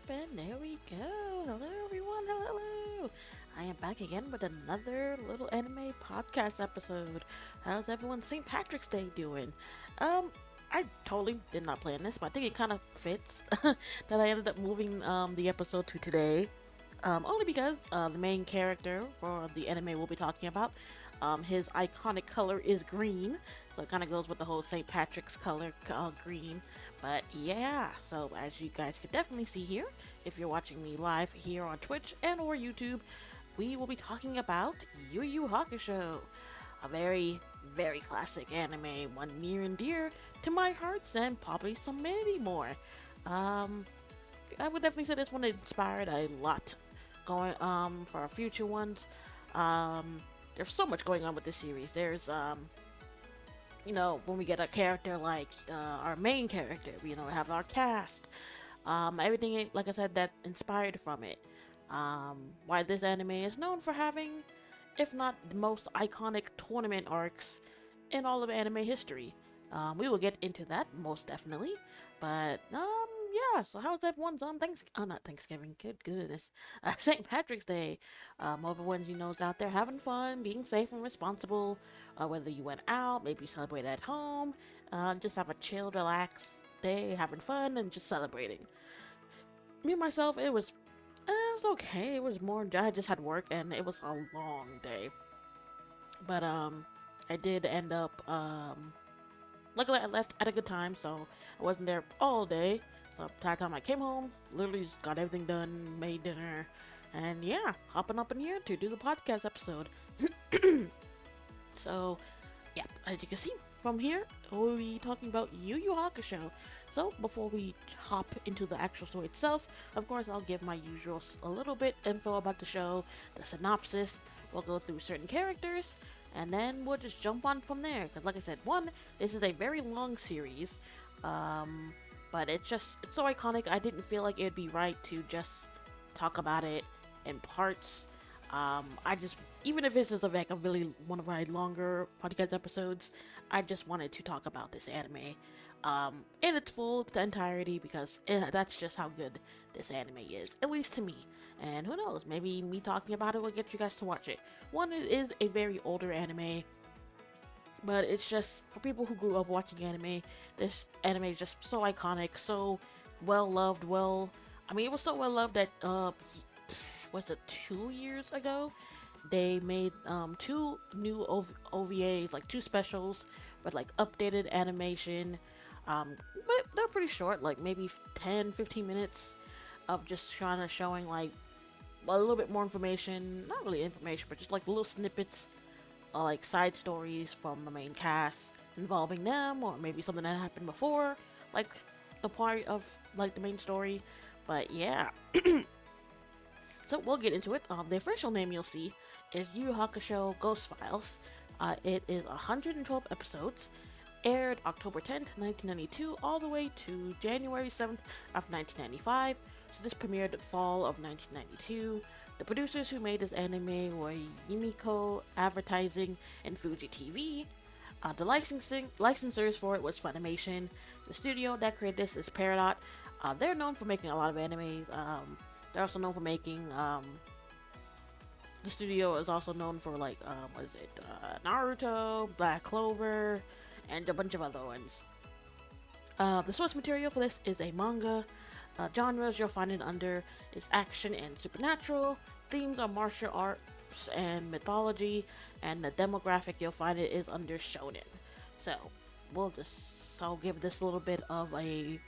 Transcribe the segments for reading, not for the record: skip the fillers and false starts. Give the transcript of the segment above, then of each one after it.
and there we go. Hello, everyone. Hello. I am back again with another little anime podcast episode. How's everyone St. Patrick's Day doing? I totally did not plan this, but I think it kind of fits that I ended up moving the episode to today. Only because the main character for the anime we'll be talking about, his iconic color is green, so it kind of goes with the whole St. Patrick's color, green. But yeah, so as you guys can definitely see here, if you're watching me live here on Twitch and or YouTube, we will be talking about Yu Hakusho, a very classic anime, one near and dear to my hearts, and probably some many more. Um, I would definitely say this one inspired a lot going for our future ones. Um, there's so much going on with this series. There's when we get a character like our main character, we have our cast, everything like I said that inspired from it. Why this anime is known for having, if not the most iconic tournament arcs in all of anime history. We will get into that most definitely, but yeah. So how's everyone's on not Thanksgiving? Good goodness, St. Patrick's Day. Everyone's is out there having fun, being safe and responsible. Whether you went out, maybe you celebrate at home, just have a chill, relaxed day, having fun and just celebrating. Me myself, it was okay. It was more. I just had work and it was a long day, but I did end up luckily, I left at a good time, so I wasn't there all day. So by the time I came home, literally just got everything done, made dinner, and yeah, hopping up in here to do the podcast episode. So, yeah, as you can see from here, we'll be talking about Yu Hakusho. So, before we hop into the actual story itself, of course, I'll give my usual a little bit info about the show, the synopsis. We'll go through certain characters, and then we'll just jump on from there. Because, like I said, this is a very long series, but it's so iconic. I didn't feel like it'd be right to just talk about it in parts. I just, even if this is like a really one of my longer podcast episodes, I just wanted to talk about this anime, in its entirety because that's just how good this anime is, at least to me. And who knows, maybe me talking about it will get you guys to watch it. One, it is a very older anime, but it's just for people who grew up watching anime. This anime is just so iconic, so well loved. I mean, it was so well loved that was it 2 years ago? They made two new OVAs, like two specials, with like updated animation. But they're pretty short, like maybe 10, 15 minutes of just trying to showing like a little bit more information. Not really information, but just like little snippets, like side stories from the main cast involving them, or maybe something that happened before, like the part of like the main story. But yeah. So we'll get into it. The official name you'll see is Yu Hakusho Ghost Files. It is 112 episodes, aired October 10th, 1992, all the way to January 7th of 1995. So this premiered fall of 1992. The producers who made this anime were Yumiko Advertising and Fuji TV. The licensors for it was Funimation. The studio that created this is Peridot. They're known for making a lot of animes. They're also known for making, the studio is also known for like, Naruto, Black Clover, and a bunch of other ones. The source material for this is a manga. Genres you'll find it under is action and supernatural. Themes are martial arts and mythology, and the demographic you'll find it is under shonen. So, I'll give this a little bit of the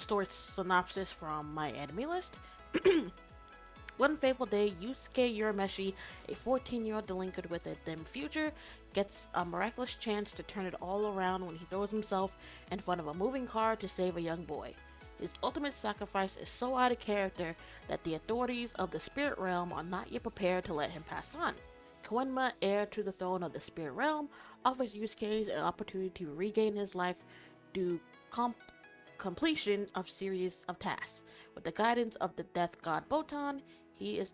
story synopsis from my anime list. One fateful day, Yusuke Urameshi, a 14-year-old delinquent with a dim future, gets a miraculous chance to turn it all around when he throws himself in front of a moving car to save a young boy. His ultimate sacrifice is so out of character that the authorities of the spirit realm are not yet prepared to let him pass on. Koenma, heir to the throne of the spirit realm, offers Yusuke an opportunity to regain his life through completion of series of tasks. With the guidance of the death god Botan, he is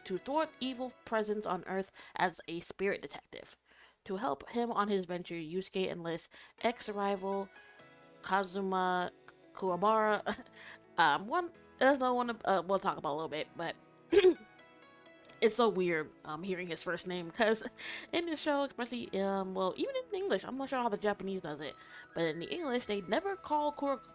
to thwart evil presence on Earth as a spirit detective. To help him on his venture, Yusuke enlists ex-rival Kazuma Kuwabara, One, there's no one we'll talk about a little bit, but it's so weird hearing his first name because in the show, especially well, even in English, I'm not sure how the Japanese does it, but in the English they never call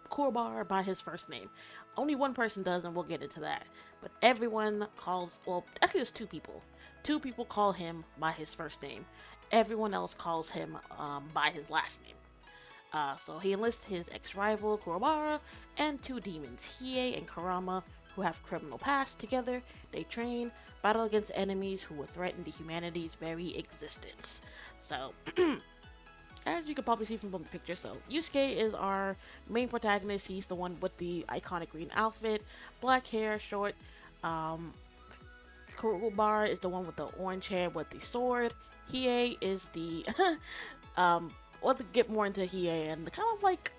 Kurbar by his first name. Only one person does, and we'll get into that. But everyone calls, well, actually there's two people. Two people call him by his first name. Everyone else calls him by his last name. So he enlists his ex-rival Kurobara and two demons, Hiei and Karama, who have criminal past. Together, they train, battle against enemies who will threaten the humanity's very existence. So, as you can probably see from the picture, so Yusuke is our main protagonist. He's the one with the iconic green outfit, black hair, short. Um, Kurobara is the one with the orange hair with the sword. Hiei is the we'll get more into Hiei and the kind of like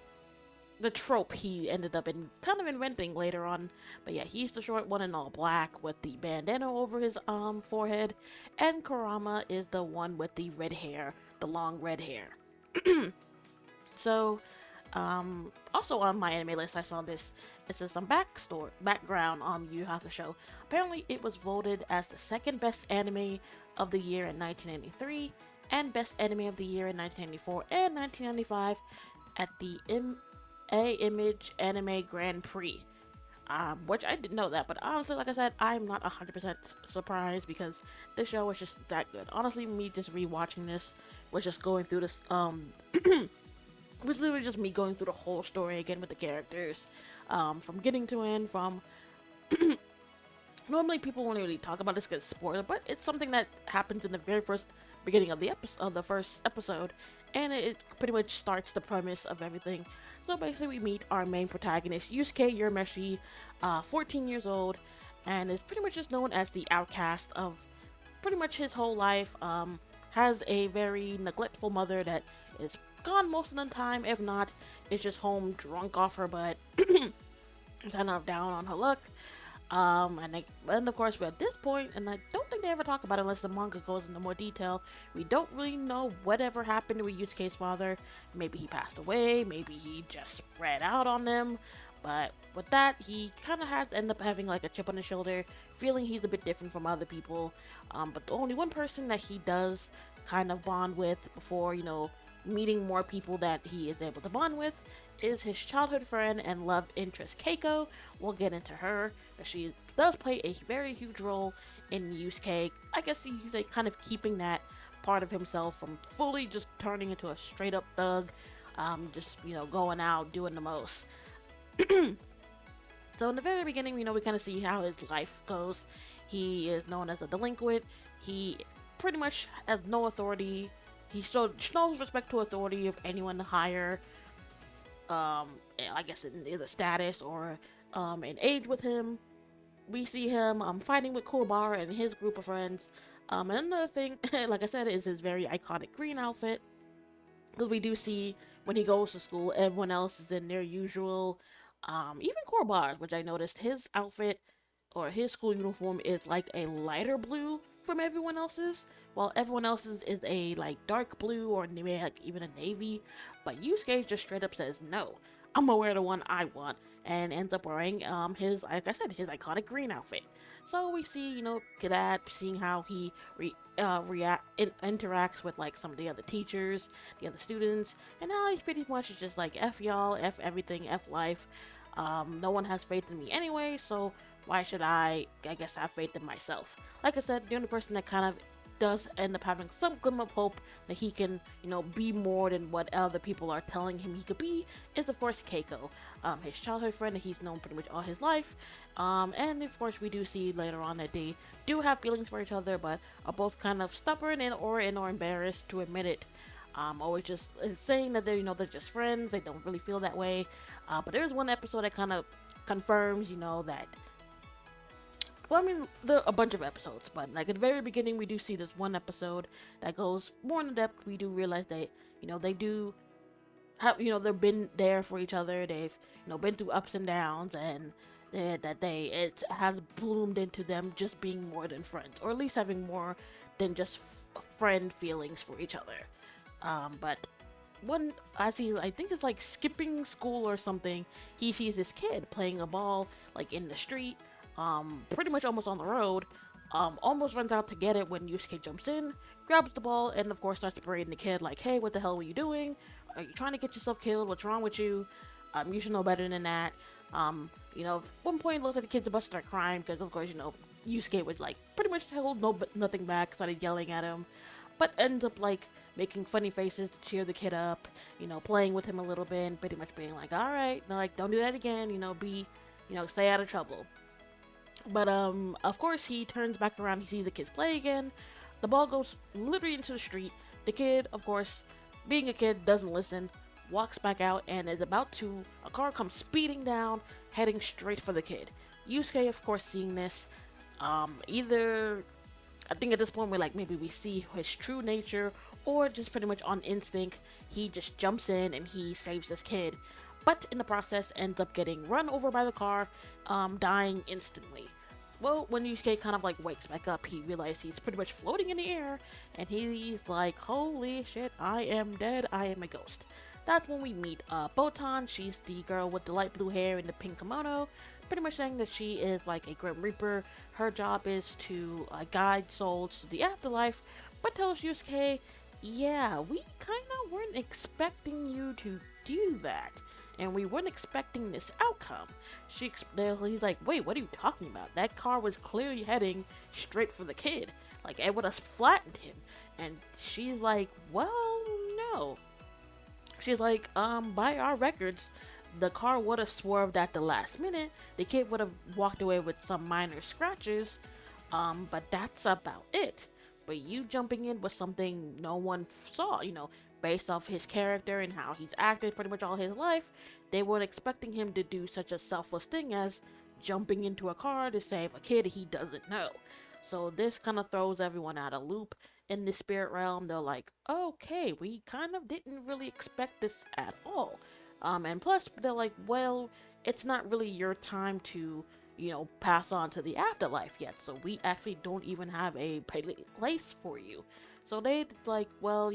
the trope he ended up in kind of inventing later on. But yeah, he's the short one in all black with the bandana over his forehead, and Kurama is the one with the red hair, the long red hair. So, also on my anime list, I saw this. It says some background on Yu Hakusho. Apparently, it was voted as the second best anime of the year in 1993 and best anime of the year in 1994 and 1995 at the Image Anime Grand Prix. Which I didn't know that, but honestly, like I said, I'm not 100% surprised because this show was just that good. Honestly, me just rewatching this was just going through this, was literally just me going through the whole story again with the characters, from getting to end, from normally people won't really talk about this because it's spoiler, but it's something that happens in the very first beginning of the episode, of the first episode, and it pretty much starts the premise of everything. So basically, we meet our main protagonist, Yusuke Urameshi, 14 years old, and is pretty much just known as the outcast of pretty much his whole life. Has a very neglectful mother that is gone most of the time, if not, is just home drunk off her butt, kind of down on her luck. And of course, we're at this point, and I don't think they ever talk about it unless the manga goes into more detail. We don't really know whatever happened to Yusuke's father. Maybe he passed away, maybe he just spread out on them. But with that, he kind of has to end up having like a chip on his shoulder, feeling he's a bit different from other people. But the only one person that he does kind of bond with before, meeting more people that he is able to bond with is his childhood friend and love interest Keiko. We'll get into her. She does play a very huge role in Yusuke. I guess he's like kind of keeping that part of himself from fully just turning into a straight up thug, just going out doing the most. So in the very beginning, we kind of see how his life goes. He is known as a delinquent. He pretty much has no authority. He shows respect to authority of anyone higher, I guess in either status or in age with him. We see him fighting with Kuwabara and his group of friends. And another thing, like I said, is his very iconic green outfit. Because we do see when he goes to school, everyone else is in their usual, even Kuwabara's, which I noticed his outfit or his school uniform is like a lighter blue from everyone else's, while everyone else's is a like dark blue or maybe like even a navy. But Yusuke just straight up says no, I'm gonna wear the one I want, and ends up wearing his, like I said, his iconic green outfit. So we see that, seeing how he interacts with like some of the other teachers, the other students, and now he pretty much is just like F y'all, F everything, F life. No one has faith in me anyway, so why should I guess, have faith in myself? Like I said, the only person that kind of does end up having some glimmer of hope that he can, be more than what other people are telling him he could be is, of course, Keiko, his childhood friend that he's known pretty much all his life. And of course, we do see later on that they do have feelings for each other, but are both kind of stubborn or embarrassed to admit it. Always just saying that they're just friends. They don't really feel that way. But there's one episode that kind of confirms, that. Well, I mean, there are a bunch of episodes, but like at the very beginning, we do see this one episode that goes more in depth. We do realize that, they do have, they've been there for each other. They've, been through ups and downs, and it has bloomed into them just being more than friends, or at least having more than just friend feelings for each other. But one as he, I think it's like skipping school or something, he sees this kid playing a ball like in the street, pretty much almost on the road. Almost runs out to get it when Yusuke jumps in, grabs the ball, and of course starts berating the kid like, "Hey, what the hell were you doing? Are you trying to get yourself killed? What's wrong with you? You should know better than that." At one point, it looks like the kid's about to start crying because, of course, Yusuke was like pretty much held nothing back, started yelling at him, but ends up like making funny faces to cheer the kid up, playing with him a little bit and pretty much being like, all right, no, like, don't do that again, stay out of trouble. But, of course, he turns back around, he sees the kids play again, the ball goes literally into the street, the kid, of course, being a kid, doesn't listen, walks back out, and is about to, a car comes speeding down, heading straight for the kid. Yusuke, of course, seeing this, either I think at this point we're like maybe we see his true nature or just pretty much on instinct he just jumps in and he saves this kid, but in the process ends up getting run over by the car, dying instantly. Well, when Yusuke kind of like wakes back up, he realizes he's pretty much floating in the air and he's like, holy shit, I am dead, I am a ghost. That's when we meet Botan. She's the girl with the light blue hair and the pink kimono, pretty much saying that she is like a Grim Reaper. Her job is to guide souls to the afterlife, but tells Yusuke, yeah, we kind of weren't expecting you to do that, and we weren't expecting this outcome. He's like, wait, what are you talking about? That car was clearly heading straight for the kid. Like, it would have flattened him. And she's like, well, no. She's like, by our records, the car would have swerved at the last minute. The kid would have walked away with some minor scratches, but that's about it. But you jumping in was something no one saw, based off his character and how he's acted pretty much all his life. They weren't expecting him to do such a selfless thing as jumping into a car to save a kid he doesn't know. So this kind of throws everyone out of loop in the spirit realm. They're like, okay, we kind of didn't really expect this at all. And plus, they're like, well, it's not really your time to, pass on to the afterlife yet. So we actually don't even have a place for you. So it's like, well,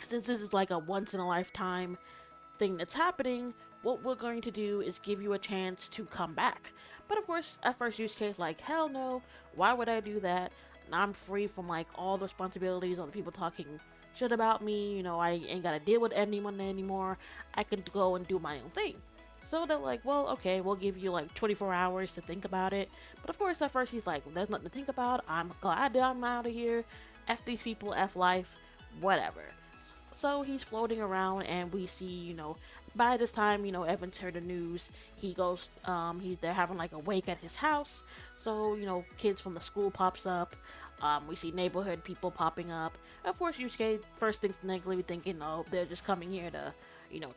since this is like a once in a lifetime thing that's happening, what we're going to do is give you a chance to come back. But of course, at first Yusuke's like, hell no, why would I do that? I'm free from like all the responsibilities, all the people talking shit about me, I ain't gotta deal with anyone anymore. I can go and do my own thing. So they're like, well, okay, we'll give you like 24 hours to think about it. But of course, at first he's like, there's nothing to think about. I'm glad that I'm out of here. F these people, F life, whatever. So he's floating around and we see, by this time, Evans heard the news. He goes, they're having like a wake at his house. So, kids from the school pops up. We see neighborhood people popping up. Of course, Yusuke first things negatively thinking, oh, they're just coming here to,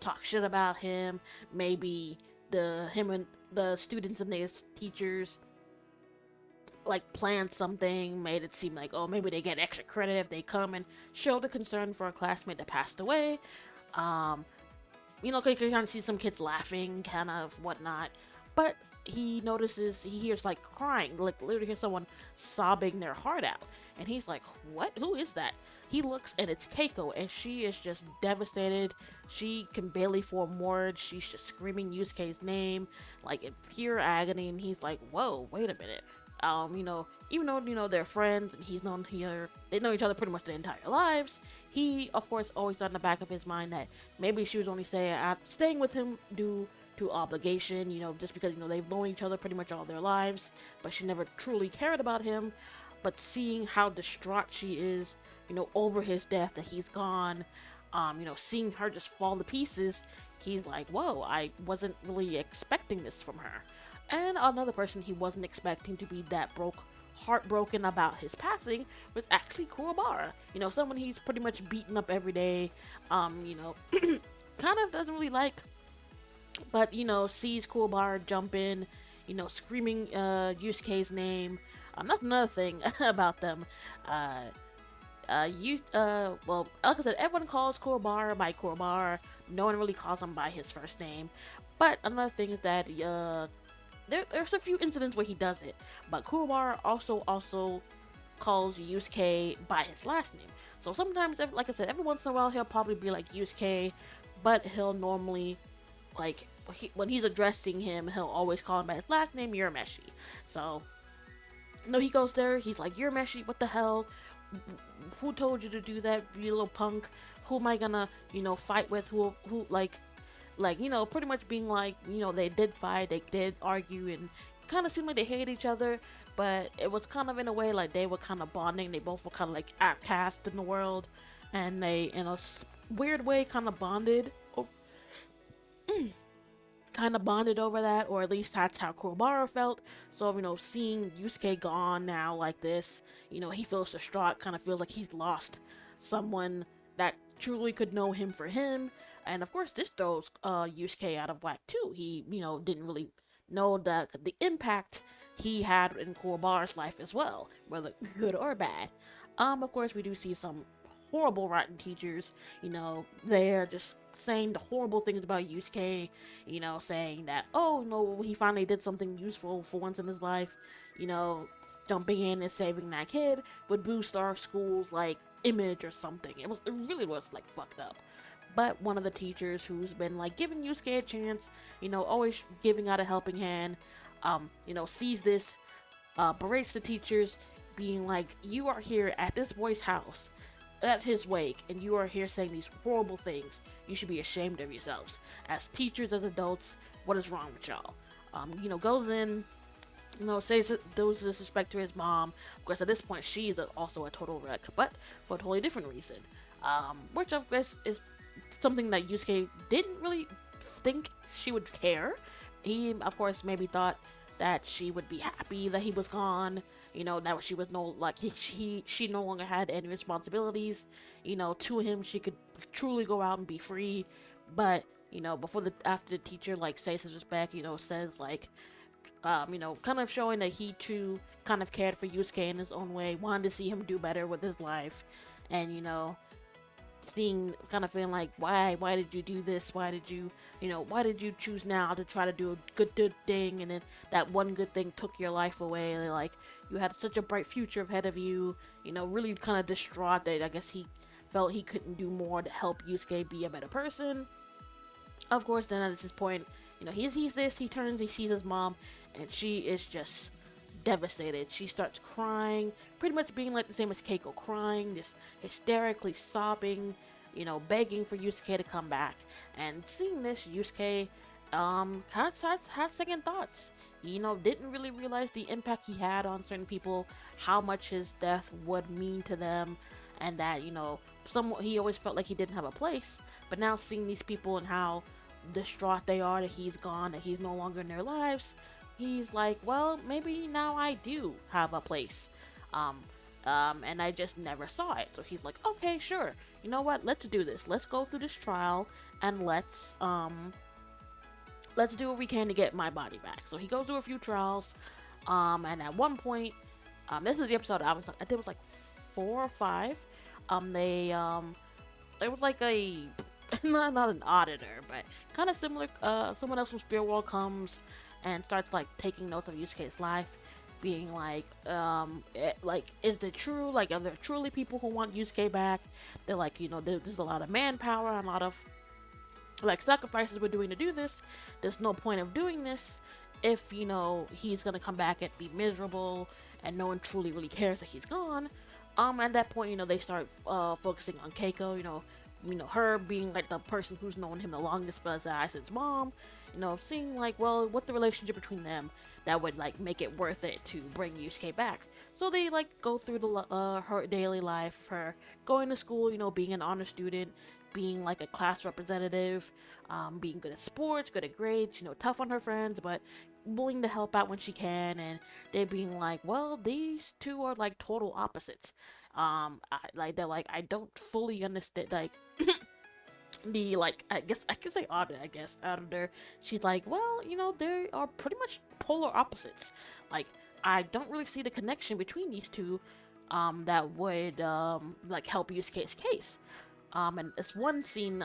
talk shit about him. Maybe him and the students and their teachers like planned something, made it seem like, oh, maybe they get extra credit if they come and show the concern for a classmate that passed away. You can kind of see some kids laughing, kind of whatnot. But he hears like crying, like literally hears someone sobbing their heart out. And he's like, what? Who is that? He looks and it's Keiko, and she is just devastated. She can barely form words. She's just screaming Yusuke's name, like in pure agony. And he's like, whoa, wait a minute. Even though, they're friends and he's known here, they know each other pretty much their entire lives. He, of course, always thought in the back of his mind that maybe she was only staying with him due to obligation, just because, they've known each other pretty much all their lives, but she never truly cared about him. But seeing how distraught she is, over his death, that he's gone, seeing her just fall to pieces, he's like, whoa, I wasn't really expecting this from her. And another person he wasn't expecting to be that heartbroken about his passing was actually Kuwabara. Someone he's pretty much beaten up every day, kind of doesn't really like, but, sees Kuwabara jump in, screaming Yusuke's name. That's another thing about them. Well, like I said, everyone calls Kuwabara by Kuwabara. No one really calls him by his first name. But another thing is that, there's a few incidents where he does it, but Kuwabara also calls Yusuke by his last name. So sometimes, like I said, every once in a while he'll probably be like Yusuke, but he'll normally like when he's addressing him, he'll always call him by his last name, Urameshi. So no, he goes there. He's like, Urameshi, what the hell? Who told you to do that, you little punk? Who am I gonna, fight with? Who like pretty much being like, they did fight, they did argue, and kind of seemed like they hate each other, but it was kind of in a way like they were kind of bonding. They both were kind of like outcast in the world, and they, in a weird way, kind of bonded. Kind of bonded over that, or at least that's how Kurobara felt. So, seeing Yusuke gone now like this, he feels distraught, kind of feels like he's lost someone that truly could know him for him. And of course, this throws Yusuke out of whack too. He, didn't really know the impact he had in Kurobara's life as well, whether good or bad. Of course, we do see some horrible, rotten teachers. They're just saying the horrible things about Yusuke, saying that, oh no, he finally did something useful for once in his life, jumping in and saving that kid would boost our school's like image or something. It really was like fucked up. But one of the teachers who's been like giving Yusuke a chance, always giving out a helping hand, sees this, berates the teachers, being like, you are here at this boy's house at his wake, and you are here saying these horrible things. You should be ashamed of yourselves. As teachers, as adults, what is wrong with y'all? Goes in, says those disrespect to his mom. Of course, at this point, she's also a total wreck, but for a totally different reason. Which, I guess, is something that Yusuke didn't really think she would care. He, of course, maybe thought that she would be happy that he was gone. Now she was she no longer had any responsibilities, to him. She could truly go out and be free. But, after the teacher, like, says his respect, says, like, kind of showing that he, too, kind of cared for Yusuke in his own way, wanted to see him do better with his life. And, kind of feeling like, why did you do this? Why did you choose now to try to do a good thing, and then that one good thing took your life away? Like, you had such a bright future ahead of you, really kind of distraught that I guess he felt he couldn't do more to help Yusuke be a better person. Of course, then at this point, he sees this, he turns, he sees his mom, and she is just devastated. She starts crying, pretty much being like the same as Keiko, crying, just hysterically sobbing, begging for Yusuke to come back. And seeing this, Yusuke kind of had second thoughts. Didn't really realize the impact he had on certain people, how much his death would mean to them, and that, he always felt like he didn't have a place. But now seeing these people and how distraught they are that he's gone, that he's no longer in their lives, he's like, well, maybe now I do have a place. And I just never saw it. So he's like, okay, sure. You know what? Let's do this. Let's go through this trial, and let's do what we can to get my body back. So he goes through a few trials, and at one point, this is the episode I think it was like 4 or 5. There was like a not an auditor, but kind of similar. Someone else from Spirit World comes and starts like taking notes of Yusuke's life, being like, is it true? Like, are there truly people who want Yusuke back? They're like, there's a lot of manpower and a lot of like sacrifices we're doing to do this. There's no point of doing this if he's gonna come back and be miserable, and no one truly really cares that he's gone. At that point, they start focusing on Keiko. Her being like the person who's known him the longest, but as his mom. Seeing like, well, what the relationship between them that would like make it worth it to bring Yusuke back. So they like go through her daily life, her going to school, being an honor student, being like a class representative, being good at sports, good at grades, tough on her friends, but willing to help out when she can. And they being like, well, these two are like total opposites. They're like, I don't fully understand, like, the, like, I can say auditor, she's like, well, they are pretty much polar opposites. Like, I don't really see the connection between these two, that would, like, help Yusuke's case. And this one scene,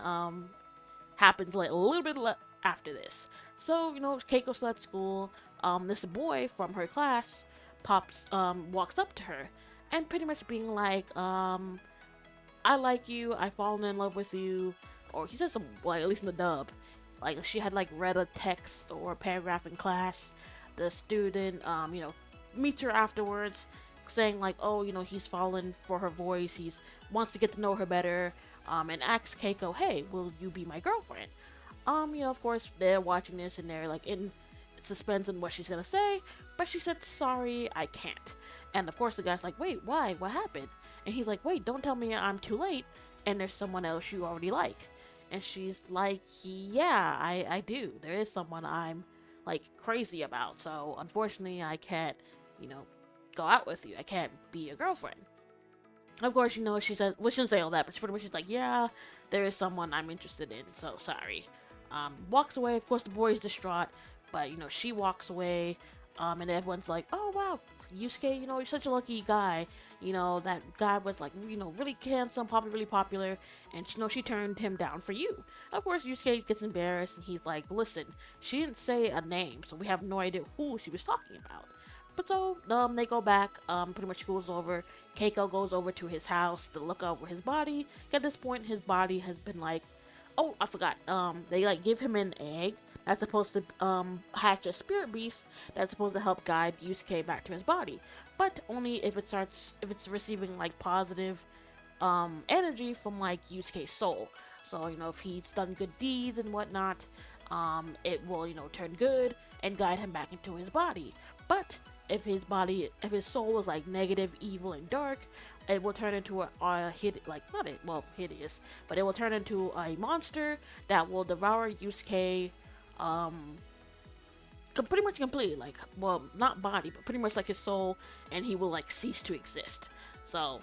happens, like, a little bit after this. So, Keiko's still at school, this boy from her class walks up to her, and pretty much being like, I like you, I've fallen in love with you, or he said some, like, at least in the dub, like she had like read a text or a paragraph in class. The student, meets her afterwards, saying like, oh, he's fallen for her voice. He's wants to get to know her better, and asks Keiko, hey, will you be my girlfriend? Of course they're watching this and they're like in suspense on what she's gonna say, but she said, sorry, I can't. And of course the guy's like, wait, why? What happened? And he's like, wait, don't tell me I'm too late and there's someone else you already like. And she's like, yeah, I do. There is someone I'm like crazy about. So unfortunately, I can't, you know, go out with you. I can't be your girlfriend. Of course, she said, well, she didn't say all that, but she pretty much she's like, yeah, there is someone I'm interested in. So sorry. Walks away. Of course, the boy is distraught, but she walks away. And everyone's like, oh wow, Yusuke, you're such a lucky guy. That guy was like, really handsome, probably really popular, and she turned him down for you. Of course, Yusuke gets embarrassed, and he's like, listen, she didn't say a name, so we have no idea who she was talking about. But so, they go back, pretty much goes over, Keiko goes over to his house to look over his body. At this point, his body has been like, oh, I forgot, they like give him an egg that's supposed to hatch a spirit beast that's supposed to help guide Yusuke back to his body, but only if it's receiving like positive energy from like Yusuke's soul. So if he's done good deeds and whatnot, it will turn good and guide him back into his body. But if his soul is like negative, evil, and dark, it will turn into hideous, but it will turn into a monster that will devour Yusuke, pretty much completely, like, well, not body, but pretty much like his soul, and he will like cease to exist. So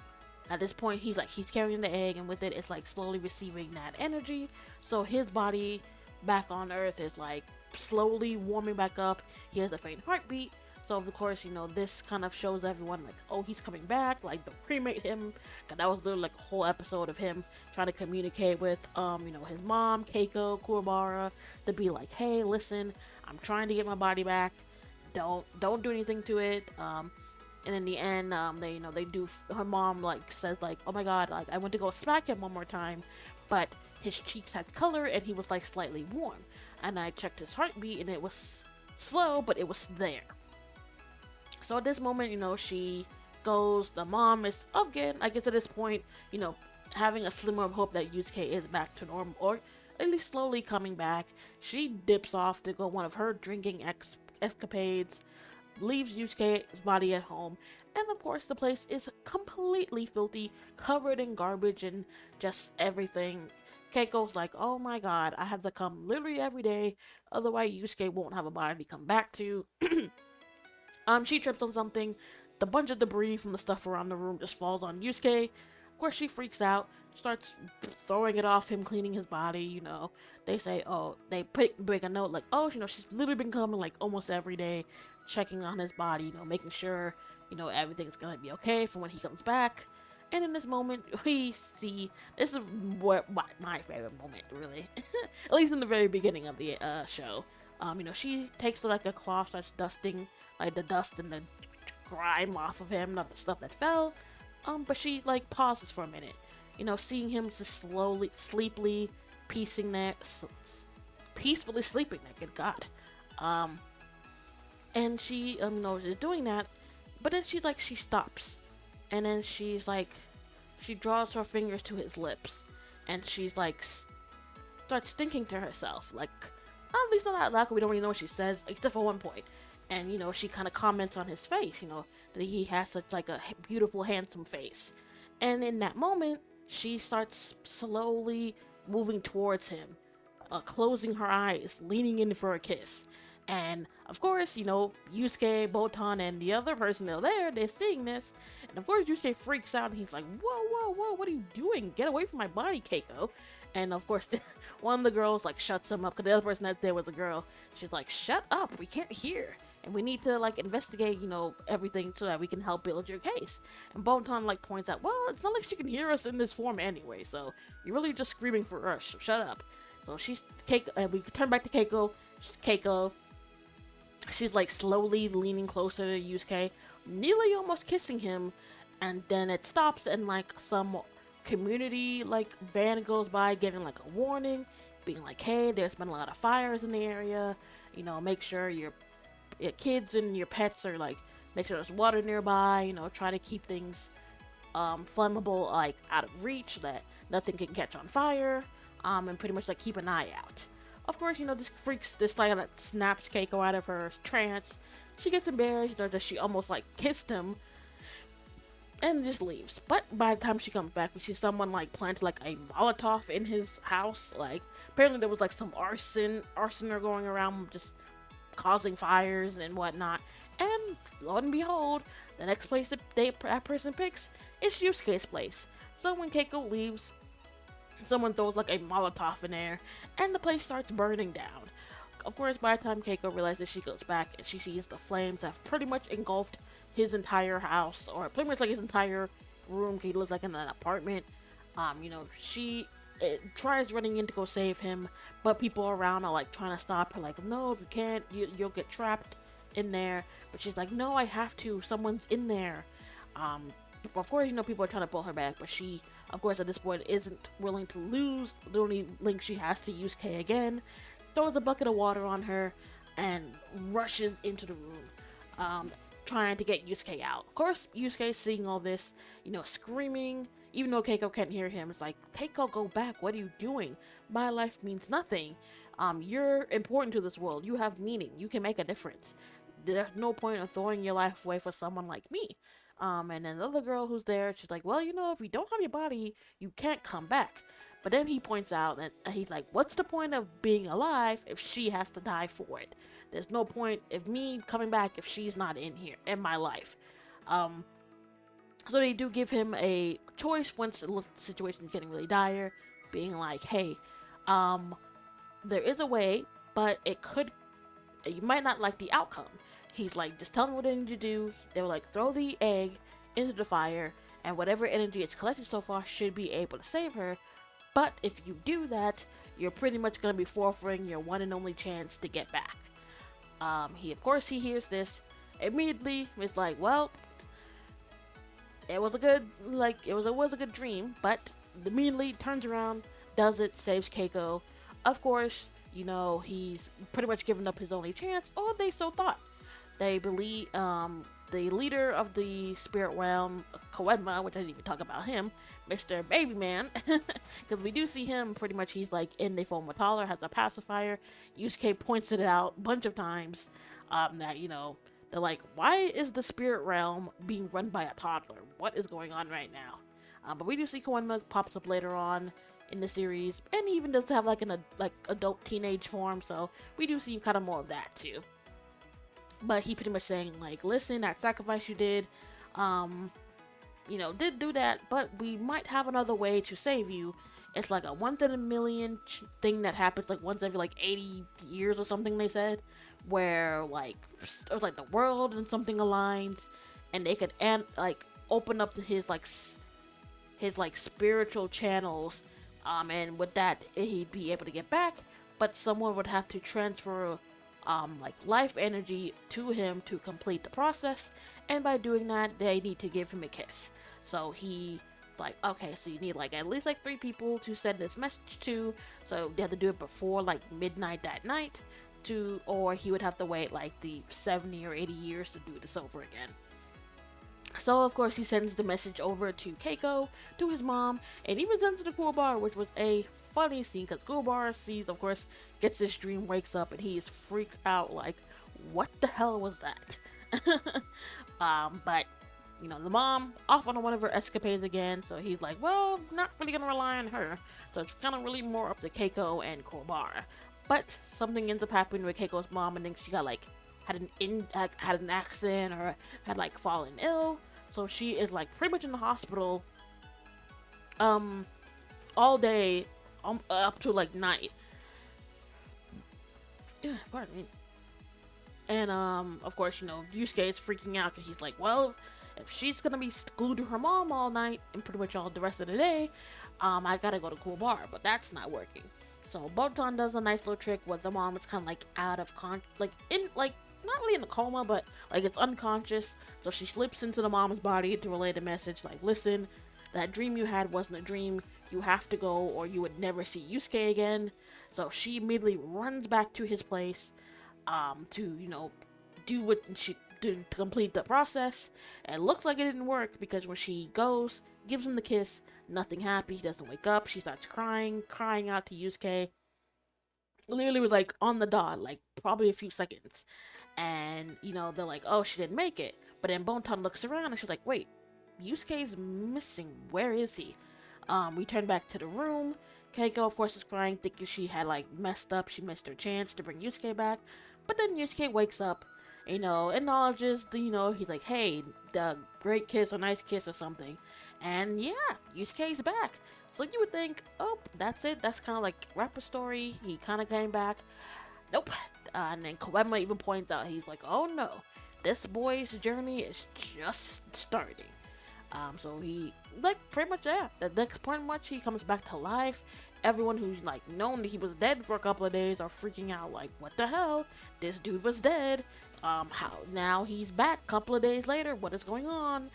at this point, he's carrying the egg, and with it, it's like slowly receiving that energy. So his body back on Earth is like slowly warming back up. He has a faint heartbeat. So of course, this kind of shows everyone like, oh, he's coming back, like don't cremate him. Cause that was literally like a whole episode of him trying to communicate with, his mom, Keiko, Kuwabara, to be like, hey, listen, I'm trying to get my body back. Don't do anything to it. And in the end, they do. Her mom like says like, oh my god, like I went to go smack him one more time, but his cheeks had color and he was like slightly warm. And I checked his heartbeat and it was slow, but it was there. So at this moment, she goes, the mom is, again, I guess at this point, having a slimmer of hope that Yusuke is back to normal, or at least slowly coming back. She dips off to go one of her drinking escapades, leaves Yusuke's body at home, and of course the place is completely filthy, covered in garbage and just everything. Keiko's like, oh my god, I have to come literally every day, otherwise Yusuke won't have a body to come back to. She trips on something. The bunch of debris from the stuff around the room just falls on Yusuke. Of course, she freaks out, starts throwing it off him cleaning his body. They say, oh, they break a note like, oh, she's literally been coming like almost every day, checking on his body, making sure, everything's gonna be okay for when he comes back. And in this moment, we see, this is what my favorite moment, really, at least in the very beginning of the show. She takes like a cloth, starts dusting like the dust and the grime off of him, not the stuff that fell. But she like pauses for a minute, seeing him just slowly, sleepily peacefully sleeping there. Good God. And she, is doing that, but then she stops, and then she's like, she draws her fingers to his lips, and she's like, starts thinking to herself, like, at least not out loud, we don't really know what she says, except for one point. And, she kind of comments on his face, that he has such, like, a beautiful, handsome face. And in that moment, she starts slowly moving towards him, closing her eyes, leaning in for a kiss. And, of course, Yusuke, Botan, and the other person that are there, they're seeing this. And, of course, Yusuke freaks out, and he's like, whoa, what are you doing? Get away from my body, Keiko. And, of course, one of the girls, like, shuts him up, because the other person that's there was a girl. She's like, shut up, we can't hear. And we need to, like, investigate, everything so that we can help build your case. And Botan, like, points out, well, it's not like she can hear us in this form anyway, so you're really just screaming for us, so shut up. So we turn back to Keiko. She's, like, slowly leaning closer to Yusuke, nearly almost kissing him. and then it stops, and like some community like van goes by giving like a warning, being like, hey, there's been a lot of fires in the area, make sure your kids and your pets are like, make sure there's water nearby, try to keep things flammable like out of reach so that nothing can catch on fire, and pretty much like keep an eye out. Of course, this like that snaps Keiko out of her trance. She gets embarrassed, that she almost like kissed him, and just leaves. But by the time she comes back, we see someone like planted like a Molotov in his house. Like apparently there was like some arsoner going around, just causing fires and whatnot. And lo and behold, the next place that person picks is Yusuke's place. So when Keiko leaves, someone throws like a Molotov in there, and the place starts burning down. Of course, by the time Keiko realizes, she goes back and she sees the flames have pretty much engulfed his entire house, or pretty much like his entire room. He lives like in an apartment. She tries running in to go save him, but people around are like trying to stop her, like, no, if you can't, you'll get trapped in there. But she's like, no, I have to. Someone's in there. Of course, people are trying to pull her back, but she, of course, at this point isn't willing to lose. The only link she has to use K again, throws a bucket of water on her, and rushes into the room, trying to get Yusuke out. Of course, Yusuke seeing all this, screaming, even though Keiko can't hear him. It's like, Keiko, go back. What are you doing? My life means nothing. You're important to this world. You have meaning. You can make a difference. There's no point in throwing your life away for someone like me. And then the other girl who's there, she's like, well, if you don't have your body, you can't come back. But then he points out that he's like, what's the point of being alive if she has to die for it? There's no point of me coming back if she's not in here, in my life. So they do give him a choice once the situation is getting really dire, being like, hey, there is a way, but you might not like the outcome. He's like, just tell me what I need to do. They were like, throw the egg into the fire, and whatever energy it's collected so far should be able to save her. But if you do that, you're pretty much going to be forfeiting your one and only chance to get back. Of course, he hears this. Immediately, it's like, well, it was a good dream, but immediately turns around, does it, saves Keiko. Of course, he's pretty much given up his only chance, or they so thought. They believe, the leader of the spirit realm, Koenma, which I didn't even talk about him, Mr. Baby Man, because we do see him, pretty much he's like in the form of a toddler, has a pacifier. Yusuke points it out a bunch of times, that, they're like, why is the spirit realm being run by a toddler? What is going on right now? But we do see Koenma pops up later on in the series, and he even does have like an adult teenage form, so we do see kind of more of that too. But he pretty much saying like, listen, that sacrifice you did, did do that, but we might have another way to save you. It's like a once in a million thing that happens like once every like 80 years or something, they said, where like it was like the world and something aligns, and they could open up to his spiritual channels, and with that he'd be able to get back, but someone would have to transfer life energy to him to complete the process, and by doing that they need to give him a kiss. So he like, okay, so you need like at least like 3 people to send this message to, so they have to do it before like midnight that night, or he would have to wait like the 70 or 80 years to do this over again. So of course he sends the message over to Keiko, to his mom, and even sends it to Kuwabara, which was a funny scene because Kuwabara sees, of course, gets this dream, wakes up, and he is freaked out like, what the hell was that? But the mom off on one of her escapades again, so he's like, well, not really gonna rely on her, so it's kind of really more up to Keiko and Kuwabara. But something ends up happening with Keiko's mom, and then she got like had an accident or had like fallen ill, so she is like pretty much in the hospital all day up to like night. Pardon me. And of course, Yusuke is freaking out because he's like, well, if she's gonna be glued to her mom all night and pretty much all the rest of the day, I gotta go to Kuwabara, but that's not working. So Botan does a nice little trick where the mom is kind of like out of not really in a coma, but like it's unconscious. So she slips into the mom's body to relay the message, like, listen, that dream you had wasn't a dream. You have to go, or you would never see Yusuke again. So she immediately runs back to his place, to do what she to complete the process. And it looks like it didn't work because when she goes, gives him the kiss, nothing happy. He doesn't wake up. She starts crying out to Yusuke. Literally was like on the dot, like probably a few seconds. And they're like, oh, she didn't make it. But then Bonton looks around and she's like, wait, Yusuke's missing. Where is he? We turn back to the room. Keiko, of course, is crying, thinking she had like messed up. She missed her chance to bring Yusuke back. But then Yusuke wakes up, acknowledges he's like, hey, the great kiss or nice kiss or something. And yeah, Yusuke's back. So you would think, oh, that's it. That's kind of like rapper story. He kind of came back. Nope. And then Koema even points out, he's like, oh no, this boy's journey is just starting. So he, like, pretty much, yeah, the next pretty much he comes back to life. Everyone who's, like, known that he was dead for a couple of days are freaking out, like, what the hell? This dude was dead. How, now he's back a couple of days later, what is going on?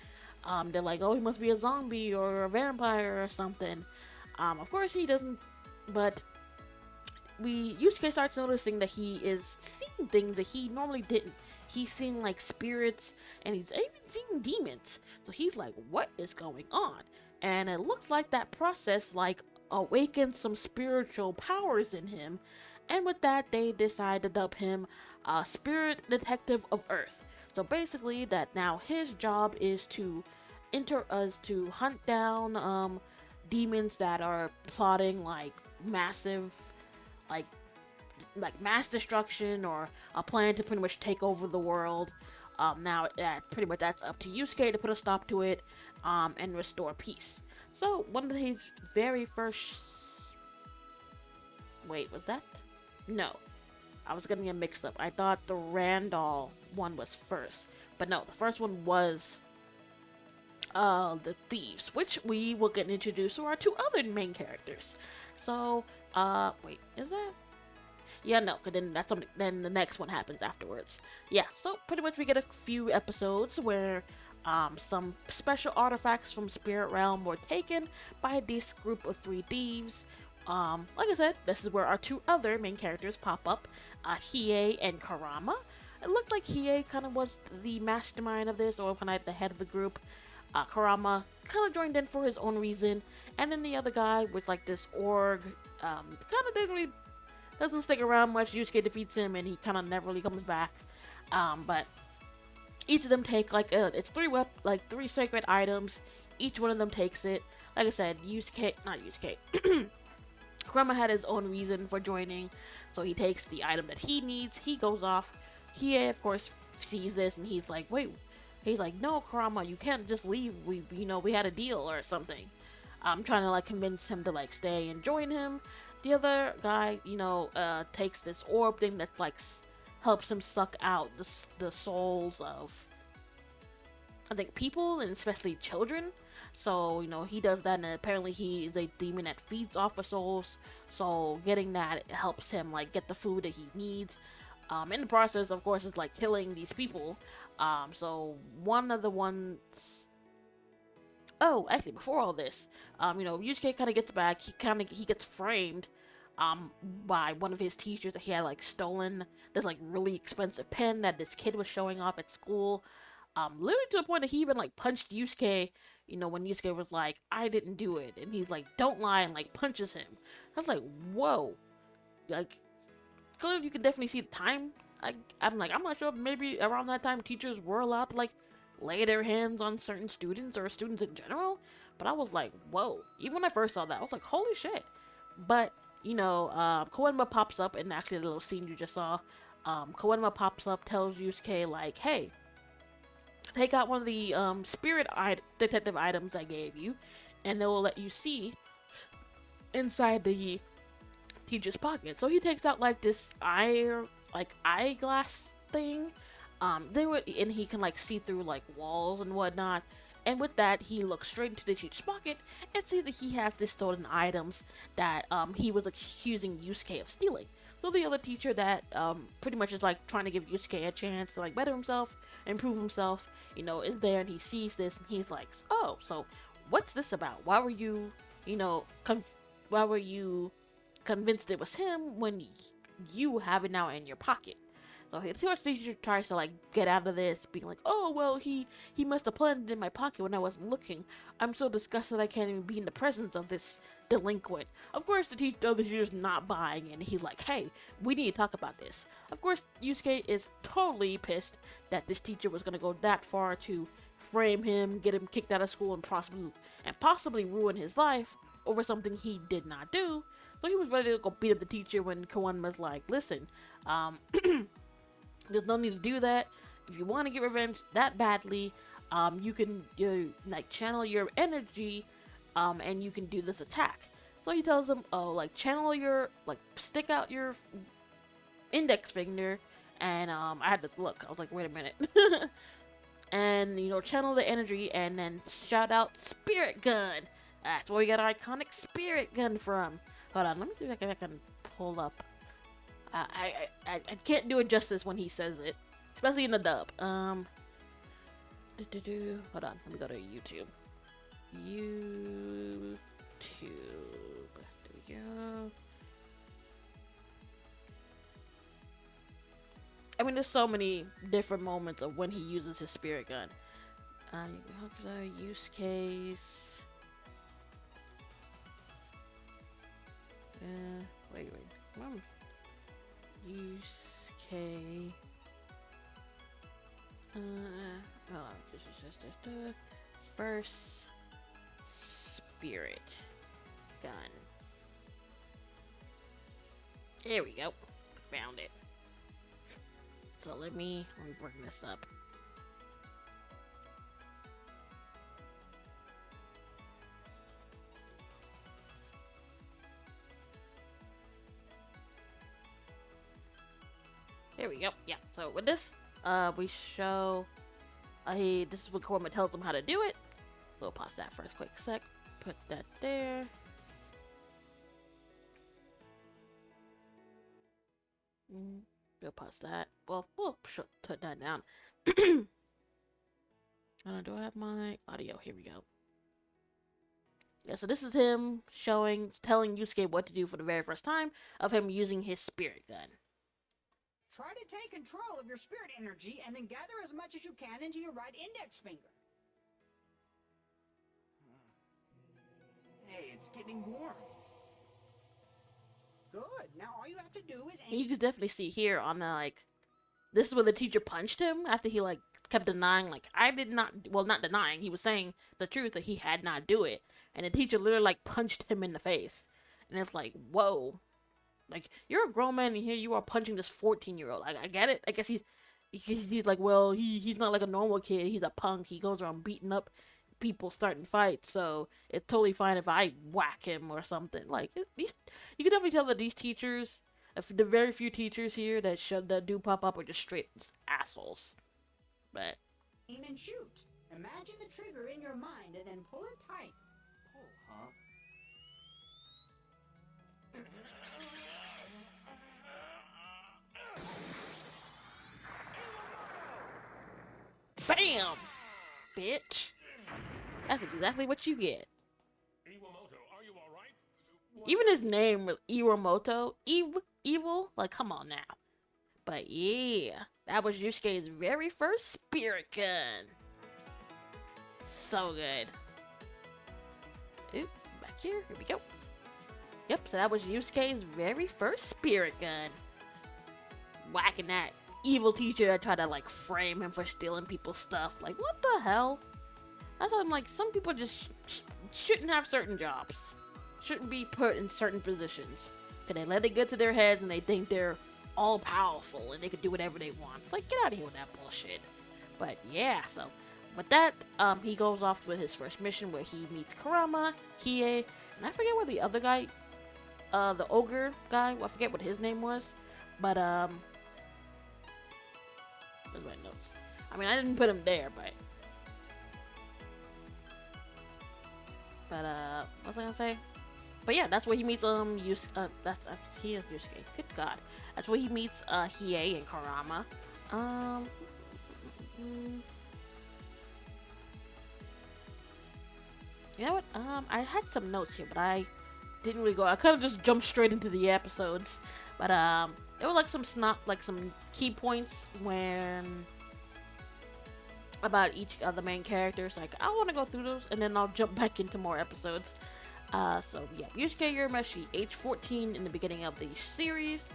They're like, oh, he must be a zombie or a vampire or something. Of course he doesn't, but Yusuke starts noticing that he is seeing things that he normally didn't. He's seeing like spirits, and he's even seeing demons. So he's like, what is going on? And it looks like that process like awakens some spiritual powers in him. And with that, they decide to dub him Spirit Detective of Earth. So basically, that now his job is to to hunt down demons that are plotting like massive, like mass destruction or a plan to pretty much take over the world. Now pretty much that's up to Yusuke to put a stop to it, and restore peace. So one of his very first. Wait, was that? No, I was getting it mixed up. I thought the Randall one was first, but no, the first one was the thieves, which we will get introduced to our two other main characters. So, wait, is that? Yeah, no, because then that's something. Then the next one happens afterwards. Yeah, so pretty much we get a few episodes where some special artifacts from Spirit Realm were taken by this group of 3 thieves. Like I said, this is where our two other main characters pop up, Hiei and Karama. It looked like Hiei kind of was the mastermind of this, or kind of the head of the group. Karama kind of joined in for his own reason, and then the other guy was like this org, kind of doesn't stick around much. Yusuke defeats him, and he kind of never really comes back. But each of them take it's 3 sacred items. Each one of them takes it. Like I said, not Yusuke. Kurama had his own reason for joining, so he takes the item that he needs. He goes off. He, of course, sees this, and he's like, wait. He's like, no, Kurama, you can't just leave. We had a deal or something. I'm trying to, convince him to, stay and join him. The other guy, takes this orb thing that, helps him suck out the souls of, I think, people, and especially children. So, he does that, and apparently he is a demon that feeds off of souls. So, getting that helps him, get the food that he needs. In the process, of course, it's, killing these people. So, one of the ones... Oh, actually, before all this, Yusuke kind of gets back. He gets framed, by one of his teachers that he had, stolen this, really expensive pen that this kid was showing off at school. Literally to the point that he even, punched Yusuke, when Yusuke was like, I didn't do it. And he's like, don't lie, and, punches him. I was like, whoa. Clearly you can definitely see the time. I'm not sure, maybe around that time teachers were allowed to, lay their hands on certain students or students in general. But I was like, whoa. Even when I first saw that, I was like, holy shit. But, Koenma pops up, and actually the little scene you just saw, Koenma pops up, tells Yusuke, hey, take out one of the spirit detective items I gave you, and they will let you see inside the teacher's pocket. So he takes out this eyeglass thing. And he can see through walls and whatnot. And with that, he looks straight into the teacher's pocket and sees that he has this stolen items that he was accusing Yusuke of stealing. So the other teacher that pretty much is like trying to give Yusuke a chance to like better himself, improve himself, is there, and he sees this and he's like, oh, so what's this about? Why were you, you know, why were you convinced it was him when you have it now in your pocket? So his teacher tries to like get out of this, being like, "Oh well, he must have planted it in my pocket when I wasn't looking. I'm so disgusted I can't even be in the presence of this delinquent." Of course, the other teacher's not buying it, and he's like, "Hey, we need to talk about this." Of course, Yusuke is totally pissed that this teacher was gonna go that far to frame him, get him kicked out of school, and possibly ruin his life over something he did not do. So he was ready to go beat up the teacher when Kawan was like, "Listen, there's no need to do that. If you want to get revenge that badly, you can like channel your energy, and you can do this attack." So he tells him, "Oh, like channel your stick out your index finger," and I had to look. I was like, "Wait a minute," and channel the energy, and then shout out "Spirit Gun." That's where we got our iconic Spirit Gun from. Hold on, let me see if I can pull up. I can't do it justice when he says it, especially in the dub. Hold on, let me go to YouTube. There we go. I mean, there's so many different moments of when he uses his spirit gun. Use case. Wait. Come on. Use case. This is just the first spirit gun. There we go. Found it. So let me bring this up. There we go. Yeah. So with this, we show. This is what Korma tells them how to do it. So we'll pause that for a quick sec. Put that there. We'll pause that. Well, we'll put that down. Do I have my audio? Here we go. Yeah, so this is him telling Yusuke what to do for the very first time of him using his spirit gun. Try to take control of your spirit energy and then gather as much as you can into your right index finger. Hey, it's getting warm. Good. Now all you have to do is You can definitely see here on the this is where the teacher punched him after he kept denying I did not, well, not denying, he was saying the truth that he had not do it, and the teacher literally punched him in the face, and it's like, whoa. You're a grown man, and here you are punching this 14-year-old. I get it. I guess he's like, well, he's not like a normal kid. He's a punk. He goes around beating up people, starting fights. So it's totally fine if I whack him or something. You can definitely tell that these teachers, the very few teachers here that do pop up, are just straight assholes. But aim and shoot. Imagine the trigger in your mind and then pull it tight. Pull, huh? bam, bitch. That's exactly what you get. Iwamoto, are you all right? Even his name was Iwamoto. Evil? Come on now. But yeah, that was Yusuke's very first spirit gun. So good. Oop, back here. Here we go. Yep, so that was Yusuke's very first spirit gun. Whacking that evil teacher that tried to frame him for stealing people's stuff. What the hell? I thought some people just shouldn't have certain jobs. Shouldn't be put in certain positions. Cause they let it get to their heads and they think they're all powerful and they can do whatever they want. Get out of here with that bullshit. But yeah, so with that, he goes off with his first mission where he meets Kurama, Hiei, and I forget what the other guy, the ogre guy, I forget what his name was, but where's my notes? I mean, I didn't put him there, but what was I gonna say? But yeah, that's where he meets he is Yusuke. Good God, that's where he meets Hiei and Karama. Um, mm, you know what? I had some notes here, but I didn't really go. I kind of just jumped straight into the episodes. But there was like some key points when about each of the main characters. Like I want to go through those, and then I'll jump back into more episodes. So yeah, Yusuke Urameshi, age 14 in the beginning of the series,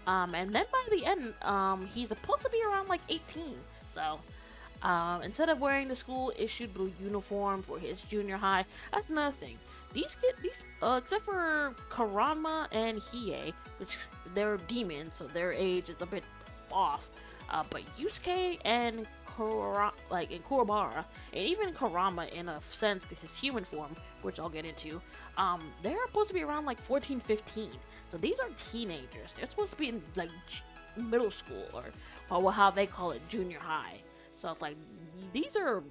and then by the end, he's supposed to be around like 18. So, instead of wearing the school-issued blue uniform for his junior high, that's another thing. These except for Karama and Hiei, which they're demons, so their age is a bit off. But Yusuke and Kurobara, and even Karama in a sense, his human form, which I'll get into, they're supposed to be around like 14, 15. So these are teenagers. They're supposed to be in like middle school or how they call it, junior high. So it's like, these are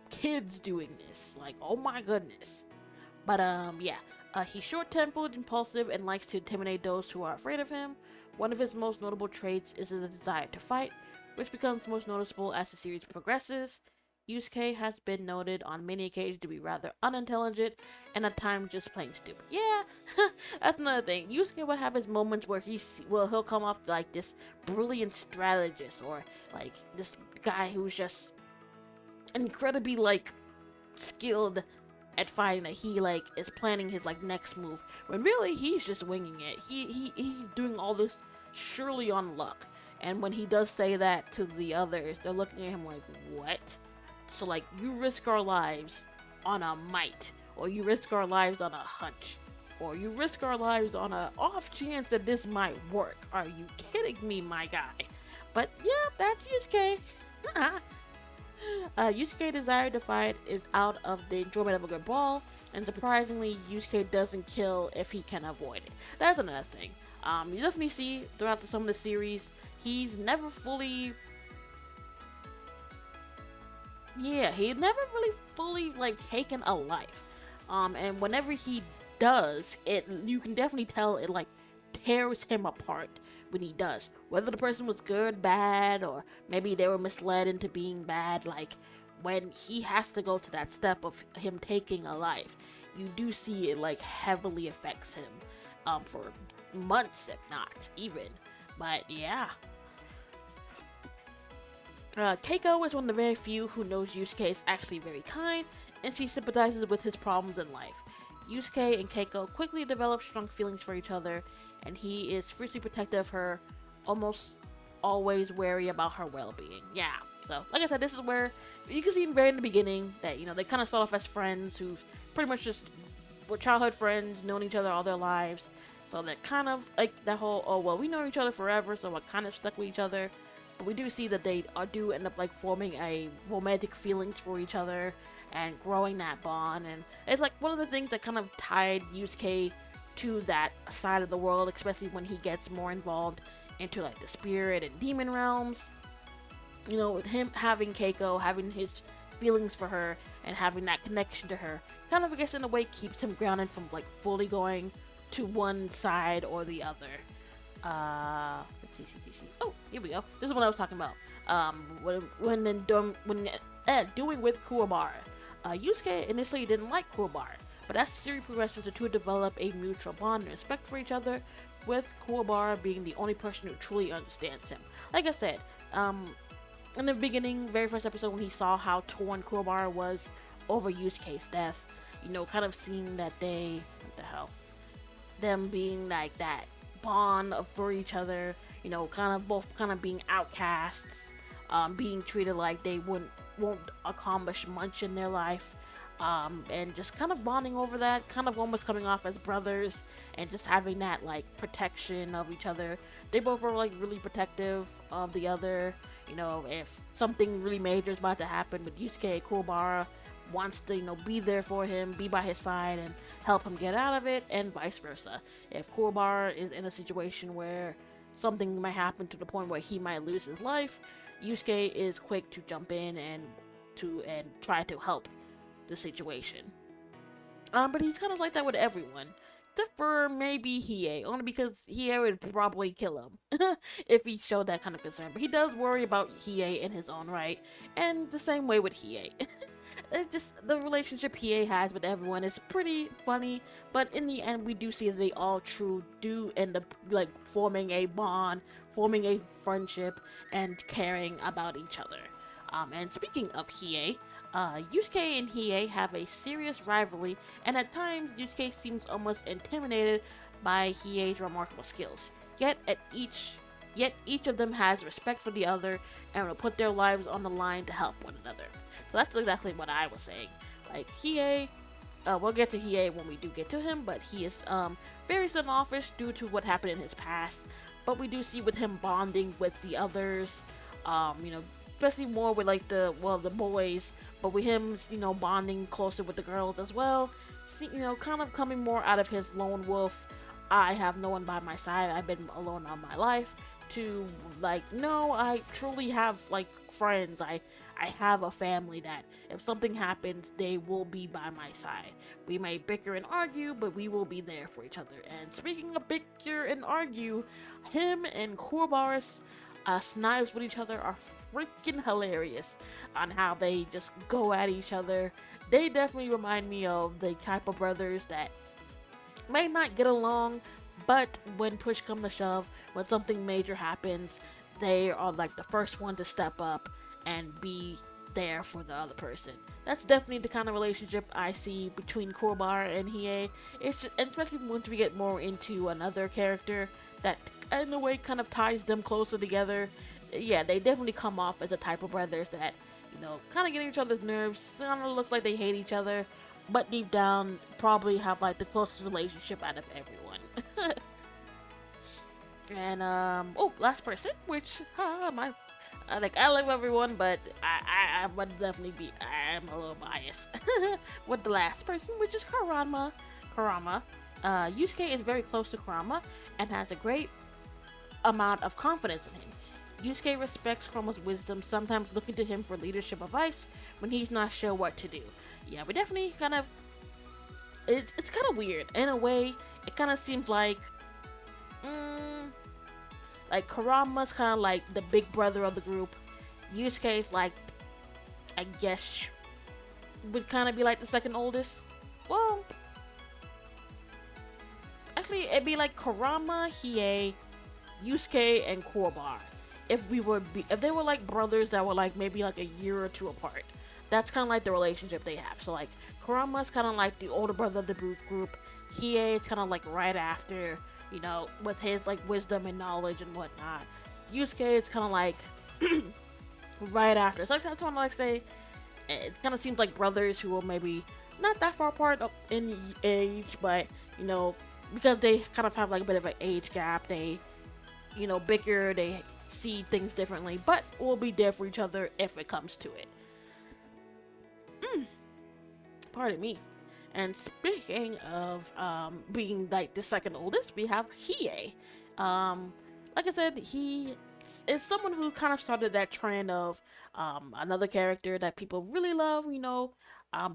kids doing this. Like, oh my goodness. But yeah, he's short-tempered, impulsive, and likes to intimidate those who are afraid of him. One of his most notable traits is his desire to fight, which becomes most noticeable as the series progresses. Yusuke has been noted on many occasions to be rather unintelligent and at times just plain stupid. Yeah, that's another thing. Yusuke will have his moments where he'll come off like this brilliant strategist, or like this guy who's just incredibly like skilled at fighting, that he like is planning his like next move, when really he's just winging it. He's doing all this surely on luck. And when he does say that to the others, they're looking at him like, what? So like, you risk our lives on a might, or you risk our lives on a hunch, or you risk our lives on a off chance that this might work. Are you kidding me, my guy? But yeah, that's Yusuke. Yusuke's desire to fight is out of the enjoyment of a good brawl, and surprisingly, Yusuke doesn't kill if he can avoid it. That's another thing. You definitely see throughout some of the series, he's never really fully like taken a life. And whenever he does, you can definitely tell it like tears him apart when he does. Whether the person was good, bad, or maybe they were misled into being bad, like when he has to go to that step of him taking a life, you do see it like heavily affects him for months, if not even. But yeah. Keiko is one of the very few who knows Yusuke is actually very kind, and she sympathizes with his problems in life. Yusuke and Keiko quickly develop strong feelings for each other, and he is fiercely protective of her, almost always wary about her well-being. Yeah, so like I said, this is where you can see very in the beginning that, you know, they kind of start off as friends who've pretty much just were childhood friends, known each other all their lives. So they're kind of like that whole, oh well, we know each other forever, so we're kind of stuck with each other. But we do see that they do end up like forming a romantic feelings for each other and growing that bond. And it's like one of the things that kind of tied Yusuke to that side of the world, especially when he gets more involved into like the spirit and demon realms. You know, with him having Keiko, having his feelings for her, and having that connection to her, kind of I guess in a way keeps him grounded from like fully going to one side or the other. Let's see. Oh, here we go. This is what I was talking about. Doing with Kuwabara. Yusuke initially didn't like Kuwabara, but as the series progresses, the two develop a mutual bond and respect for each other, with Kuwabara being the only person who truly understands him. Like I said, in the beginning, very first episode, when he saw how torn Kuwabara was over Yusuke's death, you know, kind of seeing that them being like that bond for each other, you know, both being outcasts, being treated like they won't accomplish much in their life, and just kind of bonding over that, kind of almost coming off as brothers, and just having that like protection of each other. They both were like really protective of the other. You know, if something really major is about to happen with Yusuke, Kuwabara wants to, you know, be there for him, be by his side, and help him get out of it, and vice versa. If Kuwabara is in a situation where something might happen to the point where he might lose his life, Yusuke is quick to jump in and try to help the situation. But he's kind of like that with everyone. Except for maybe Hiei, only because Hiei would probably kill him if he showed that kind of concern. But he does worry about Hiei in his own right, and the same way with Hiei. It's just the relationship Hiei has with everyone is pretty funny, but in the end, we do see that they all true do end up like forming a bond, forming a friendship, and caring about each other. And speaking of Hiei, Yusuke and Hiei have a serious rivalry, and at times Yusuke seems almost intimidated by Hiei's remarkable skills. Yet each of them has respect for the other and will put their lives on the line to help one another. So that's exactly what I was saying. Like Hiei, we'll get to Hiei when we do get to him, but he is very standoffish due to what happened in his past. But we do see with him bonding with the others, you know, especially more with like the boys, but with him, you know, bonding closer with the girls as well. See, you know, kind of coming more out of his lone wolf. I have no one by my side. I've been alone all my life. To like, no, I truly have like friends. I have a family that if something happens, they will be by my side. We may bicker and argue, but we will be there for each other. And speaking of bicker and argue, him and Kurbaris snipes with each other are freaking hilarious on how they just go at each other. They definitely remind me of the type of brothers that may not get along, but when push comes to shove, when something major happens, they are like the first one to step up and be there for the other person. That's definitely the kind of relationship I see between Korbar and Hiei. It's just, and especially once we get more into another character that in a way kind of ties them closer together. Yeah, they definitely come off as the type of brothers that, you know, kind of get each other's nerves. Kind of looks like they hate each other, but deep down probably have like the closest relationship out of everyone. And last person, which like I love everyone, but I would definitely be I'm a little biased with the last person, which is Karama. Yusuke is very close to Karama and has a great amount of confidence in him. Yusuke respects Kurama's wisdom, sometimes looking to him for leadership advice when he's not sure what to do. Yeah, we definitely kind of it's kind of weird in a way. It kind of seems like Karama's kind of like the big brother of the group. Yusuke's like, I guess, would kind of be like the second oldest. Well, actually, it'd be like Karama, Hiei, Yusuke, and Korbar. If they were like brothers that were like maybe like a year or two apart. That's kind of like the relationship they have. So like Kurama's kind of like the older brother of the group. Hiei is kind of like right after, you know, with his like wisdom and knowledge and whatnot. Yusuke is kind of like right after. So that's what I like say. It kind of seems like brothers who are maybe not that far apart in age, but you know, because they kind of have like a bit of an age gap, they, you know, bicker, they see things differently, but will be there for each other if it comes to it. Pardon me. And speaking of being like the second oldest, we have Hiei. Like I said, he is someone who kind of started that trend of another character that people really love, you know,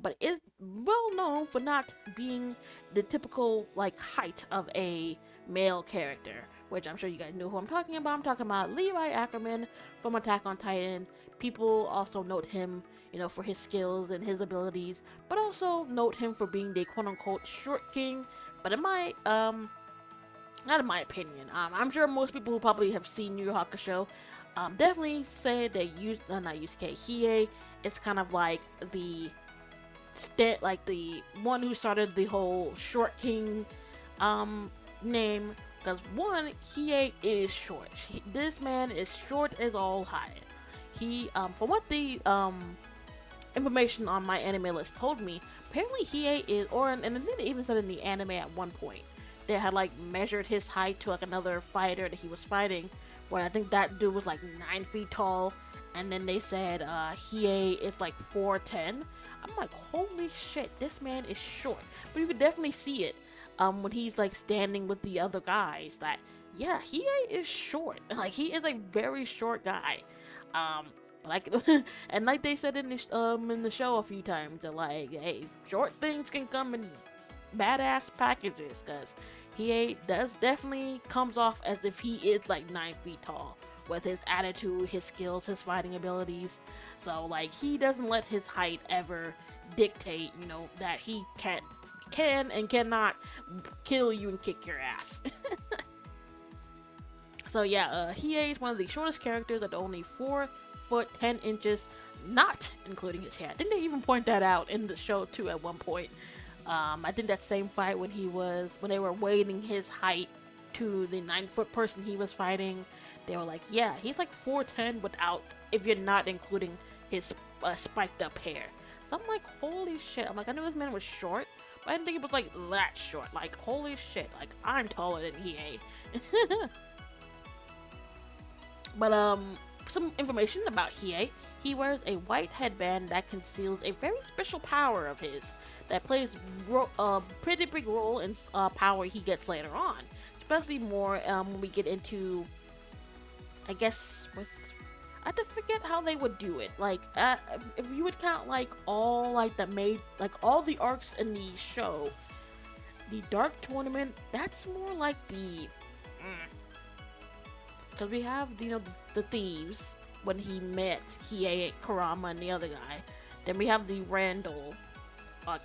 but is well known for not being the typical like height of a male character, which I'm sure you guys know who I'm talking about. I'm talking about Levi Ackerman from Attack on Titan. People also note him, you know, for his skills and his abilities, but also note him for being the quote-unquote short king. But in my, not in my opinion, I'm sure most people who probably have seen Yu Hakusho, definitely say that not Yusuke, Hiei is kind of like the the one who started the whole short king, name. Because one, Hiei is short. This man is short as all high. He, from what the information on my anime list told me, apparently Hiei is, and then they even said in the anime at one point, they had like measured his height to like another fighter that he was fighting, where I think that dude was like 9 feet tall, and then they said Hiei is like 4'10". I'm like, holy shit, this man is short. But you could definitely see it when he's like standing with the other guys that, yeah, Hiei is short. Like, he is a very short guy. Like, and like they said in the show a few times, they're like, hey, short things can come in badass packages, because he does definitely comes off as if he is like 9 feet tall with his attitude, his skills, his fighting abilities. So like he doesn't let his height ever dictate, that he can and cannot kill you and kick your ass. So yeah, Hiei is one of the shortest characters at only 4 foot 10 inches, not including his hair. I think they even point that out in the show too at one point. I think that same fight when they were weighting his height to the 9 foot person he was fighting, they were like, yeah, he's like 4'10" if you're not including his spiked up hair. So I'm like, holy shit. I'm like, I knew this man was short, but I didn't think it was like that short. Like, holy shit. Like, I'm taller than Hiei. But some information about Hiei. He wears a white headband that conceals a very special power of his that plays a pretty big role in power he gets later on. Especially more when we get into, I guess, I have to forget how they would do it. Like, if you would count like all all the arcs in the show, the Dark Tournament, that's more like the. Because we have, the thieves when he met Hiei, Kurama, and the other guy. Then we have the Randall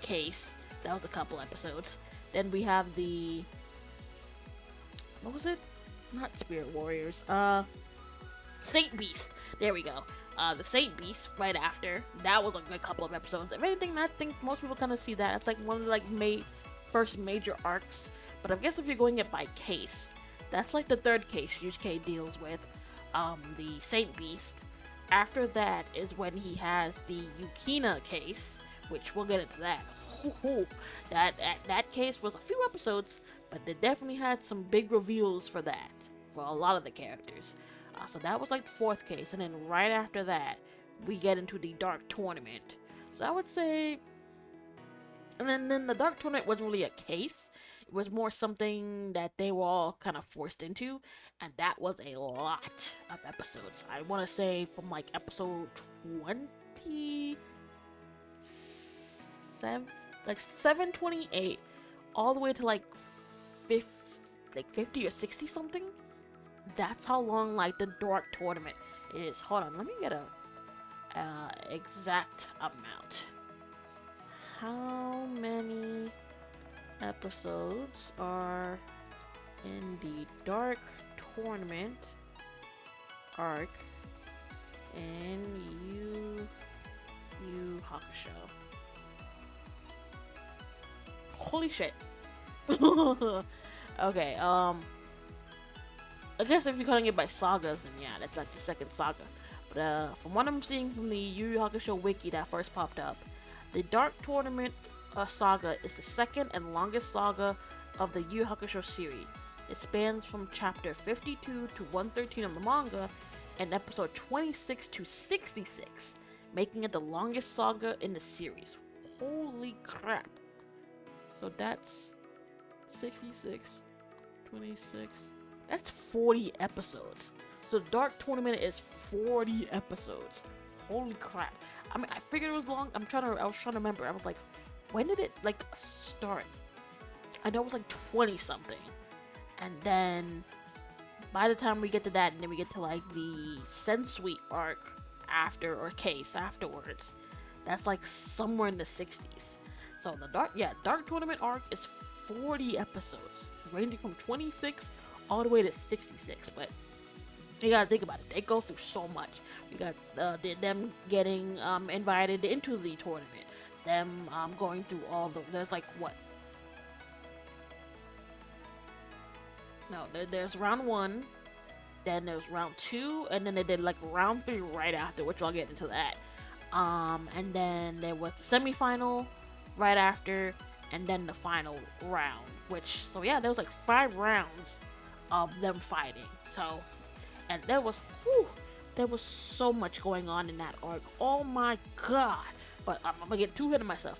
case. That was a couple episodes. Then we have the... What was it? Not Spirit Warriors. Saint Beast. There we go. The Saint Beast right after. That was a couple of episodes. If anything, I think most people kind of see that. It's like one of the first major arcs. But I guess if you're going it by case, that's like the third case Yusuke deals with, the Saint Beast. After that is when he has the Yukina case, which we'll get into that. That case was a few episodes, but they definitely had some big reveals for that, for a lot of the characters. So that was like the fourth case, and then right after that, we get into the Dark Tournament. So I would say, and then the Dark Tournament wasn't really a case. It was more something that they were all kind of forced into, and that was a lot of episodes. I want to say from like episode 728 all the way to like 50 or 60 something. That's how long like the Dark Tournament is. Hold on, let me get a exact amount. How many episodes are in the Dark Tournament arc in Yu Hakusho? Holy shit. Okay, I guess if you're calling it by sagas, then yeah, that's like the second saga. But from what I'm seeing from the Yu Yu Hakusho wiki that first popped up, the Dark Tournament saga is the second and longest saga of the Yu Yu Hakusho series. It spans from chapter 52 to 113 of the manga and episode 26 to 66, making it the longest saga in the series. Holy crap. So that's 66, 26, that's 40 episodes. So Dark Tournament is 40 episodes. Holy crap. I mean, I figured it was long. I was trying to remember. I was like, when did it like start? I know it was like 20 something. And then by the time we get to that, and then we get to like the Sensui arc case afterwards, that's like somewhere in the 60s. So the Dark Tournament arc is 40 episodes, ranging from 26 all the way to 66. But you gotta think about it. They go through so much. We got them getting invited into the tournament. Them going through there's like what? No, there's round 1, then there's round 2, and then they did like round 3 right after, which I'll get into that. And then there was the semifinal right after, and then the final round. There was like 5 rounds of them fighting. So, and there was so much going on in that arc. Oh my god! But I'm gonna get too ahead of myself.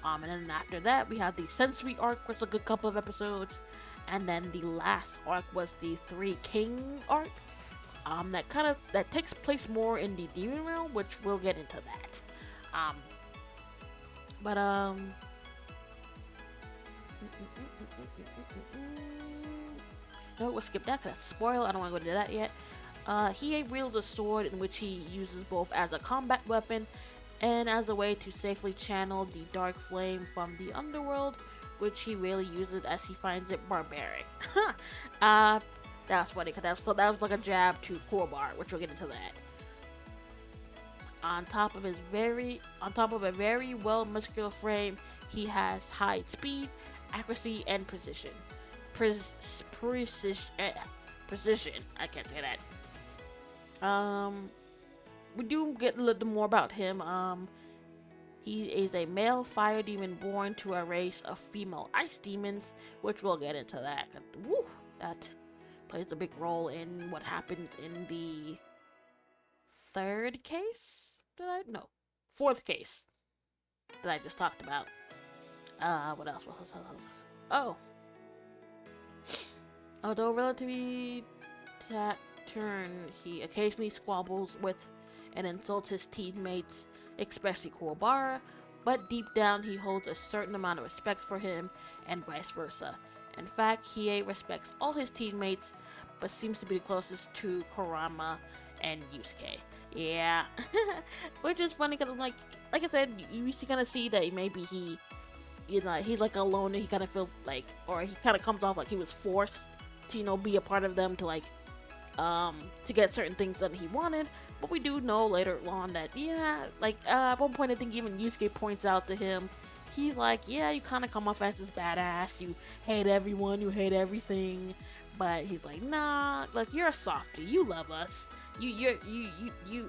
And then after that, we have the Sensui arc, which is a good couple of episodes. And then the last arc was the 3 King arc. That takes place more in the Demon Realm, which we'll get into that. No, we'll skip that because that's a spoil. I don't want to go into that yet. He wields a sword in which he uses both as a combat weapon and as a way to safely channel the dark flame from the underworld, which he rarely uses as he finds it barbaric. That's funny because that was like a jab to Korbar, which we'll get into that. On top of a very well muscular frame, he has high speed, accuracy, and precision. Precision. I can't say that. We do get a little more about him. He is a male fire demon born to a race of female ice demons, which we'll get into that. Woo, that plays a big role in what happens in the third case. Fourth case that I just talked about. What else? Oh. Although relatively taciturn, he occasionally squabbles with and insults his teammates, especially Kuwabara, but deep down he holds a certain amount of respect for him, and vice versa. In fact, Hiei respects all his teammates, but seems to be the closest to Kurama and Yusuke. Yeah, which is funny because like I said, you kind of see that maybe he, he's like a loner. He kind of feels like, or he kind of comes off like he was forced to, be a part of them to to get certain things that he wanted. But we do know later on that, yeah, at one point I think even Yusuke points out to him, he's like, yeah, you kind of come off as this badass. You hate everyone, you hate everything. But he's like, nah, you're a softie. You love us. You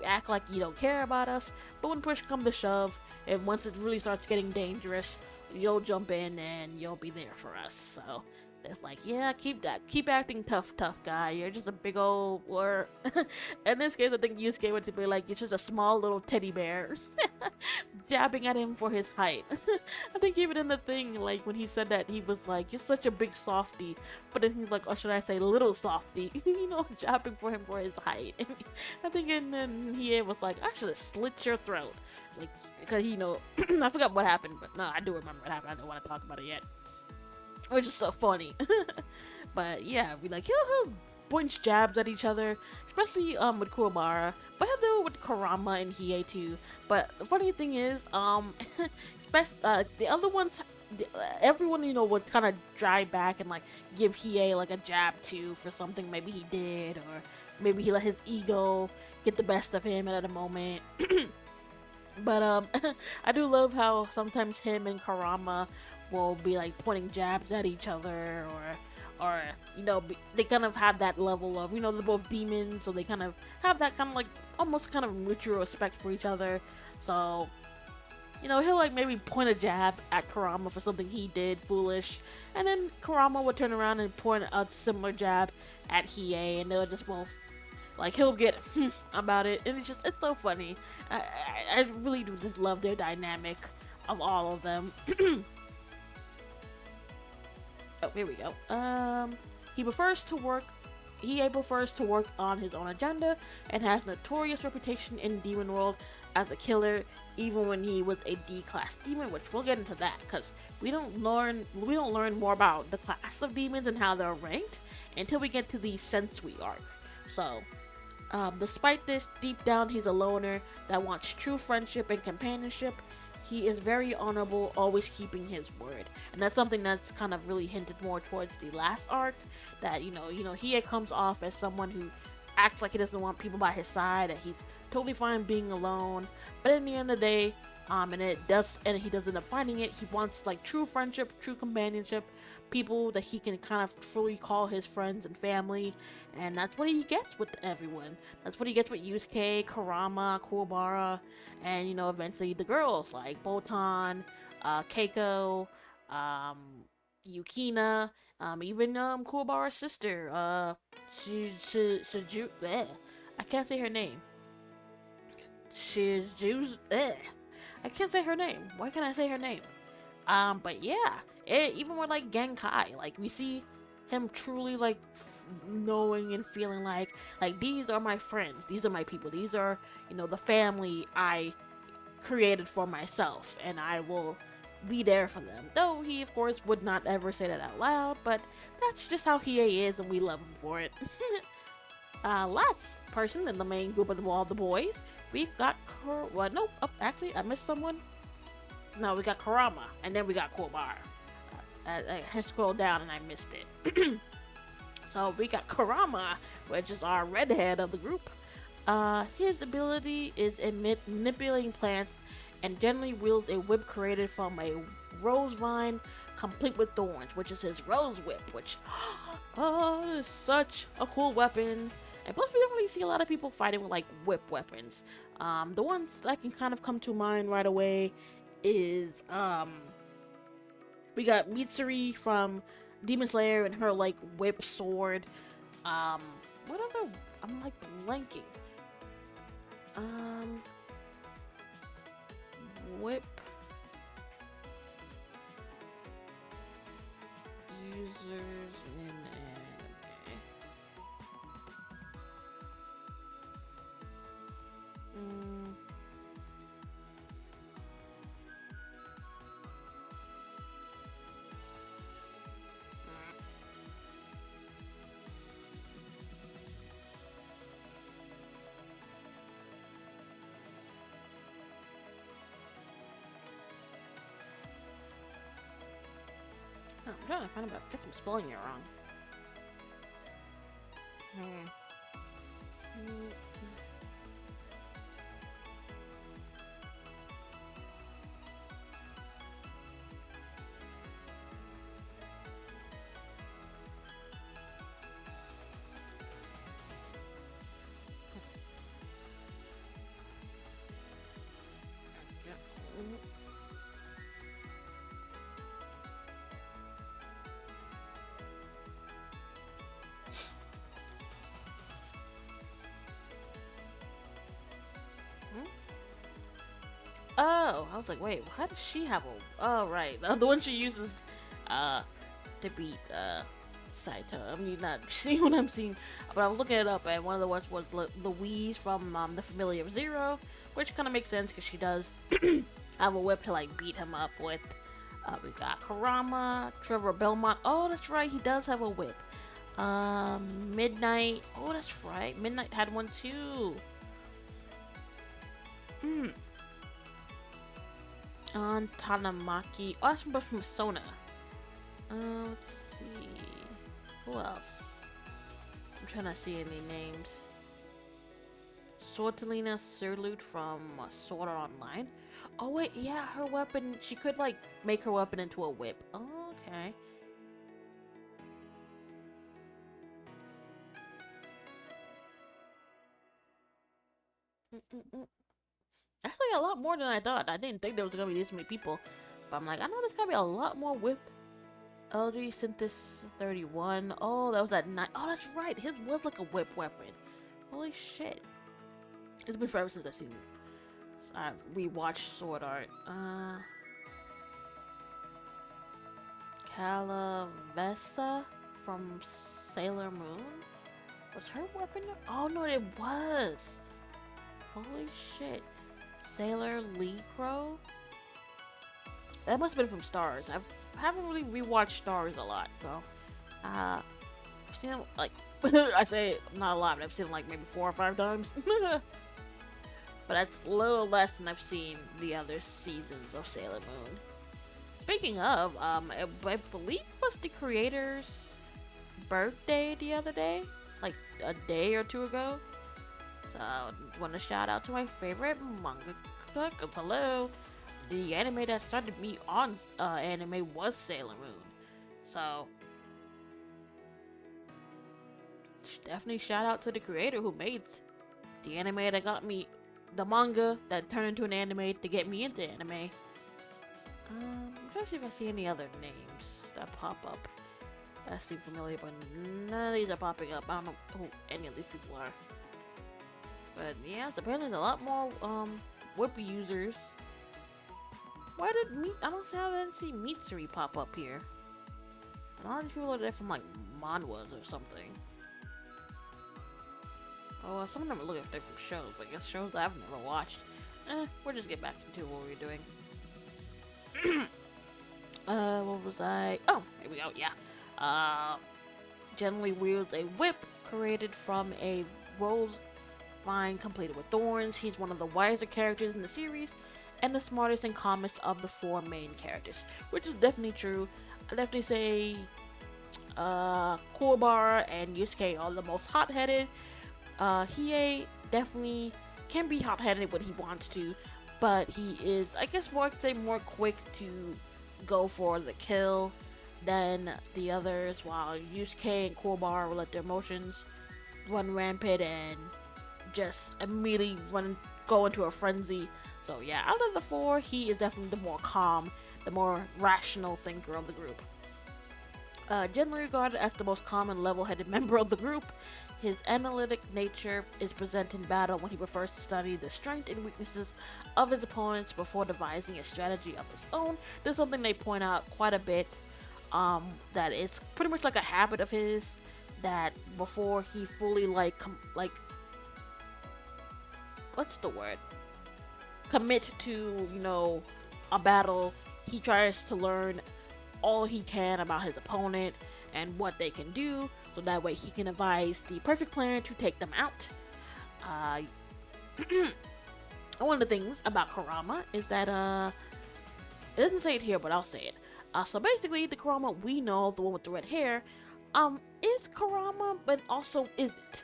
act like you don't care about us. But when push comes to shove, and once it really starts getting dangerous, you'll jump in and you'll be there for us. So it's like, yeah, keep acting tough guy. You're just a big old war. In this case, I think Yusuke would be like, you're just a small little teddy bear, jabbing at him for his height. I think even in the thing, like when he said that, he was like, you're such a big softie, but then he's like, or should I say little softie, jabbing for him for his height. I think, and then he was like, I should have slit your throat, because I forgot what happened, but no, I do remember what happened. I don't want to talk about it yet. Which is so funny. But yeah, he'll bunch jabs at each other, especially with Kuwabara, but he'll do it with Kurama and Hiei too. But the funny thing is, the other ones, everyone would kind of drive back and give Hiei a jab too for something maybe he did, or maybe he let his ego get the best of him at a moment. But I do love how sometimes him and Kurama will be pointing jabs at each other, or they kind of have that level of, they're both demons, so they kind of have that kind of almost kind of mutual respect for each other. So he'll maybe point a jab at Kurama for something he did foolish, and then Kurama would turn around and point a similar jab at Hiei, and they'll just both he'll get about it, and it's so funny. I really do just love their dynamic of all of them. Oh, here we go. Hiei prefers to work on his own agenda and has a notorious reputation in Demon World as a killer, even when he was a D-class demon, which we'll get into that, because we don't learn more about the class of demons and how they're ranked until we get to the Sensui arc. So, despite this, deep down he's a loner that wants true friendship and companionship. He is very honorable, always keeping his word. And that's something that's kind of really hinted more towards the last arc, that, Hiei comes off as someone who acts like he doesn't want people by his side, that he's totally fine being alone. But in the end of the day, and he does end up finding it, he wants true friendship, true companionship, people that he can kind of truly call his friends and family, and that's what he gets with everyone. That's what he gets with Yusuke, Kurama, Kuwabara, and eventually the girls like Botan, Keiko, Yukina, even Kuwabara's sister, Shiju. I can't say her name. I can't say her name. Why can't I say her name? But yeah, even with Genkai, we see him truly knowing and feeling like these are my friends, these are my people, these are the family I created for myself, and I will be there for them. Though he, of course, would not ever say that out loud, but that's just how Hiei is, and we love him for it. Last person in the main group of all the boys, we've got nope, oh, actually, I missed someone. No, we got Kurama, and then we got Kobar. I scrolled down and I missed it. So we got Kurama, which is our redhead of the group. His ability is in manipulating plants and generally wields a whip created from a rose vine complete with thorns, which is his rose whip, which is such a cool weapon. And plus, we don't really see a lot of people fighting with like whip weapons. The ones that can kind of come to mind right away is we got Mitsuri from Demon Slayer and her like whip sword. What other? I'm like blanking. Whip users in anime. Oh, I'm trying to find out. I guess I'm spelling it wrong. Oh, I was like, wait, how does she have a? Oh, right, the one she uses, to beat Saito. I mean, not seeing what I'm seeing, but I was looking it up, and one of the ones was Louise from the Familiar of Zero, which kind of makes sense because she does have a whip to like beat him up with. We got Kurama, Trevor Belmont. Oh, that's right, he does have a whip. Midnight. Oh, that's right, Midnight had one too. Tanamaki. Oh, that's from Sona. Let's see. Who else? I'm trying to see any names. Sortalina Sirlute from Sword Art Online. Oh wait, yeah, her weapon. She could like make her weapon into a whip. Oh, okay. Actually, a lot more than I thought. I didn't think there was gonna be this many people, but I'm like, I know there's gonna be a lot more whip. LG Synthes 31. Oh, that was that night. Oh, that's right. His was like a whip weapon. Holy shit. It's been forever since I've seen it. So I've rewatched Sword Art. Calavessa from Sailor Moon. Was her weapon? Oh no, it was. Holy shit. Sailor Lee Crow? That must have been from Stars. I haven't really rewatched Stars a lot, so I've seen them like I say not a lot, but I've seen them like maybe 4 or 5 times. But that's a little less than I've seen the other seasons of Sailor Moon. Speaking of, I believe it was the creator's birthday the other day, like a day or 2 ago. So I want to shout out to my favorite manga, because hello, the anime that started me on anime was Sailor Moon. So definitely shout out to the creator who made the anime that got me, the manga that turned into an anime to get me into anime. I'm trying to see if I see any other names that pop up that seem familiar, but none of these are popping up. I don't know who any of these people are. But yeah, apparently there's a lot more whip users. Why did I didn't see Mitsuri pop up here. A lot of these people are there from like manhwas or something. Oh, well, some of them are looking at different shows, but I guess shows that I've never watched. We'll just get back into what we're doing. What was I? Oh, here we go. Yeah. Uh, generally wields a whip created from a rose vine completed with thorns. He's one of the wiser characters in the series and the smartest and calmest of the four main characters, which is definitely true. I definitely say Kuwabara and Yusuke are the most hot-headed. Hiei definitely can be hot-headed when he wants to, but he is, I guess, more say more quick to go for the kill than the others. While Yusuke and Kuwabara will let their emotions run rampant and just immediately go into a frenzy. So yeah, out of the four, he is definitely the more calm, the more rational thinker of the group. Generally regarded as the most calm and level-headed member of the group, his analytic nature is present in battle when he prefers to study the strengths and weaknesses of his opponents before devising a strategy of his own. This is something they point out quite a bit, that it's pretty much like a habit of his, that before he fully what's the word? Commit to, a battle, he tries to learn all he can about his opponent and what they can do, so that way he can devise the perfect plan to take them out. One of the things about Kurama is that, it doesn't say it here, but I'll say it. So basically, the Kurama we know, the one with the red hair, is Kurama, but also isn't.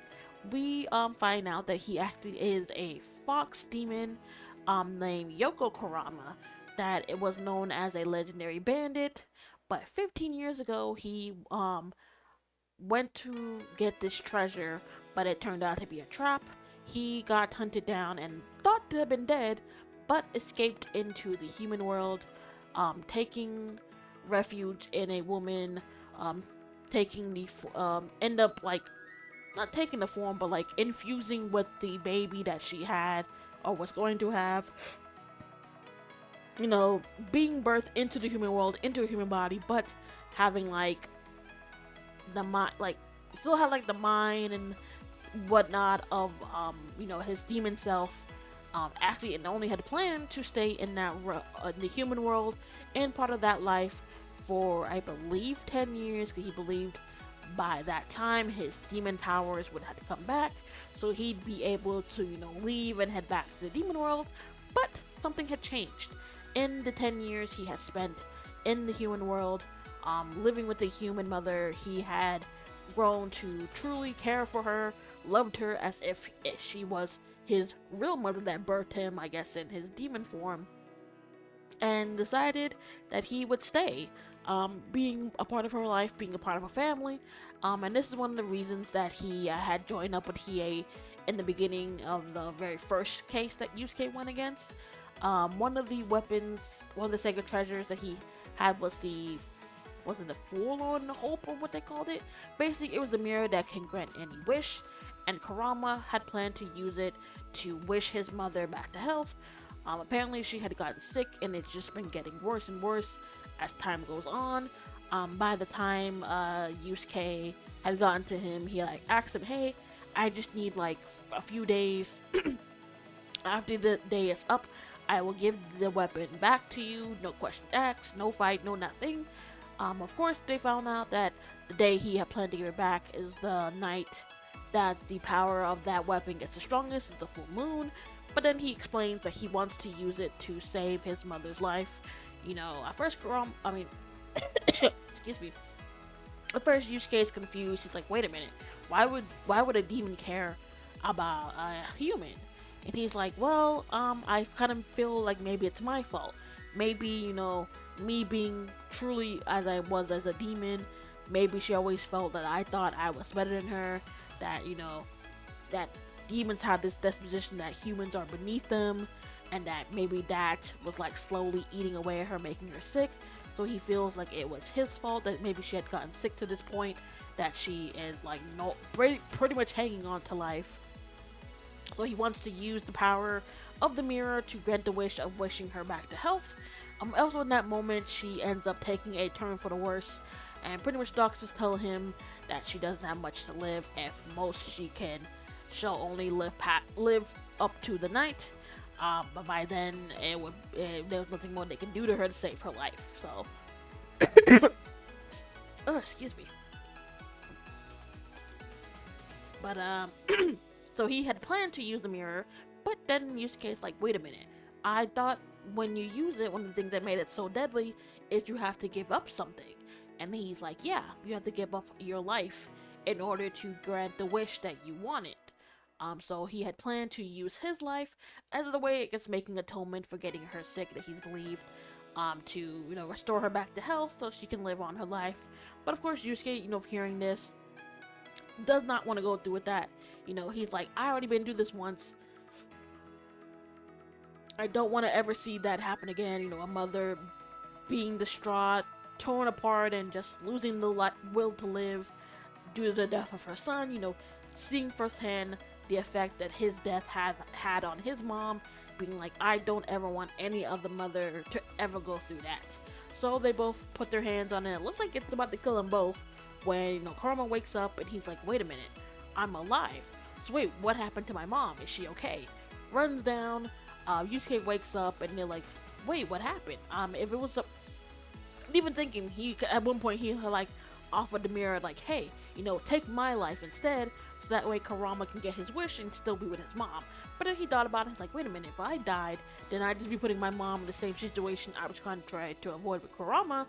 We find out that he actually is a fox demon named Yoko Kurama, that it was known as a legendary bandit, but 15 years ago he went to get this treasure, but it turned out to be a trap. He got hunted down and thought to have been dead, but escaped into the human world, taking refuge in a woman, taking the end up like not taking the form, but like infusing with the baby that she had or was going to have. Being birthed into the human world, into a human body, but having like the mind, like still have like the mind and whatnot of his demon self. Actually, and only had planned to stay in that in the human world and part of that life for I believe 10 years, because he believed by that time his demon powers would have to come back, so he'd be able to leave and head back to the demon world. But something had changed. In the 10 years he had spent in the human world, living with a human mother, he had grown to truly care for her, loved her as if she was his real mother that birthed him, I guess, in his demon form, and decided that he would stay, being a part of her life, being a part of her family. And this is one of the reasons that he had joined up with Hiei in the beginning of the very first case that Yusuke went against. One of the weapons, one of the sacred treasures that he had was the Forlorn Hope, or what they called it. Basically, it was a mirror that can grant any wish, and Kurama had planned to use it to wish his mother back to health. Apparently, she had gotten sick, and it's just been getting worse and worse as time goes on. By the time Yusuke had gotten to him, he asked him, "Hey, I just need a few days. After the day is up, I will give the weapon back to you. No questions asked, no fight, no nothing." Of course, they found out that the day he had planned to give it back is the night that the power of that weapon gets the strongest, is the full moon. But then he explains that he wants to use it to save his mother's life. At first, excuse me. At first, Yusuke is confused. He's like, "Wait a minute, why would a demon care about a human?" And he's like, "Well, I kind of feel like maybe it's my fault. Maybe, me being truly as I was as a demon, maybe she always felt that I thought I was better than her, that, that demons have this disposition that humans are beneath them, and that maybe that was slowly eating away at her, making her sick. So he feels like it was his fault, that maybe she had gotten sick to this point, that she is pretty much hanging on to life. So he wants to use the power of the mirror to grant the wish of wishing her back to health." Also in that moment, she ends up taking a turn for the worse, and pretty much doctors tell him that she doesn't have much to live. If most she'll only live up to the night. But by then, there was nothing more they can do to her to save her life. So Oh, excuse me. But so he had planned to use the mirror, but then Yusuke's like, wait a minute. I thought when you use it, one of the things that made it so deadly is you have to give up something. And he's like, yeah, you have to give up your life in order to grant the wish that you wanted. So he had planned to use his life as a way, I guess, making atonement for getting her sick that he's believed, to, restore her back to health so she can live on her life. But of course, Yusuke, hearing this, does not want to go through with that. He's like, I already been through this once. I don't want to ever see that happen again. A mother being distraught, torn apart, and just losing the will to live due to the death of her son. Seeing firsthand the effect that his death had on his mom, being like, I don't ever want any other mother to ever go through that. So they both put their hands on it. It looks like it's about to kill them both when, Kurama wakes up and he's like, wait a minute, I'm alive. So wait, what happened to my mom? Is she okay? Runs down, Yusuke wakes up and they're like, wait, what happened? If it was even thinking, at one point he like offered the mirror like, hey, take my life instead, so that way Kurama can get his wish and still be with his mom. But then he thought about it, he's like, wait a minute, if I died, then I'd just be putting my mom in the same situation I was trying to try to avoid with Kurama.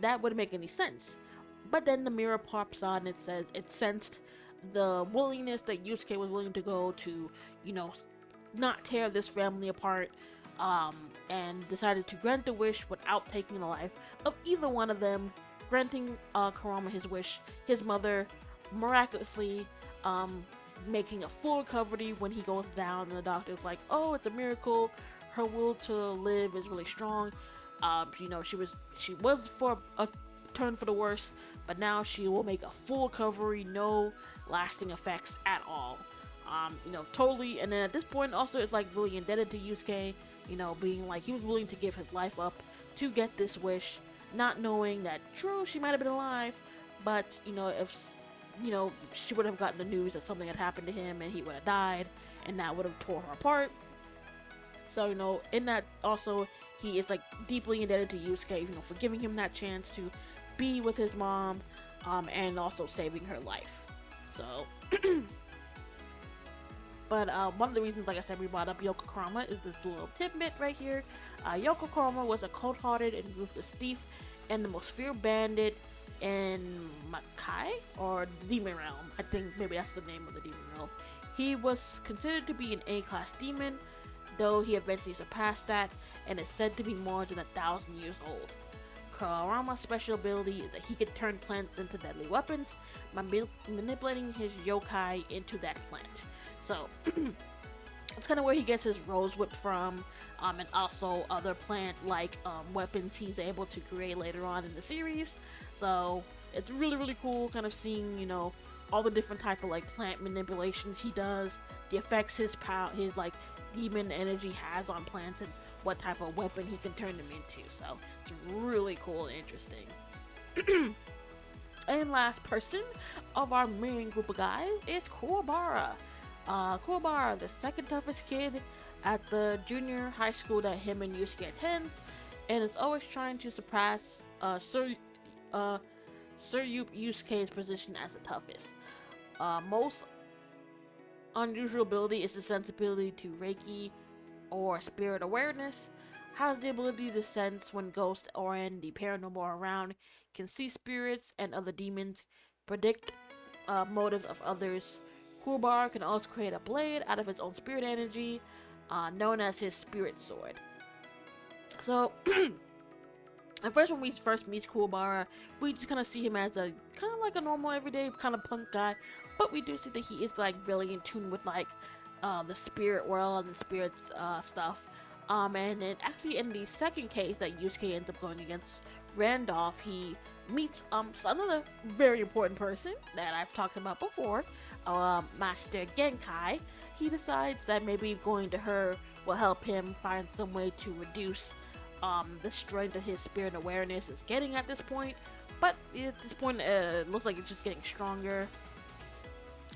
That wouldn't make any sense. But then the mirror pops on and it says it sensed the willingness that Yusuke was willing to go to, not tear this family apart, and decided to grant the wish without taking the life of either one of them, granting Kurama his wish. His mother miraculously making a full recovery when he goes down, and the doctor's like, oh, it's a miracle. Her will to live is really strong. She was for a turn for the worse, but now she will make a full recovery, no lasting effects at all. Totally. And then at this point, also, it's like really indebted to Yusuke, being like he was willing to give his life up to get this wish, not knowing that true she might have been alive, but if she would have gotten the news that something had happened to him and he would have died, and that would have tore her apart. So in that also he is like deeply indebted to Yusuke, for giving him that chance to be with his mom, and also saving her life. So but one of the reasons, like I said, we brought up Yoko Kurama is this little tidbit right here. Yoko Kurama was a cold-hearted and ruthless thief and the most feared bandit in Makai, or Demon Realm. I think maybe that's the name of the Demon Realm. He was considered to be an A-class demon, though he eventually surpassed that and is said to be more than 1,000 years old. Kurama's special ability is that he can turn plants into deadly weapons by manipulating his yokai into that plant. So it's kind of where he gets his rose whip from, and also other plant-like weapons he's able to create later on in the series. So it's really, really cool kind of seeing, all the different type of like plant manipulations he does, the effects his like demon energy has on plants, and what type of weapon he can turn them into. So it's really cool and interesting. And last person of our main group of guys is Kuwabara. Kuwabara, the second toughest kid at the junior high school that him and Yusuke attends, and is always trying to surpass Sir Yusuke's position as the toughest. Most unusual ability is the sensibility to Reiki or spirit awareness. Has the ability to sense when ghosts or in the paranormal are around, can see spirits and other demons, predict motives of others. Kuwabara can also create a blade out of his own spirit energy, known as his spirit sword. So at first, when we first meet Kuwabara, we just kind of see him as a kind of like a normal everyday kind of punk guy, but we do see that he is like really in tune with like the spirit world and spirits stuff. And then actually in the second case that Yusuke ends up going against Randolph, he meets another very important person that I've talked about before, Master Genkai. He decides that maybe going to her will help him find some way to reduce the strength that his spirit awareness is getting at this point. But at this point, it looks like it's just getting stronger,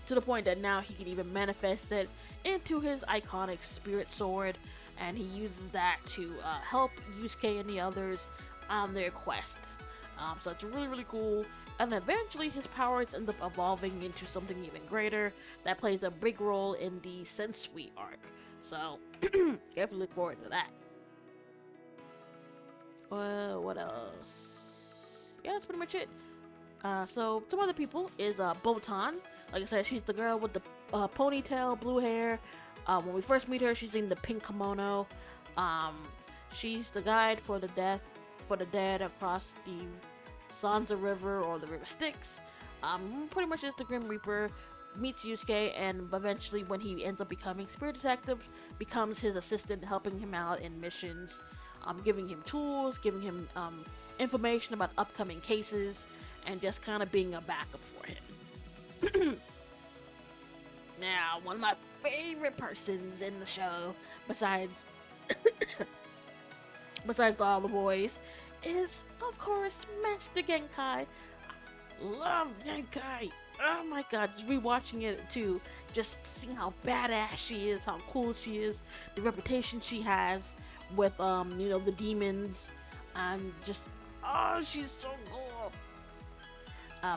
to the point that now he can even manifest it into his iconic spirit sword, and he uses that to help Yusuke and the others on their quest. So it's really, really cool. And eventually his powers end up evolving into something even greater that plays a big role in the Sensui arc. So definitely look forward to that. What else? Yeah, that's pretty much it. So some other people is Botan. Like I said, she's the girl with the ponytail, blue hair. When we first meet her, she's in the pink kimono. She's the guide for the dead across the Sansa River or the River Styx. Pretty much just the Grim Reaper meets Yusuke, and eventually, when he ends up becoming Spirit Detective, becomes his assistant, helping him out in missions, giving him tools, giving him information about upcoming cases, and just kind of being a backup for him. Now, one of my favorite persons in the show, besides all the boys, is, of course, Master Genkai. I love Genkai. Oh my god, just rewatching it too, just seeing how badass she is, how cool she is, the reputation she has with, the demons, and just, oh, she's so cool.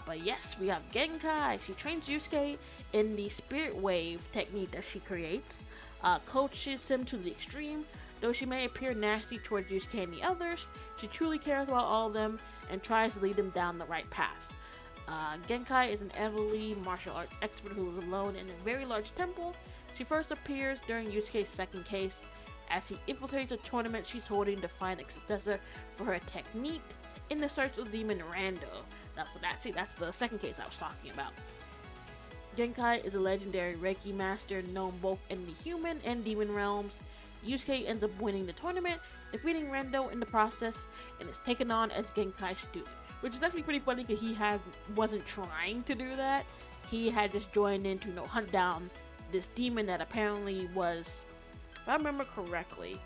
But yes, we have Genkai. She trains Yusuke in the spirit wave technique that she creates, coaches him to the extreme. Though she may appear nasty towards Yusuke and the others, she truly cares about all of them and tries to lead them down the right path. Genkai is an elderly martial arts expert who lives alone in a very large temple. She first appears during Yusuke's second case as he infiltrates a tournament she's holding to find a successor for her technique in the search of the demon Rando. That's the second case I was talking about. Genkai is a legendary Reiki master known both in the human and demon realms. Yusuke ends up winning the tournament, defeating Rando in the process, and is taken on as Genkai's student. Which is actually pretty funny because he wasn't trying to do that. He had just joined in to hunt down this demon that apparently was, if I remember correctly,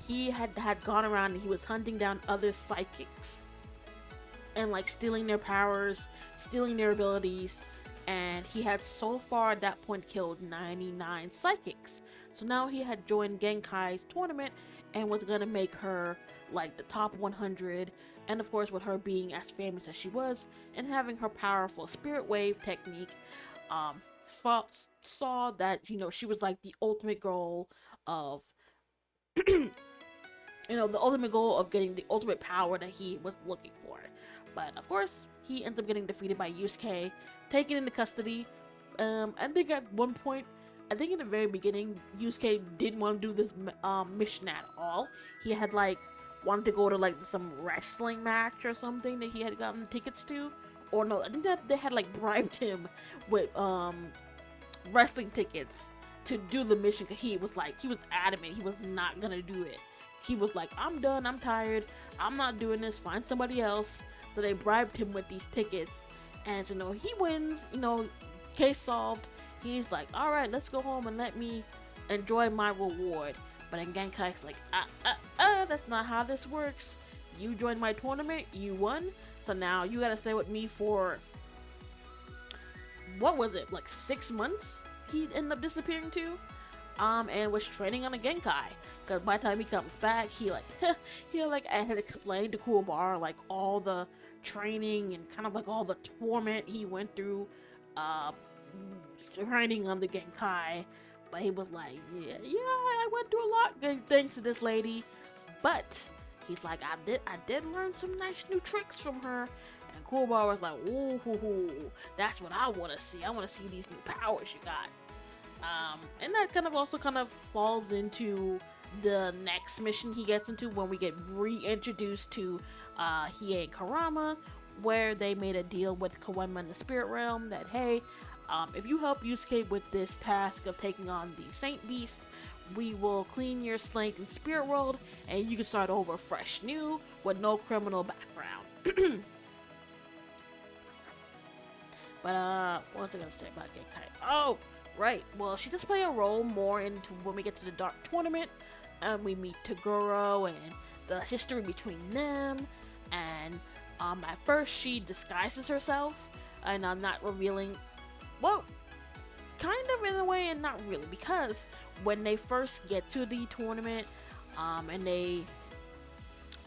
he had gone around and he was hunting down other psychics and stealing their powers, stealing their abilities, and he had so far at that point killed 99 psychics. So now he had joined Genkai's tournament and was gonna make her the top 100. And of course, with her being as famous as she was and having her powerful spirit wave technique, saw that she was the ultimate goal of the ultimate goal of getting the ultimate power that he was looking for. But of course, he ends up getting defeated by Yusuke, taken into custody. I think at one point, I think in the very beginning, Yusuke didn't want to do this mission at all. He had wanted to go to some wrestling match or something that he had gotten tickets to, or no, I think that they had bribed him with wrestling tickets to do the mission, because he was adamant he was not gonna do it. He was like, I'm done, I'm tired, I'm not doing this, find somebody else. So they bribed him with these tickets, and so he wins, case solved. He's like, alright, let's go home and let me enjoy my reward. But then Genkai's like, that's not how this works. You joined my tournament, you won, so now you gotta stay with me for, what was it, 6 months he ended up disappearing to? And was training on a Genkai. Because by the time he comes back, he had explained to Kuwabara, all the training and kind of all the torment he went through, training on the Genkai. But he was like, yeah, I went through a lot thanks to this lady. But he's like, I did learn some nice new tricks from her. And Kuwabara was like, ooh, that's what I want to see. I want to see these new powers you got. And that also falls into the next mission he gets into when we get reintroduced to Hiei and Karama, where they made a deal with Kawenma in the spirit realm that, hey, if you help Yusuke with this task of taking on the Saint Beast, we will clean your slate in spirit world and you can start over fresh new with no criminal background. But what was I gonna say about Genkai? Oh, right. Well, she does play a role more into when we get to the Dark Tournament, and we meet Toguro and the history between them. And at first, she disguises herself, and I'm not revealing. Well, kind of in a way, and not really, because when they first get to the tournament, and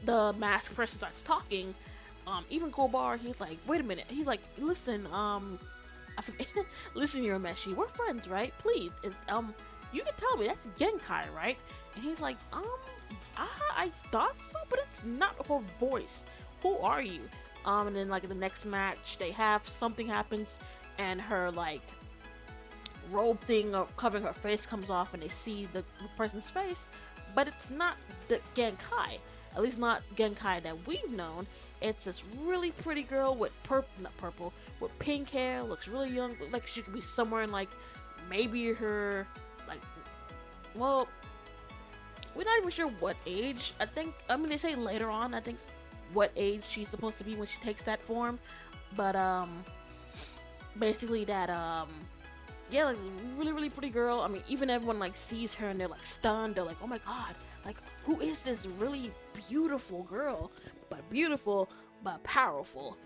the masked person starts talking, even Kobar, he's like, wait a minute. He's like, listen, I forget. Listen, Urameshi, we're friends, right? Please, you can tell me that's Genkai, right? And he's like, I thought so, but it's not her voice. Who are you? And then like in the next match, they have something happens, and her like robe thing covering her face comes off, and they see the person's face, but it's not the Genkai. At least not Genkai that we've known. It's this really pretty girl with not purple, with pink hair, looks really young, looks like she could be somewhere in like maybe her like, well, we're not even sure what age. I mean they say later on, I think, what age she's supposed to be when she takes that form, but basically that yeah, like really really pretty girl. I mean even everyone like sees her and they're like stunned. They're like, oh my god, like who is this really beautiful girl? But beautiful but powerful.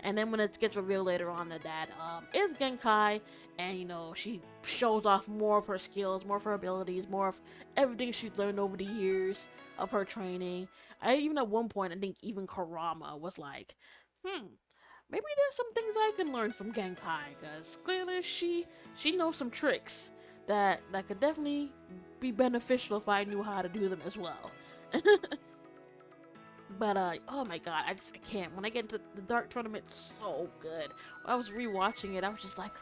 And then when it gets revealed later on that is Genkai, and you know she shows off more of her skills, more of her abilities, more of everything she's learned over the years of her training. Even at one point I think even Karama was like, maybe there's some things I can learn from Genkai, because clearly she knows some tricks that could definitely be beneficial if I knew how to do them as well. But oh my god, I can't. When I get into the Dark Tournament, it's so good. When I was rewatching it, I was just like,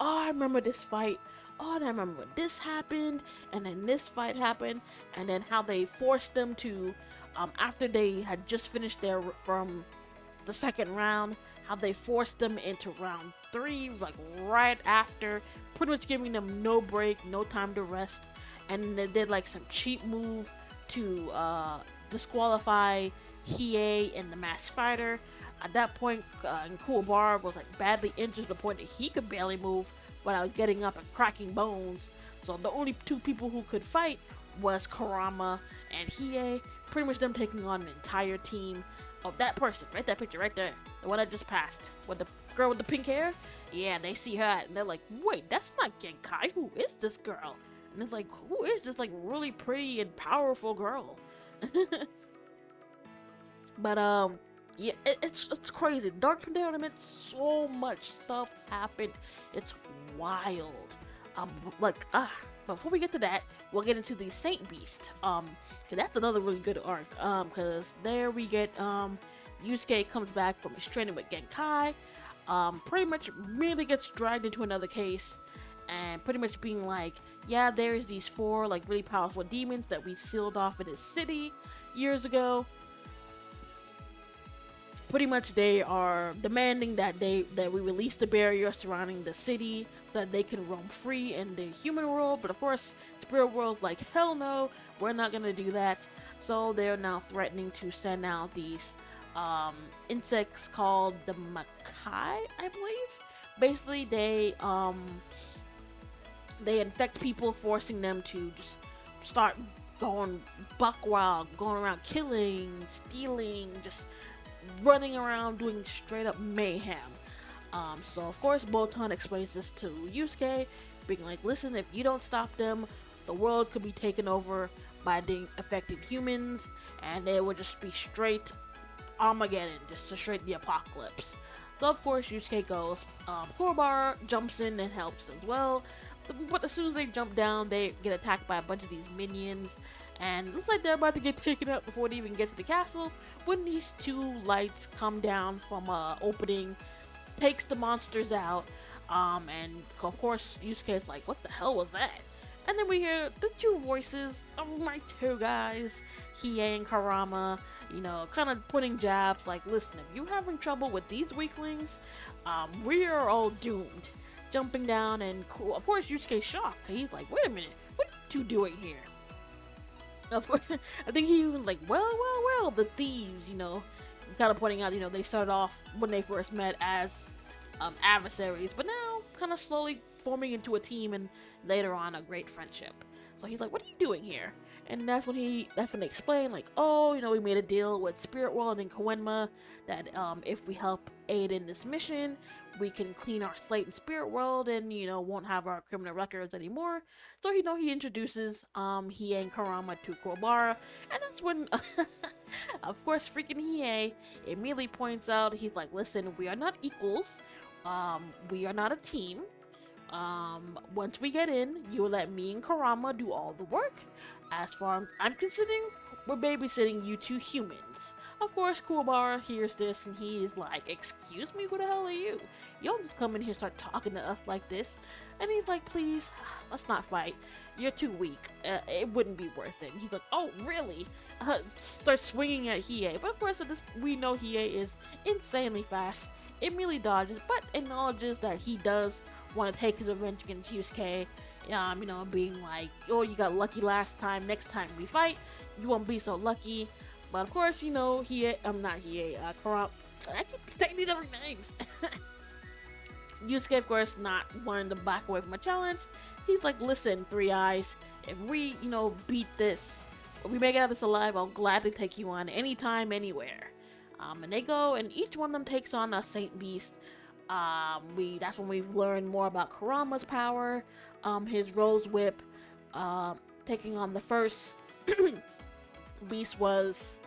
oh, I remember this fight. Oh, and I remember when this happened, and then this fight happened, and then how they forced them to, after they had just finished from the second round, how they forced them into round 3, like right after, pretty much giving them no break, no time to rest, and they did like some cheap move to disqualify Hiei and the Masked Fighter. At that point, Kuwabara was like badly injured to the point that he could barely move without getting up and cracking bones. So the only two people who could fight was Karama and Hiei, pretty much them taking on an entire team of that person, right? That picture right there, the one I just passed, with the girl with the pink hair. Yeah, they see her and they're like, wait, that's not Genkai. Who is this girl? And it's like, who is this like really pretty and powerful girl? But yeah, it's crazy. Dark Tournament, so much stuff happened. It's wild. Before we get to that, we'll get into the Saint Beast. Cause that's another really good arc. Cause there we get Yusuke comes back from his training with Genkai. Pretty much really gets dragged into another case, and pretty much being like, yeah, there's these 4 like really powerful demons that we sealed off in this city years ago. Pretty much they are demanding that we release the barrier surrounding the city so that they can roam free in the human world. But of course, spirit world's like, hell no, we're not gonna do that. So they're now threatening to send out these insects called the Makai, I believe. Basically, they infect people, forcing them to just start going buck wild, going around killing, stealing, just running around doing straight up mayhem. So of course Botan explains this to Yusuke, being like, listen, if you don't stop them, the world could be taken over by the affected humans, and it would just be straight Armageddon, just straight the apocalypse. So of course Yusuke goes. Kuwabara jumps in and helps as well, but as soon as they jump down, they get attacked by a bunch of these minions, and it looks like they're about to get taken out before they even get to the castle, when these 2 lights come down from a opening, takes the monsters out, and of course Yusuke's like, what the hell was that? And then we hear the 2 voices of my 2 guys, Hiei and Karama, you know, kind of putting jabs like, listen, if you're having trouble with these weaklings, we are all doomed. Jumping down, and of course Yusuke's shocked. He's like, wait a minute, what are you 2 doing here? Of course, I think he was like, well, the thieves, you know, kind of pointing out, you know, they started off when they first met as adversaries, but now kind of slowly forming into a team, and later on a great friendship. So he's like, what are you doing here? And that's when they explain, like, oh, we made a deal with Spirit World and Koenma that if we help aid in this mission, we can clean our slate in Spirit World and won't have our criminal records anymore. So he introduces Hiei and Karama to Kuwabara, and that's when of course freaking Hiei immediately points out, he's like, listen, we are not equals, we are not a team. Once we get in, you will let me and Karama do all the work. As far as I'm considering, we're babysitting you two humans. Of course, Kuwabara hears this and he's like, excuse me, who the hell are you? You don't just come in here and start talking to us like this. And he's like, please, let's not fight. You're too weak. It wouldn't be worth it. And he's like, oh, really? Starts swinging at Hiei. But of course, at this, we know Hiei is insanely fast. Immediately dodges, but acknowledges that he does want to take his revenge against Yusuke. Being like, oh, you got lucky last time, next time we fight, you won't be so lucky. But of course, not Hiei, Karama, I keep saying these other names. Yusuke, of course, not wanting to back away from a challenge. He's like, listen, Three Eyes, if we, beat this, if we make it out of this alive, I'll gladly take you on anytime, anywhere. And they go, and each one of them takes on a Saint Beast. That's when we've learned more about Karama's power, his Rose Whip, taking on the first beast was,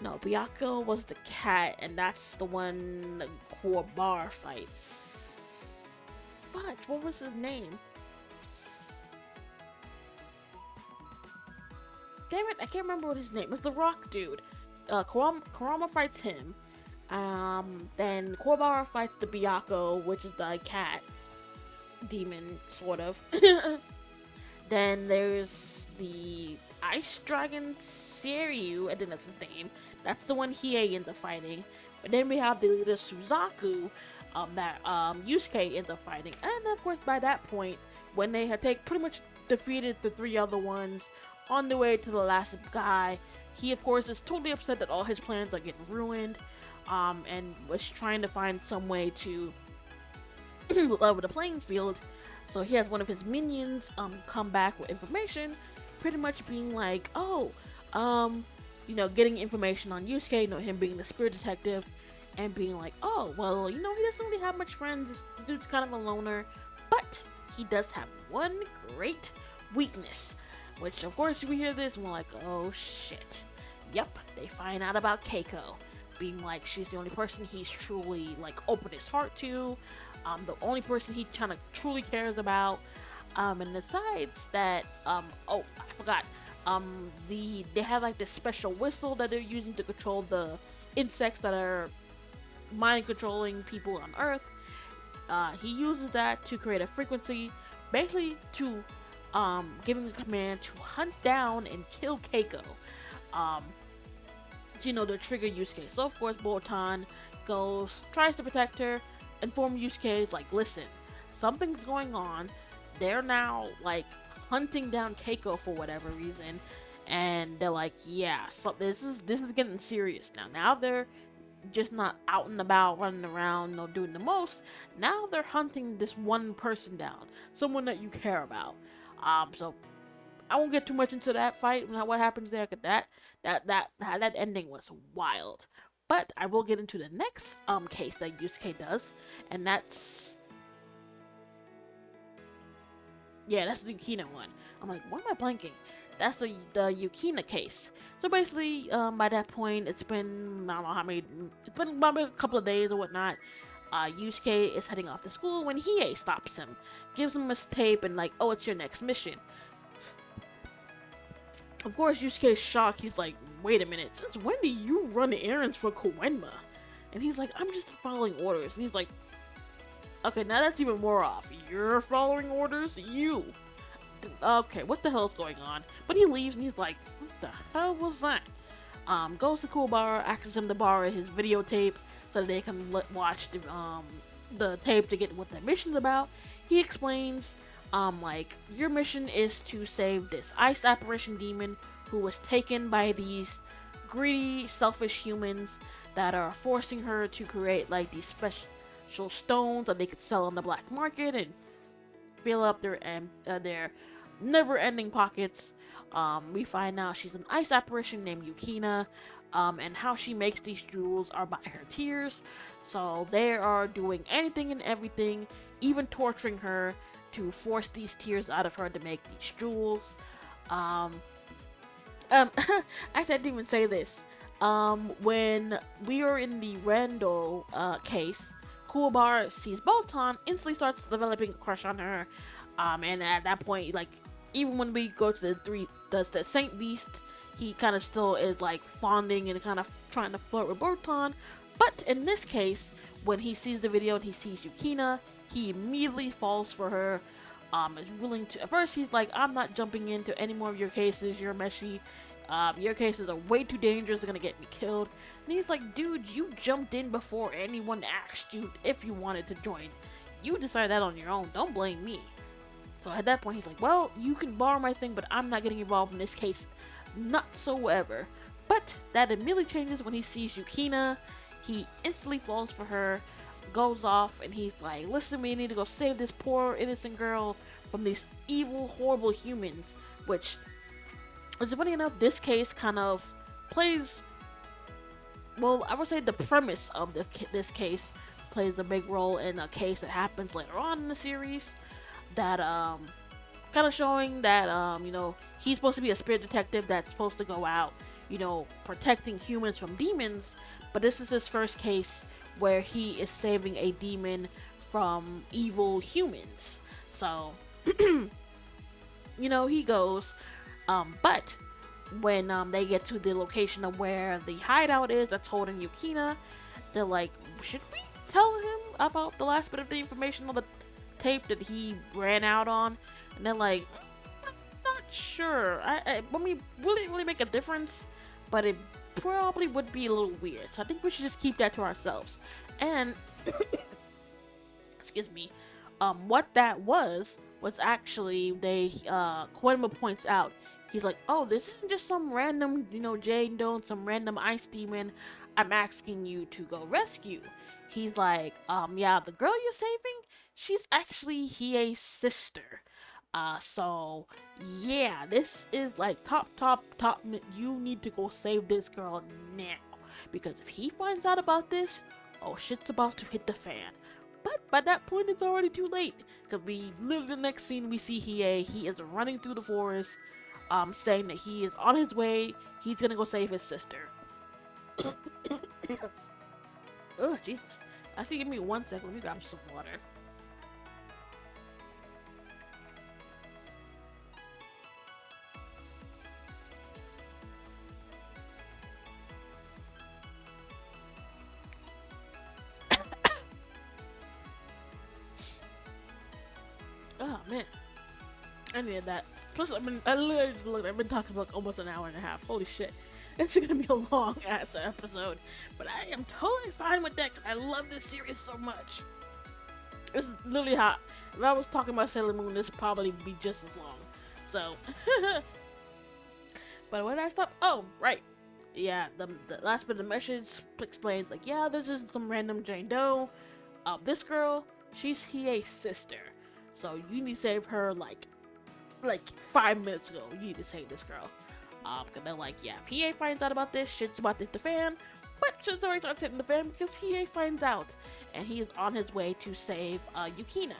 no, Byakko was the cat, and that's the one that Kuwabara fights. Fudge, what was his name? Damn it, I can't remember what his name was. The rock dude. Karama fights him. Then Kuwabara fights the Byakko, which is the cat demon, sort of. Then there's the Ice Dragon Seiryu, I think that's his name. That's the one Hiei ends up fighting. But then we have the leader Suzaku, that Yusuke ends up fighting. And of course, by that point, when they had pretty much defeated the three other ones, on the way to the last guy, he of course is totally upset that all his plans are getting ruined. And was trying to find some way to level the playing field. So he has one of his minions come back with information, pretty much being like, oh, getting information on Yusuke, him being the spirit detective, and being like, oh, well, he doesn't really have much friends. This dude's kind of a loner, but he does have one great weakness. Which, of course, we hear this and we're like, oh shit. Yep, they find out about Keiko. Being like, she's the only person he's truly opened his heart to, the only person he kind of truly cares about, and besides that, oh, I forgot, they have this special whistle that they're using to control the insects that are mind controlling people on Earth. He uses that to create a frequency, basically to giving a command to hunt down and kill Keiko. To trigger Yusuke. So of course Botan tries to protect her, inform Yusuke, is like, listen, something's going on. They're now hunting down Keiko for whatever reason, and they're like, yeah, so this is getting serious now. Now they're just not out and about running around, doing the most. Now they're hunting this one person down, someone that you care about. So I won't get too much into that fight, what happens there, because that ending was wild. But I will get into the next case that Yusuke does, and that's the Yukina one. I'm like, why am I blanking? That's the Yukina case. So basically, by that point, it's been, I don't know how many, it's been about a couple of days or whatnot. Yusuke is heading off to school when Hiei stops him, gives him his tape, and oh, it's your next mission. Of course, Yusuke's shocked. He's like, wait a minute, since when do you run errands for Koenma? And he's like, I'm just following orders. And he's like, okay, now that's even more off. You're following orders? You. Okay, what the hell's going on? But he leaves and he's like, what the hell was that? Goes to Kuwabara, asks him to borrow his videotape so that they can watch the tape to get what the mission's about. He explains, your mission is to save this ice apparition demon who was taken by these greedy, selfish humans that are forcing her to create these special stones that they could sell on the black market and fill up their never-ending pockets. We find out she's an ice apparition named Yukina, and how she makes these jewels are by her tears. So they are doing anything and everything, even torturing her to force these tears out of her to make these jewels. Um, Actually, I didn't even say this. When we are in the Randall case, Kuwabara sees Bolton, instantly starts developing a crush on her. And at that point, like, even when we go to the Saint Beast, he kind of still is like fonding and kind of trying to flirt with Bolton. But in this case, when he sees the video and he sees Yukina, he immediately falls for her. Is willing to. At first, he's like, "I'm not jumping into any more of your cases. You're meshy. Your cases are way too dangerous. They're gonna get me killed." And he's like, "Dude, you jumped in before anyone asked you if you wanted to join. You decided that on your own. Don't blame me." So at that point, he's like, "Well, you can borrow my thing, but I'm not getting involved in this case, not whatsoever." But that immediately changes when he sees Yukina. He instantly falls for her, goes off, and he's like, "Listen, we need to go save this poor innocent girl from these evil, horrible humans." Which, funny enough, this case kind of plays, well, I would say the premise of this case plays a big role in a case that happens later on in the series, that kind of showing that he's supposed to be a spirit detective that's supposed to go out, protecting humans from demons. But this is his first case where he is saving a demon from evil humans. So, he goes. But when they get to the location of where the hideout is that's holding Yukina, they're like, "Should we tell him about the last bit of the information on the tape that he ran out on?" And they're like, "Not sure. I mean, will it really make a difference? But it probably would be a little weird. So I think we should just keep that to ourselves." And excuse me, what that was actually, they Koenma points out, he's like, "Oh, this isn't just some random Jane Doe, some random ice demon I'm asking you to go rescue." He's like, "Yeah, the girl you're saving, she's actually Hiei's sister. So yeah, this is like top. You need to go save this girl now, because if he finds out about this, oh, shit's about to hit the fan." But by that point, it's already too late, because we literally, the next scene, we see Hiei. He is running through the forest, saying that he is on his way. He's gonna go save his sister. Oh, Jesus. Actually, give me 1 second. Let me grab some water. Oh, man. I needed that. Plus, I literally just looked. I've been talking for like almost an hour and a half. Holy shit. It's gonna be a long ass episode. But I am totally fine with that, because I love this series so much. This is literally how, if I was talking about Sailor Moon, this would probably be just as long. So, but when I stop, oh, right. Yeah, the last bit of the message explains, like, yeah, this is some random Jane Doe. This girl, she's Hiei's sister. So you need to save her like 5 minutes ago. You need to save this girl. Because they're like, yeah, if Hiei finds out about this, shit's about to hit the fan. But shit's already starts hitting the fan because Hiei finds out. And he is on his way to save Yukina.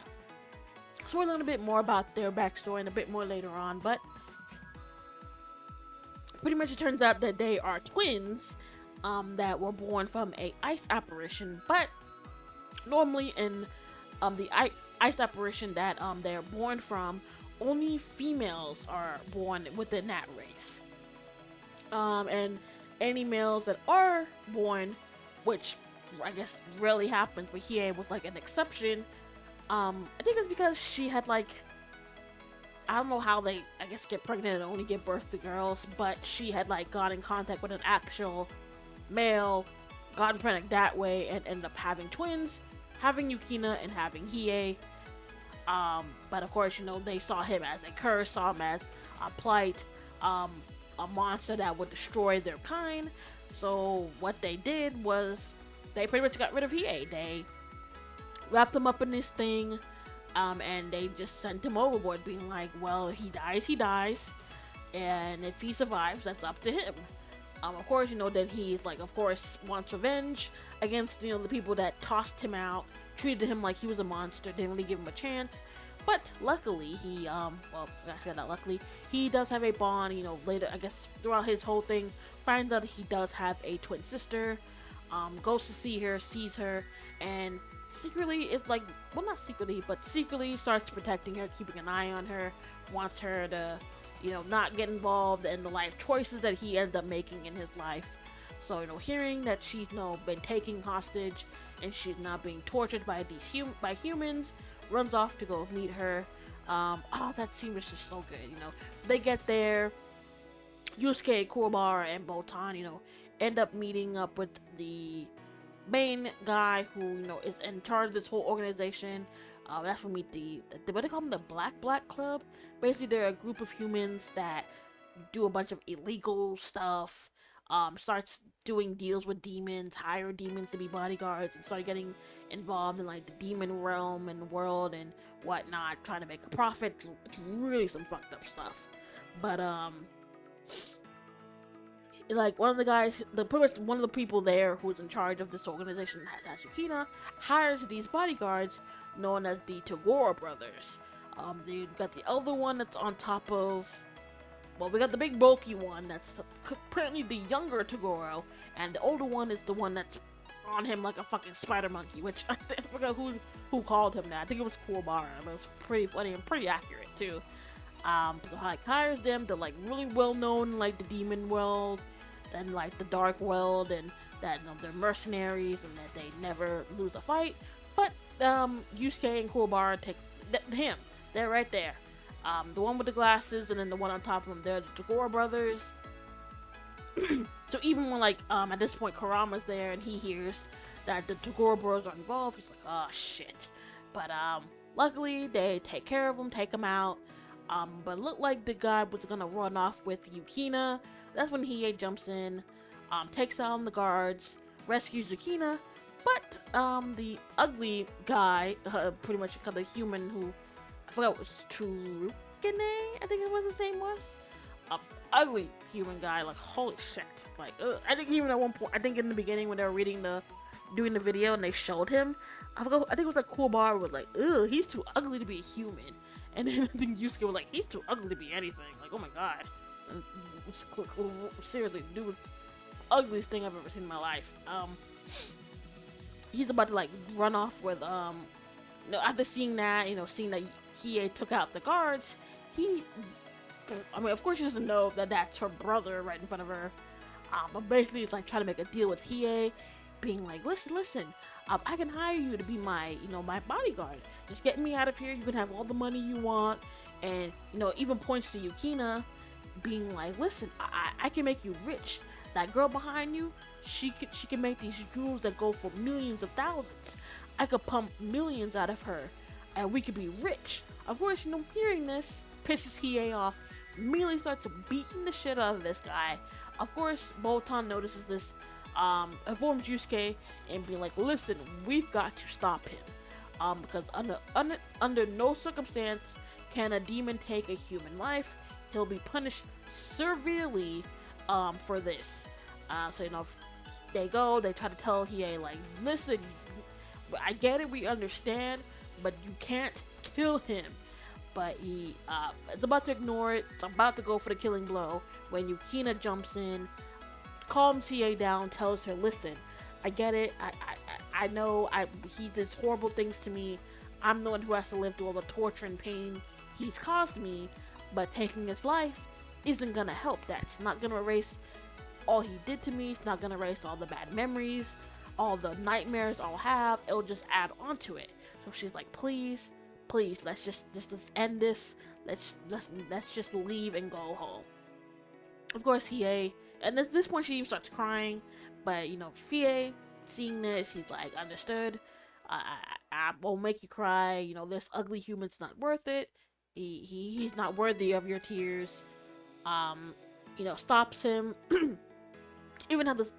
So we'll learn a bit more about their backstory and a bit more later on. But pretty much it turns out that they are twins that were born from a ice apparition. But normally in the ice apparition that they're born from, only females are born within that race. And any males that are born, which I guess rarely happens, but Hiei was like an exception. I think it's because she had like, I don't know how they, I guess, get pregnant and only give birth to girls, but she had like got in contact with an actual male, gotten pregnant that way, and ended up having twins, having Yukina and having Hiei. But of course, they saw him as a curse, saw him as a plight, a monster that would destroy their kind. So what they did was they pretty much got rid of Hiei. They wrapped him up in this thing, and they just sent him overboard, being like, well, he dies, he dies. and if he survives, that's up to him. Of course, then he's like, of course, wants revenge against, the people that tossed him out, treated him like he was a monster, didn't really give him a chance. But luckily, well, I said that luckily, he does have a bond, later, I guess, throughout his whole thing, finds out he does have a twin sister, goes to see her, sees her, and secretly, it's like, well, not secretly, but secretly starts protecting her, keeping an eye on her, wants her to, not get involved in the life choices that he ends up making in his life. So, hearing that she's, been taken hostage and she's now being tortured by by humans, runs off to go meet her. Oh, that scene was just so good, They get there, Yusuke, Kuwabara, and Botan, end up meeting up with the main guy who, is in charge of this whole organization. That's when we meet the what do they call them, the Black Club. Basically, they're a group of humans that do a bunch of illegal stuff. Starts doing deals with demons, hire demons to be bodyguards, and start getting involved in like the demon realm and world and whatnot, trying to make a profit. It's really some fucked up stuff. But like one of the guys, pretty much one of the people there who's in charge of this organization, Hasukina, hires these bodyguards known as the Togoro brothers. You've got the elder one that's on top of, well, we got the big bulky one that's apparently the younger Togoro, and the older one is the one that's on him like a fucking spider monkey, which I forgot who called him that. I think it was Kuwabara, but it was pretty funny and pretty accurate too. So like hires them. They're like really well known in like the demon world and like the dark world, and that they're mercenaries and that they never lose a fight. But Yusuke and Kuwabara take him. They're right there. The one with the glasses and then the one on top of him, they're the Togoro brothers. So even when like at this point Kurama's there and he hears that the Togoro brothers are involved, he's like, oh shit. But luckily they take care of him, take him out. But looked like the guy was gonna run off with Yukina. That's when Hiei jumps in, takes down the guards, rescues Yukina. But the ugly guy, pretty much the human who, I forgot what was Turukene, I think it was his name was. Ugly human guy, like holy shit. Like I think even at one point, I think in the beginning when they were doing the video and they showed him, I think it was like Kuwabara was like, ugh, he's too ugly to be a human. And then I think Yusuke was like, he's too ugly to be anything. Like, oh my god. And seriously, dude, ugliest thing I've ever seen in my life. He's about to like run off with after seeing that Hiei took out the guards, of course she doesn't know that that's her brother right in front of her. But basically it's like trying to make a deal with Hiei, being like, listen, I can hire you to be my bodyguard. Just get me out of here. You can have all the money you want. And, even points to Yukina, being like, listen, I can make you rich. That girl behind you, she can make these jewels that go for millions of thousands. I could pump millions out of her, and we could be rich. Of course, hearing this pisses Hiei off. Immediately starts beating the shit out of this guy. Of course, Botan notices this, informs Yusuke and be like, listen, we've got to stop him. Because under no circumstance can a demon take a human life. He'll be punished severely for this. So they try to tell Hiei like, listen, I get it, we understand, but you can't kill him. But he is about to ignore it. It's about to go for the killing blow when Yukina jumps in, calms Hiei down, tells her, listen, I get it, I know he did horrible things to me. I'm the one who has to live through all the torture and pain he's caused me, but taking his life isn't gonna help. That's not gonna erase all he did to me. It's not gonna erase all the bad memories, all the nightmares I'll have. It'll just add on to it. So she's like, please, let's just end this. Let's just leave and go home. Of course, Hiei, and at this point she even starts crying, but Hiei, seeing this, he's like, understood. I won't make you cry. This ugly human's not worth it. He's not worthy of your tears. Stops him. Even at this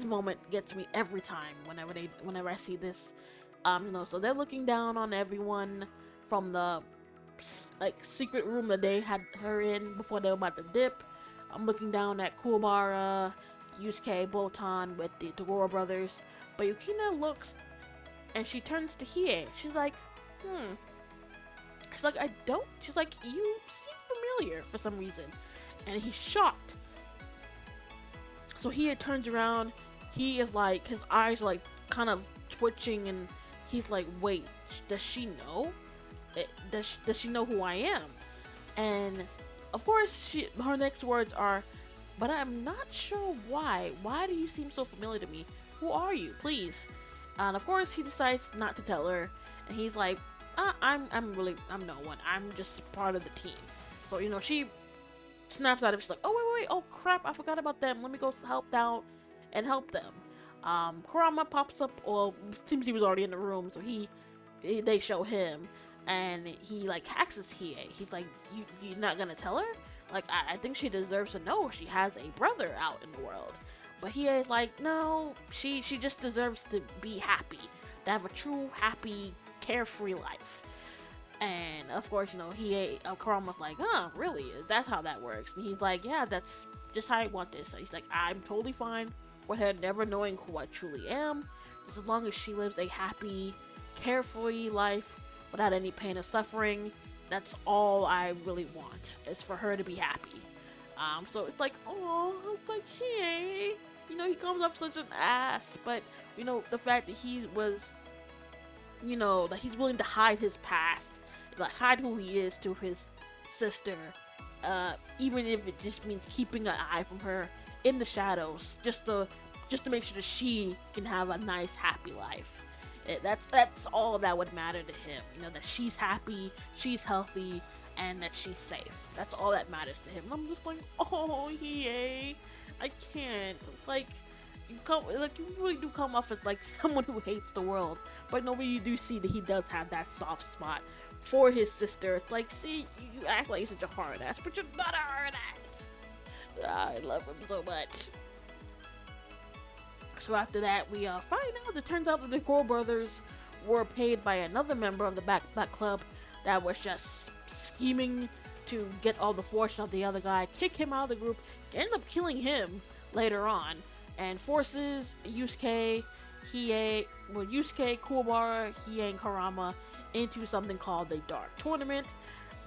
moment gets me every time whenever I see this. So they're looking down on everyone from the like secret room that they had her in before they were about to dip. I'm looking down at Kuwabara, Yusuke, Botan with the Toguro brothers. But Yukina looks and she turns to Hiei. She's like, She's like, I don't. She's like, you seem familiar for some reason. And he's shocked. So he turns around. He is like, his eyes are like kind of twitching, and he's like, wait, does she know? Does she know who I am? And of course, her next words are, but I'm not sure why. Why do you seem so familiar to me? Who are you, please? And of course, he decides not to tell her. And he's like, I'm no one. I'm just part of the team. So, she snaps out of it. She's like, oh, wait, oh crap, I forgot about them. Let me go help help them. Kurama pops up, or seems he was already in the room, so they show him, and he like hacks his Hiei. He's like, you're not gonna tell her? Like, I think she deserves to know she has a brother out in the world. But Hiei's like, no, she just deserves to be happy, to have a true, happy, carefree life. And of course, Kurama's like, really? That's how that works? And he's like, yeah, that's just how I want this. So he's like, I'm totally fine with her never knowing who I truly am, just as long as she lives a happy, carefree life without any pain or suffering. That's all I really want, is for her to be happy. So it's like, oh, it's like, hey, he comes off such an ass, but the fact that he was, that he's willing to hide his past, like hide who he is to his sister, even if it just means keeping an eye from her in the shadows, just to make sure that she can have a nice, happy life. That's all that would matter to him. That she's happy, she's healthy, and that she's safe. That's all that matters to him. And I'm just like, oh, Hiei, I can't. It's like, you really do come off as like someone who hates the world, but nobody, you do see that he does have that soft spot for his sister. It's like, see, you act like you're such a hard ass, but you're not a hard ass. I love him so much. So after that, we find out it turns out that the Core brothers were paid by another member of the Black Club that was just scheming to get all the fortune of the other guy, kick him out of the group, end up killing him later on, and forces Yusuke, Kuwabara, Hiei, and Kurama into something called the Dark Tournament.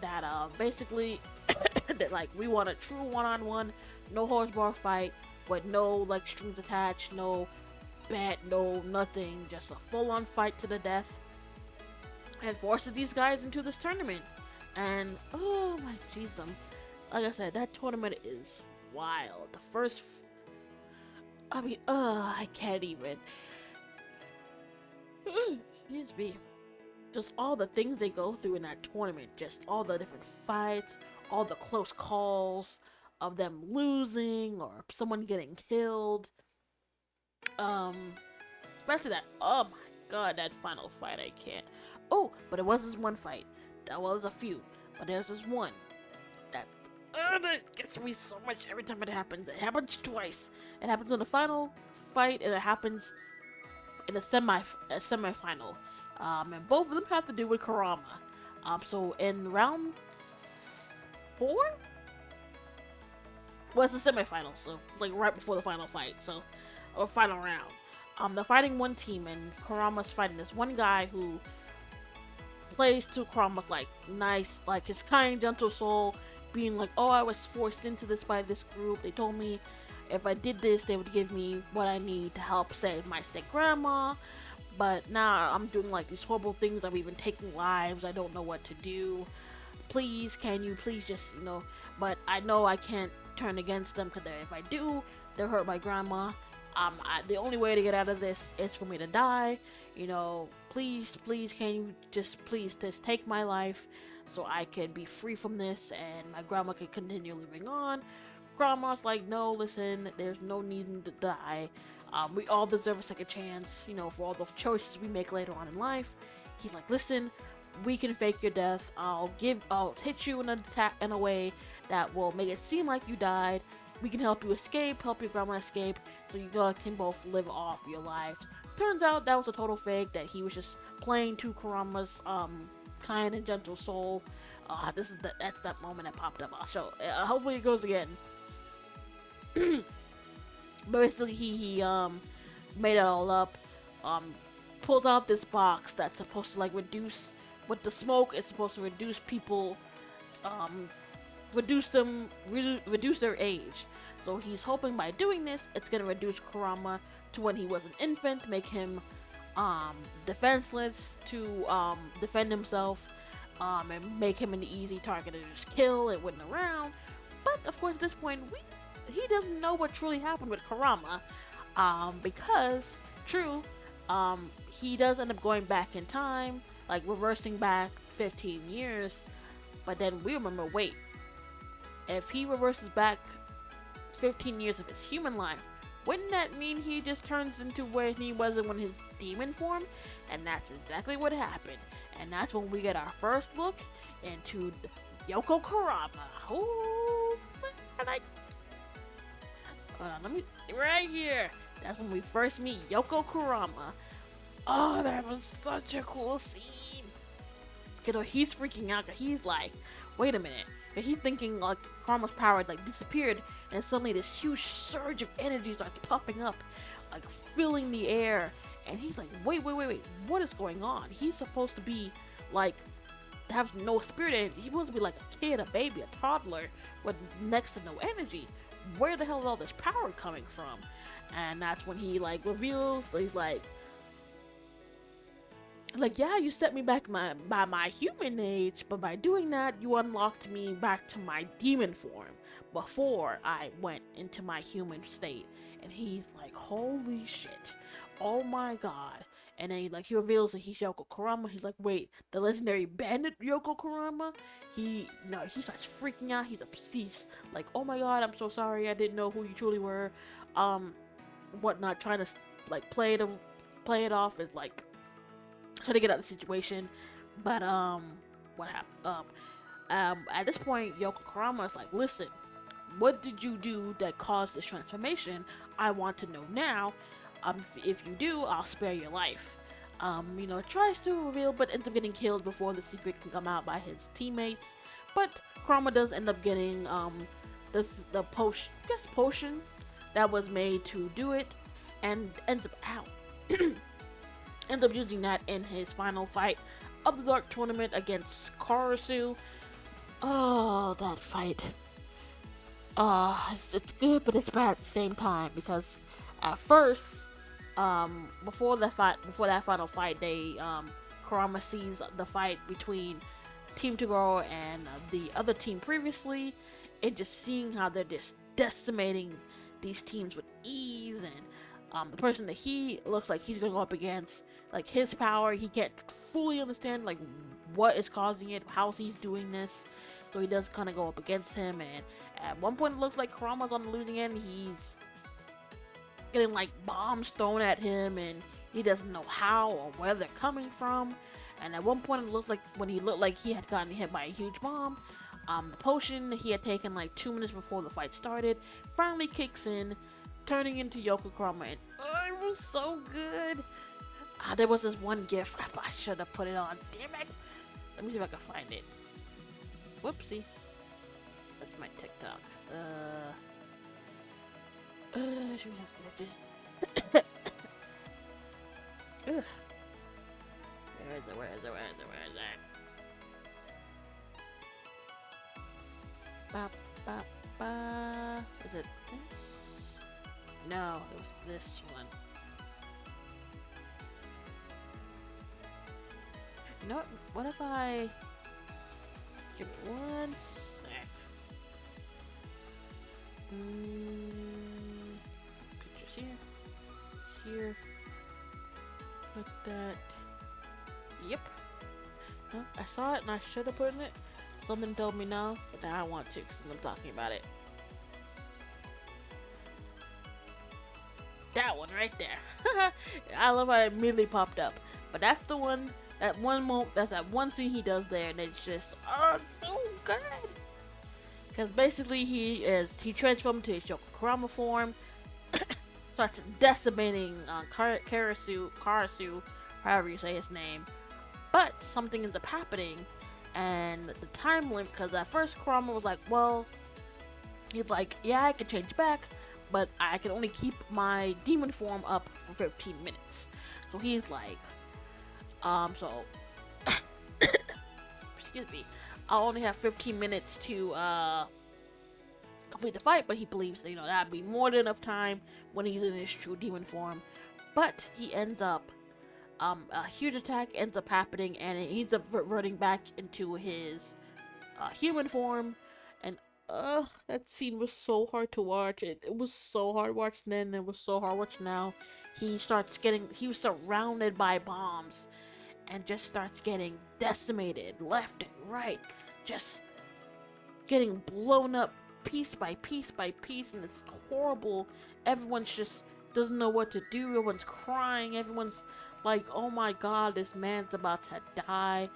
That basically, that like, we want a true one-on-one, no horsebar fight, with no like strings attached, no bet, no nothing, just a full-on fight to the death, and forces these guys into this tournament. And oh my Jesus, like I said, that tournament is wild. The first, I can't even. Excuse me. Just all the things they go through in that tournament, just all the different fights, all the close calls of them losing or someone getting killed. Especially that, oh my god, that final fight, I can't. Oh, but it was this one fight. That was a few, but there's this one that gets me so much every time it happens. It happens twice. It happens in the final fight, and it happens in a semi-final. And both of them have to do with Kurama. So in round 4? Well, it's a semi-final, so it's like right before the final fight, or final round. They're fighting one team, and Kurama's fighting this one guy who plays to Kurama's like nice, like his kind, gentle soul, being like, oh, I was forced into this by this group. They told me if I did this, they would give me what I need to help save my sick grandma. But now I'm doing like these horrible things. I'm even taking lives. I don't know what to do. Please, can you please just, but I know I can't turn against them, because if I do, they'll hurt my grandma. The only way to get out of this is for me to die. Please, can you just take my life so I can be free from this and my grandma can continue living on. Grandma's like, no, listen, there's no need to die. We all deserve a second chance, for all the choices we make later on in life. He's like, listen, we can fake your death. I'll hit you in a way that will make it seem like you died. We can help you escape, help your grandma escape, so you can both live off your lives. Turns out that was a total fake, that he was just playing to Kurama's kind and gentle soul. That's that moment that popped up. I'll show. Hopefully it goes again. But basically, he made it all up. Pulls out this box that's supposed to like reduce with the smoke. It's supposed to reduce people, reduce their age. So he's hoping by doing this, it's gonna reduce Kurama to when he was an infant, make him defenseless to defend himself, and make him an easy target to just kill and win around. But of course, at this point, he doesn't know what truly happened with Kurama, because true, he does end up going back in time, like reversing back 15 years. But then we remember, wait, if he reverses back 15 years of his human life, wouldn't that mean he just turns into where he was in his demon form? And that's exactly what happened. And that's when we get our first look into Yoko Kurama. Oh, man, hold on, let me, right here. That's when we first meet Yoko Kurama. Oh, that was such a cool scene. You know, he's freaking out, 'cause he's like, wait a minute. 'Cause he's thinking like Kurama's power like disappeared, and suddenly this huge surge of energy starts popping up, like filling the air. And he's like, wait, what is going on? He's supposed to be like, have no spirit energy. He's supposed to be like a kid, a baby, a toddler with next to no energy. Where the hell is all this power coming from? And that's when he like reveals, he's like, yeah, you set me back by my human age, but by doing that, you unlocked me back to my demon form before I went into my human state. And he's like, holy shit, oh my god. And then he reveals that he's Yoko Kurama. He's like, wait, the legendary bandit Yoko Kurama? He starts freaking out. He's like, oh my god, I'm so sorry, I didn't know who you truly were. Whatnot, trying to like play it off as like trying to get out of the situation. But what happened? At this point, Yoko Kurama is like, listen, what did you do that caused this transformation? I want to know now. If you do, I'll spare your life. Tries to reveal, but ends up getting killed before the secret can come out by his teammates. But Kurama does end up getting the potion that was made to do it, and ends up out. Ends up using that in his final fight of the Dark Tournament against Karasu. Oh, that fight. It's good, but it's bad at the same time, because at first, before that final fight, Kurama sees the fight between Team Toguro and the other team previously, and just seeing how they're just decimating these teams with ease, and the person that he looks like he's gonna go up against, like his power, he can't fully understand like what is causing it, how he's doing this. So he does kind of go up against him, and at one point it looks like Kurama's on the losing end. He's getting like bombs thrown at him, and he doesn't know how or where they're coming from. And at one point it looks like when he looked like he had gotten hit by a huge bomb, the potion he had taken like 2 minutes before the fight started finally kicks in, turning into Yoko Kurama, and it was so good. There was this one gif, I should have put it on, damn it. Let me see if I can find it. Whoopsie. That's my TikTok. Should we have to just... Where is it? Ba, ba, ba. Is it this? No, it was this one. You know what if I... Give me one sec. Pictures here. Put that. Yep. No, I saw it and I should have put in it. Something told me no, but now I want to because I'm talking about it. That one right there. I love how it immediately popped up. But that's the one. That one moment, that's that one scene he does there, and it's just, it's so good. Because basically he transformed to his Yoko Kurama form, starts decimating Karasu, however you say his name. But something ends up happening, and the time limit. Because at first Kurama was like, well, he's like, yeah, I can change back, but I can only keep my demon form up for 15 minutes. So he's like, so excuse me, I'll only have 15 minutes to complete the fight, but he believes that, that'd be more than enough time when he's in his true demon form. But he ends up, a huge attack ends up happening, and he ends up reverting back into his human form. And that scene was so hard to watch. It was so hard watching then, and it was so hard watching now. He was surrounded by bombs, and just starts getting decimated left and right, just getting blown up piece by piece by piece, and it's horrible. Everyone's just doesn't know what to do. Everyone's crying. Everyone's like, oh my god, this man's about to die.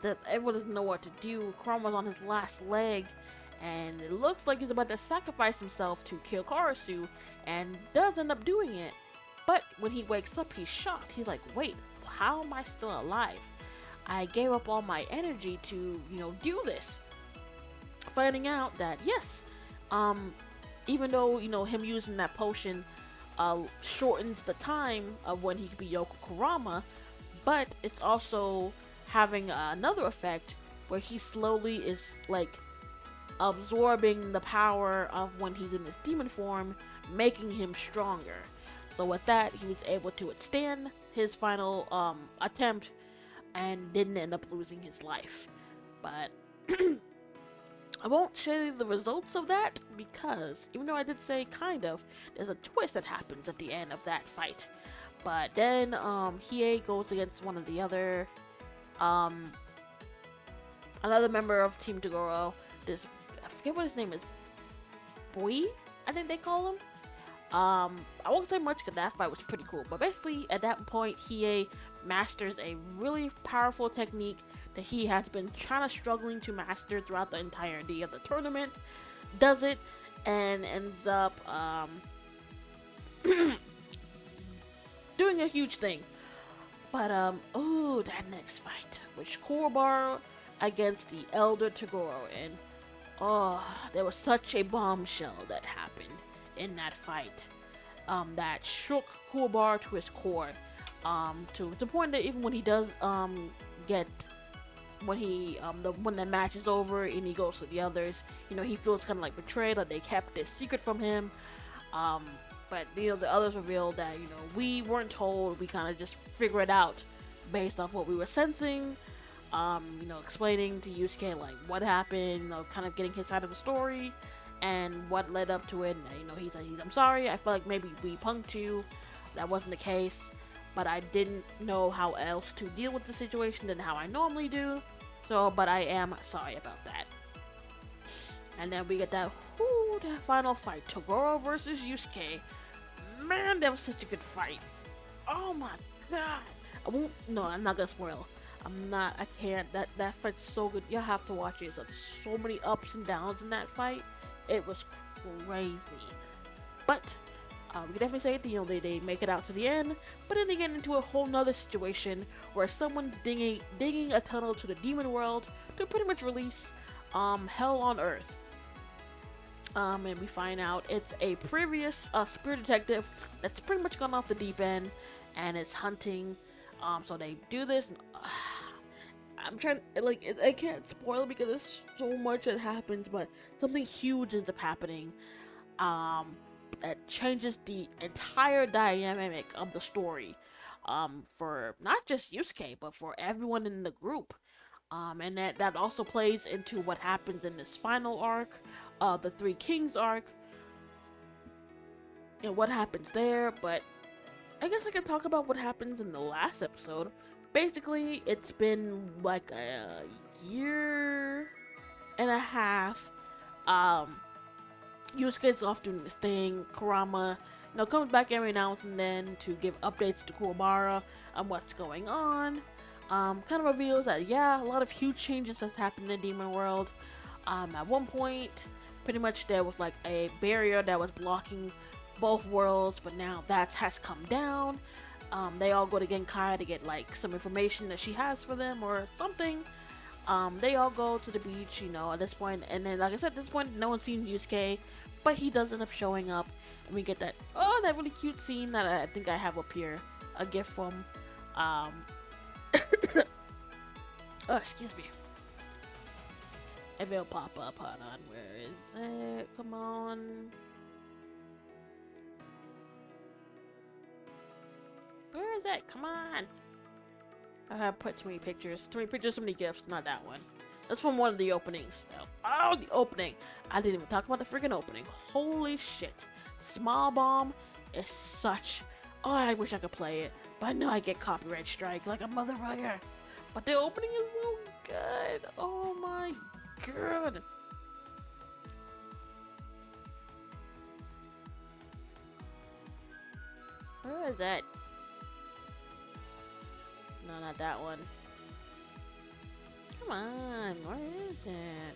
That everyone doesn't know what to do. Kurama's on his last leg, and it looks like he's about to sacrifice himself to kill Karasu, and does end up doing it. But when he wakes up, he's shocked. He's like, wait, how am I still alive? I gave up all my energy to, do this. Finding out that, yes, even though, him using that potion shortens the time of when he could be Yoko Kurama, but it's also having another effect where he slowly is, like, absorbing the power of when he's in his demon form, making him stronger. So with that, he was able to withstand his final attempt and didn't end up losing his life. But I won't show you the results of that, because even though I did say kind of, there's a twist that happens at the end of that fight. But then Hiei goes against one of the other another member of Team Toguro. I forget what his name is. Boy, I think they call him. I won't say much because that fight was pretty cool. But basically, at that point, Hiei masters a really powerful technique that he has been struggling to master throughout the entirety of the tournament. Does it, and ends up doing a huge thing. But that next fight, which Kuwabara against the Elder Toguro, and there was such a bombshell that happened in that fight that shook Kuwabara to his core, to the point that even when he does when the match is over and he goes to the others, he feels kind of like betrayed, like they kept this secret from him. But the others revealed that we weren't told. We kind of just figure it out based off what we were sensing. Explaining to Yusuke like what happened, kind of getting his side of the story and what led up to it. And, he's like, I'm sorry. I felt like maybe we punked you. That wasn't the case, but I didn't know how else to deal with the situation than how I normally do. So, but I am sorry about that. And then we get that final fight, Toguro versus Yusuke. Man, that was such a good fight. Oh my god. I'm not gonna spoil. I can't. That fight's so good. You have to watch it. There's so many ups and downs in that fight. It was crazy. But we can definitely say that, they make it out to the end, but then they get into a whole nother situation where someone's digging a tunnel to the demon world to pretty much release hell on earth. And we find out it's a previous spirit detective that's pretty much gone off the deep end and is hunting. So they do this. And, I'm trying, I can't spoil it because there's so much that happens, but something huge ends up happening that changes the entire dynamic of the story, for not just Yusuke, but for everyone in the group. And that also plays into what happens in this final arc, the Three Kings arc, and what happens there. But I guess I can talk about what happens in the last episode. Basically, it's been like a year and a half. Yusuke's off doing this thing. Kurama, comes back every now and then to give updates to Kuwabara on what's going on. Kind of reveals that, a lot of huge changes has happened in the demon world. At one point, pretty much there was like a barrier that was blocking both worlds, but now that has come down. They all go to Genkai to get like some information that she has for them or something. They all go to the beach, you know, at this point, and then like I said, at this point, no one sees Yusuke, but he does end up showing up, and we get that that really cute scene that I think I have up here, a gift from, oh excuse me. If it'll pop up, hold on, where is it? Come on. Where is it? Come on. I have put too many pictures, too many gifts, not that one. That's from one of the openings. Oh, the opening. I didn't even talk about the freaking opening. Holy shit. Small Bomb is such... Oh, I wish I could play it. But I know I get copyright strike like a motherfucker. But the opening is so good. Oh my god. Where is that? No, not that one. Come on, where is it?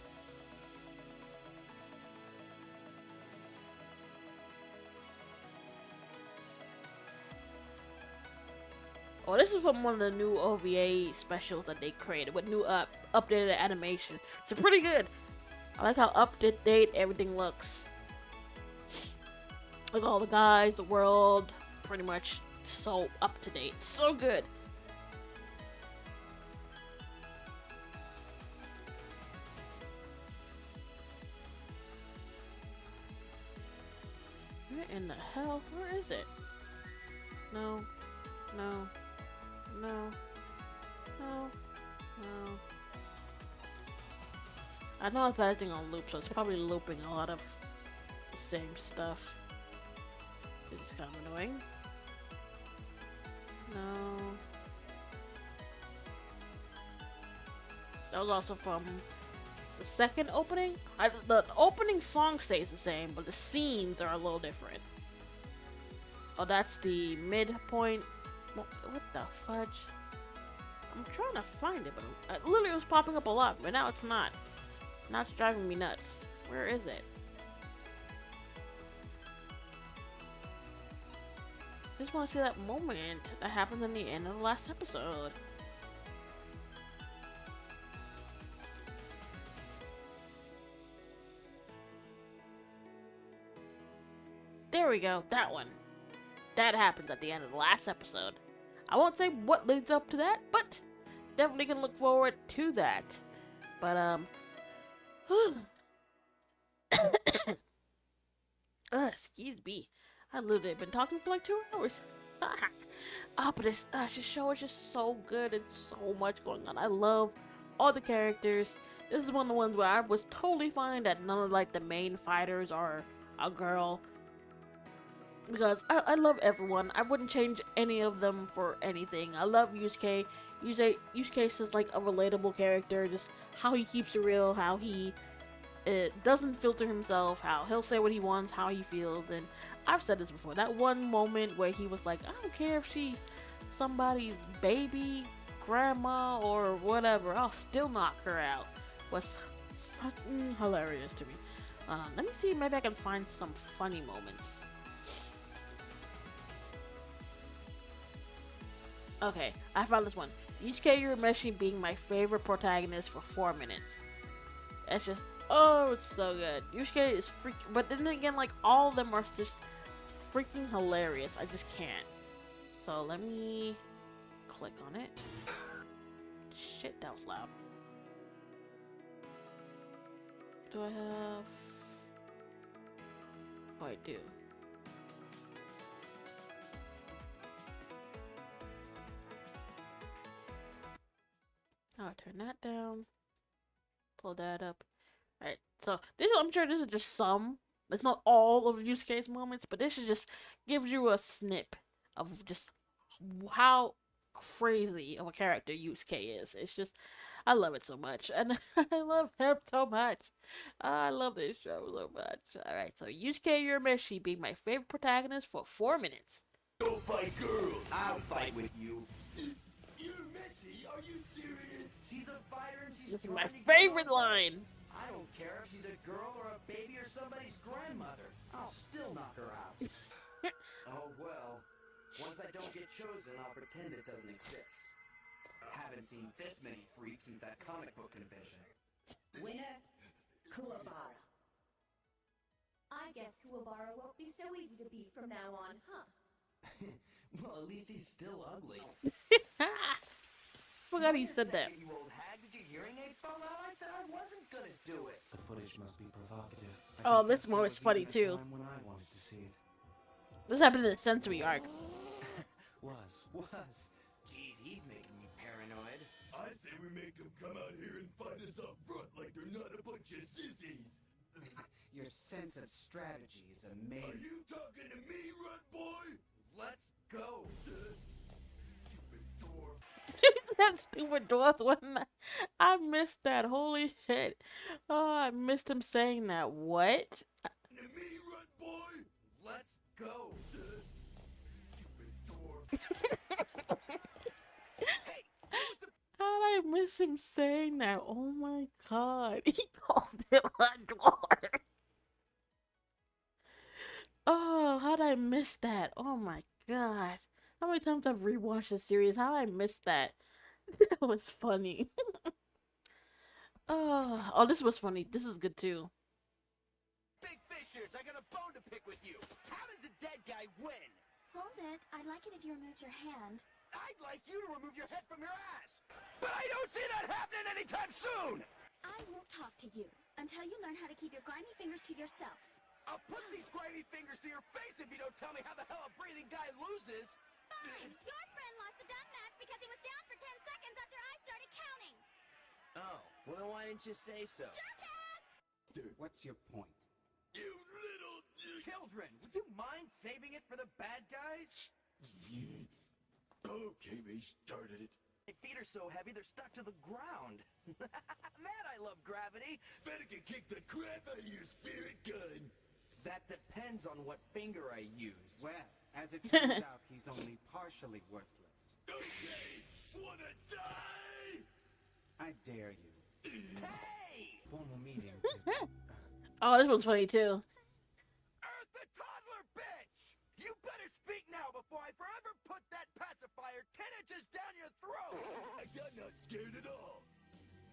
Oh, this is from one of the new OVA specials that they created with new updated animation. It's pretty good. I like how up to date everything looks. Like all the guys, the world, pretty much so up to date. So good. Where in the hell? Where is it? No. No. No. No. No. I know it's acting on loop, so it's probably looping a lot of the same stuff. It's kind of annoying. No. That was also from the second opening. The opening song stays the same, but the scenes are a little different. Oh, that's the midpoint. What the fudge? I'm trying to find it, but it literally was popping up a lot, but now it's not. Now it's driving me nuts. Where is it? I just want to see that moment that happened in the end of the last episode. There we go, that one. That happens at the end of the last episode. I won't say what leads up to that, but definitely can look forward to that. But, excuse me. I literally been talking for like 2 hours. But this show is just so good and so much going on. I love all the characters. This is one of the ones where I was totally fine that none of like the main fighters are a girl. Because I love everyone. I wouldn't change any of them for anything. I love Yusuke. Yusuke is like a relatable character. Just how he keeps it real, how he doesn't filter himself, how he'll say what he wants, how he feels. And I've said this before. That one moment where he was like, I don't care if she's somebody's baby, grandma, or whatever. I'll still knock her out. Was fucking hilarious to me. Let me see. Maybe I can find some funny moments. Okay, I found this one. Yusuke Urameshi being my favorite protagonist for 4 minutes. It's just, oh, it's so good. Yusuke is freaking, but then again, like, all of them are just freaking hilarious. I just can't. So, let me click on it. Shit, that was loud. Do I have... Oh, I do. I'll turn that down. Pull that up. Alright, so this I'm sure this is just some. It's not all of Yusuke's moments, but this is just gives you a snip of just how crazy of a character Yusuke is. It's just, I love it so much, and I love him so much. I love this show so much. Alright, so Yusuke Urameshi being my favorite protagonist for 4 minutes. Don't fight girls. I'll fight with you. You're messy. Are you serious? She's a fighter and she's This is my favorite line. I don't care if she's a girl or a baby or somebody's grandmother. I'll still knock her out. Oh well. Once I don't get chosen, I'll pretend it doesn't exist. Haven't seen this many freaks since that comic book convention. Winner, Kuwabara. I guess Kuwabara won't be so easy to beat from now on, huh? Well, at least he's still ugly. Forgot he said that. You old hag, did your hearing aid fall out? I said I wasn't gonna do it. The footage must be provocative. Oh, this one was funny too. When I wanted to see it. This happened in the sensory arc. Was. Jeez, he's making me paranoid. I say we make them come out here and fight us up front like they're not a bunch of sissies. Your sense of strategy is Are amazing. you talking to me, Runt Boy? Let's go. Stupid dwarf. That stupid dwarf one. I missed that. Holy shit. Oh, I missed him saying that. What? To me, Runt Boy? Let's go. Stupid dwarf. How'd I miss him saying that? Oh my god. He called him a dwarf. Oh, how'd I miss that? Oh my god. How many times I've rewatched the series? How'd I miss that? That was funny. Oh, this was funny. This is good too. Big fishers, I got a bone to pick with you. How does a dead guy win? Hold it. I'd like it if you removed your hand. I'd like you to remove your head from your ass. But I don't see that happening anytime soon. I won't talk to you until you learn how to keep your grimy fingers to yourself. I'll put these grimy fingers to your face if you don't tell me how the hell a breathing guy loses. Fine. Your friend lost a dumb match because he was down for 10 seconds after I started counting. Oh, well then why didn't you say so? Jerkass! What's your point? You little... Children, would you mind saving it for the bad guys? Okay, we started it. My feet are so heavy they're stuck to the ground. Man, I love gravity. Better can kick the crap out of your spirit gun. That depends on what finger I use. Well, as it turns out, he's only partially worthless. Okay, wanna die? I dare you. Hey! Formal meeting to... Oh, this one's funny too. Earth the toddler bitch! You better speak now before I forever put that pacifier 10 inches down your throat! I'm not scared at all.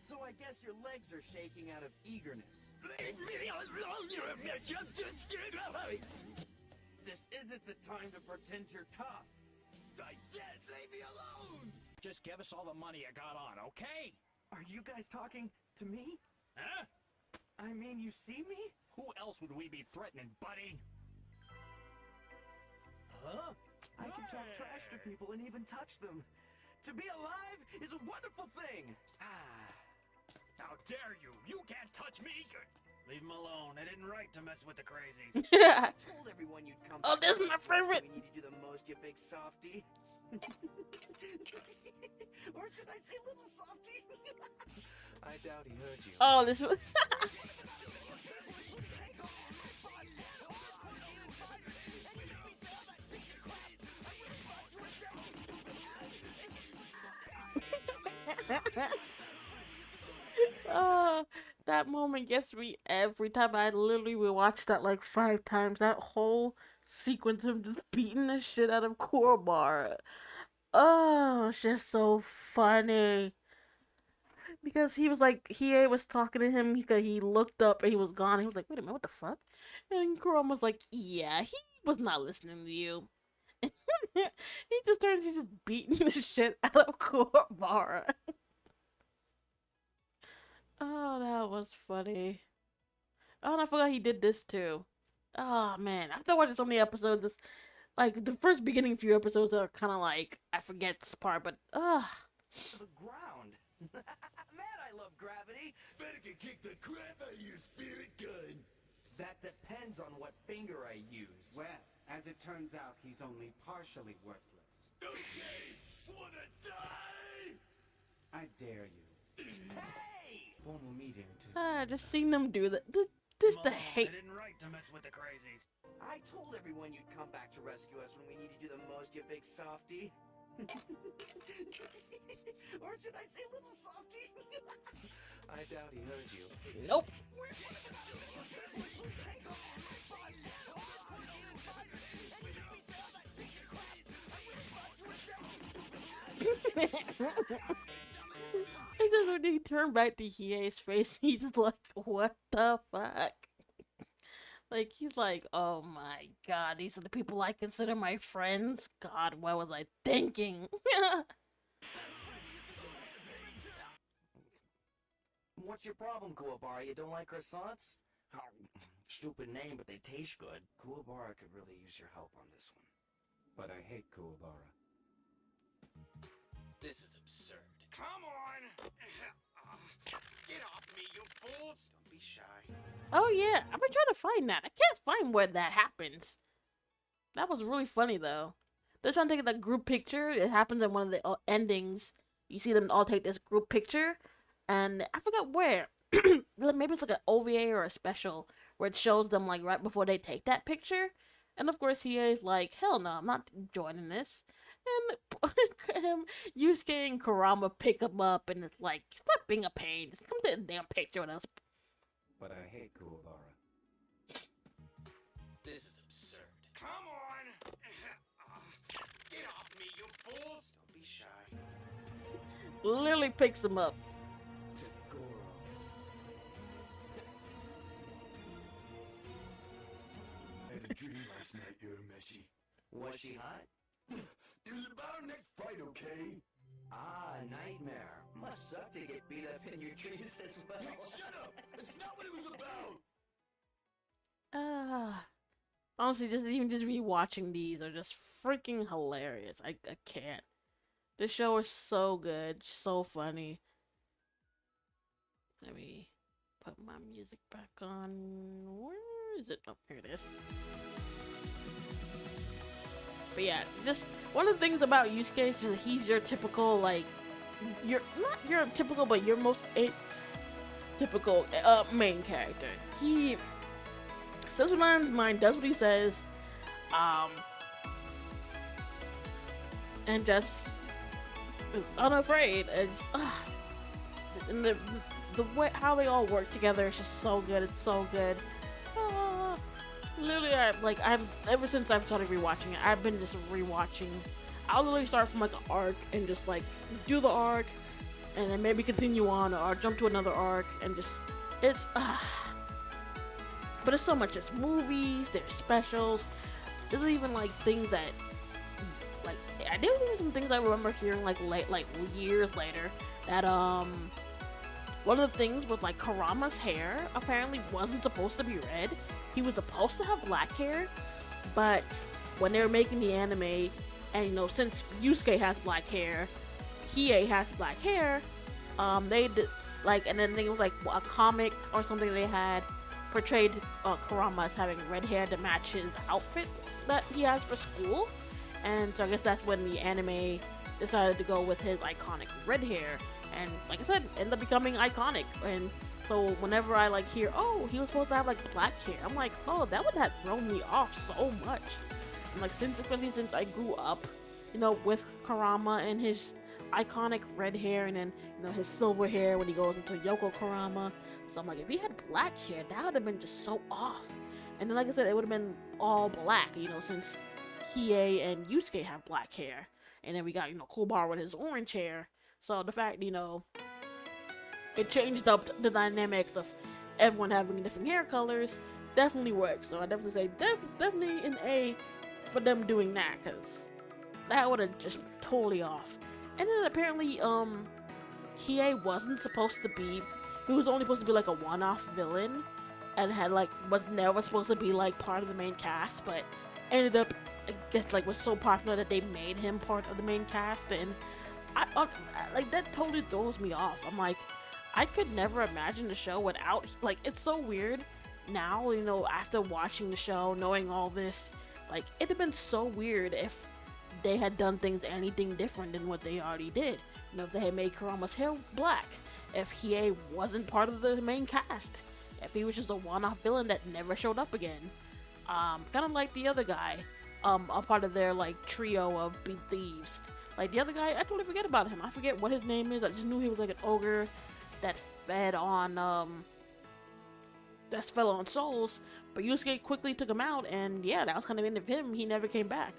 So I guess your legs are shaking out of eagerness. Leave me alone, you're a mess. I'm just scared of heights. This isn't the time to pretend you're tough. I said leave me alone. Just give us all the money you got on, okay? Are you guys talking to me? Huh? I mean, you see me? Who else would we be threatening, buddy? Huh? I can talk trash to people and even touch them. To be alive is a wonderful thing. How dare you? You can't touch me! Leave him alone. I didn't write to mess with the crazies. I told everyone you'd come Oh, back this to is my us when favorite. We need to do the most, you big softy. Or should I say little softy? I doubt he heard you. Oh, this was. Oh, that moment gets me every time. I literally will watch that like 5 times. That whole sequence of just beating the shit out of Kuwabara. Oh, it's just so funny. Because he was like, he was talking to him because he looked up and he was gone. He was like, wait a minute, what the fuck? And Kuwabara was like, yeah, he was not listening to you. He just started just beating the shit out of Kuwabara. Oh, that was funny. Oh, and I forgot he did this too. Oh man, after watching so many episodes, this, like the first beginning few episodes are kind of like I forget this part, but To the ground. Man, I love gravity. Better can kick the crap out of your spirit gun. That depends on what finger I use. Well, as it turns out, he's only partially worthless. Okay, wanna die? I dare you. Hey! Formal meeting to... just seeing them do that. Just the Malone, hate. I didn't write to mess with the crazies. I told everyone you'd come back to rescue us when we need to do the most, you big softy. Or should I say little softy? I doubt he heard you. Nope. And then when he turned back to Hiei's face, he's like, what the fuck? Like, he's like, oh my god, these are the people I consider my friends? God, what was I thinking? What's your problem, Kuwabara? You don't like croissants? Oh, stupid name, but they taste good. Kuwabara could really use your help on this one. But I hate Kuwabara. This is absurd. Come on! Get off me, you fools! Don't be shy. Oh yeah, I've been trying to find that. I can't find where that happens. That was really funny though. They're trying to take the group picture. It happens in one of the endings. You see them all take this group picture, and I forgot where. Maybe it's like an OVA or a special where it shows them like right before they take that picture. And of course, he is like, hell no, I'm not joining this. And Yusuke and Kurama pick him up, and it's like, stop being a pain. Just come to the damn picture with us. But I hate Kuwabara. This is absurd. Come on! Get off me, you fools! Don't be shy. Literally picks him up. I had a dream last night, Urameshi. Was she hot? It was about our next fight, okay? Ah, nightmare. Must suck to get beat up in your dreams as well. Hey, shut up! That's not what it was about! Honestly, just rewatching these are just freaking hilarious. I can't. The show is so good, so funny. Let me put my music back on. Where is it? Oh, here it is. But yeah, just one of the things about Yusuke is just he's your typical, like, you're not your typical, but your most typical main character. He says what's on his mind, does what he says, and just is unafraid. And the way how they all work together is just so good. It's so good. Literally, I've ever since I've started rewatching it, I've been just rewatching. I'll literally start from like an arc and just like do the arc, and then maybe continue on or jump to another arc and just it's. But it's so much. It's movies, there's specials. There's even like things that like there's even some things I remember hearing like years later that one of the things was like Kurama's hair apparently wasn't supposed to be red. He was supposed to have black hair, but when they were making the anime, and you know, since Yusuke has black hair, Hiei has black hair, they did like, and then I think it was like a comic or something they had portrayed Kurama as having red hair to match his outfit that he has for school, and so I guess that's when the anime decided to go with his iconic red hair, and like I said, ended up becoming iconic. And so whenever I like hear, oh, he was supposed to have like black hair, I'm like, oh, that would have thrown me off so much. And like especially since I grew up, you know, with Kurama and his iconic red hair, and then you know his silver hair when he goes into Yoko Kurama. So I'm like, if he had black hair, that would have been just so off. And then like I said, it would have been all black, you know, since Hiei and Yusuke have black hair, and then we got, you know, Kuwabara with his orange hair. So the fact, you know, it changed up the dynamics of everyone having different hair colors definitely works. So I definitely say definitely an A for them doing that, because that would have just totally off. And then apparently Hiei wasn't supposed to be, he was only supposed to be like a one-off villain, and had like was never supposed to be like part of the main cast, but ended up, I guess, like was so popular that they made him part of the main cast. And I like that totally throws me off. I'm like, I could never imagine the show without, like, it's so weird now, you know, after watching the show, knowing all this, like, it'd have been so weird if they had done things anything different than what they already did. You know, if they had made Kurama's hair black, if Hiei wasn't part of the main cast, if he was just a one-off villain that never showed up again, kind of like the other guy, a part of their, like, trio of big thieves. Like, the other guy, I totally forget about him. I forget what his name is. I just knew he was like an ogre that fed on souls, but Yusuke quickly took him out, and yeah, that was kind of the end of him. He never came back.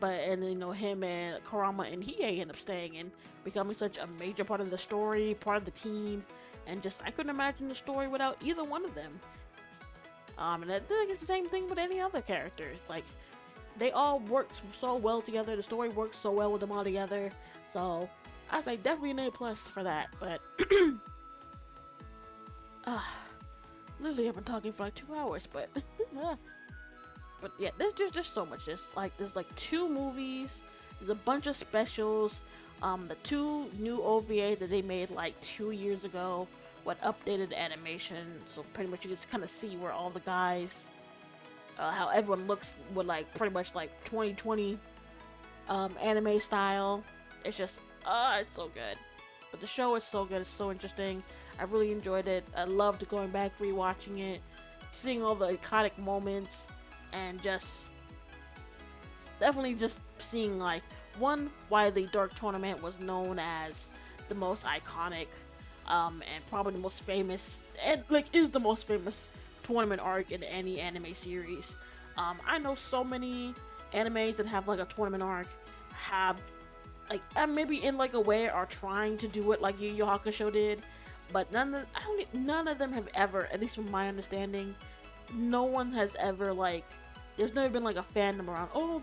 but and then, you know, him and Karama and Hiei end up staying and becoming such a major part of the story, part of the team, and just I couldn't imagine the story without either one of them. And I think it's the same thing with any other characters. Like, they all work so well together. The story works so well with them all together. So I say definitely an A plus for that. But literally, I've been talking for like 2 hours. But but yeah, there's just so much. There's like 2 movies. There's a bunch of specials. The 2 new OVAs that they made like 2 years ago. What updated animation, so pretty much you just kind of see where all the guys, how everyone looks with like pretty much like 2020 anime style. It's just, it's so good. But the show is so good, it's so interesting. I really enjoyed it. I loved going back, rewatching it, seeing all the iconic moments, and just definitely just seeing like, one, why the Dark Tournament was known as the most iconic and probably the most famous, and like is the most famous tournament arc in any anime series. I know so many animes that have like a tournament arc have like, and maybe in like a way are trying to do it like Yu Yu Hakusho did, but none of them have ever, at least from my understanding, no one has ever like, there's never been like a fandom around, oh,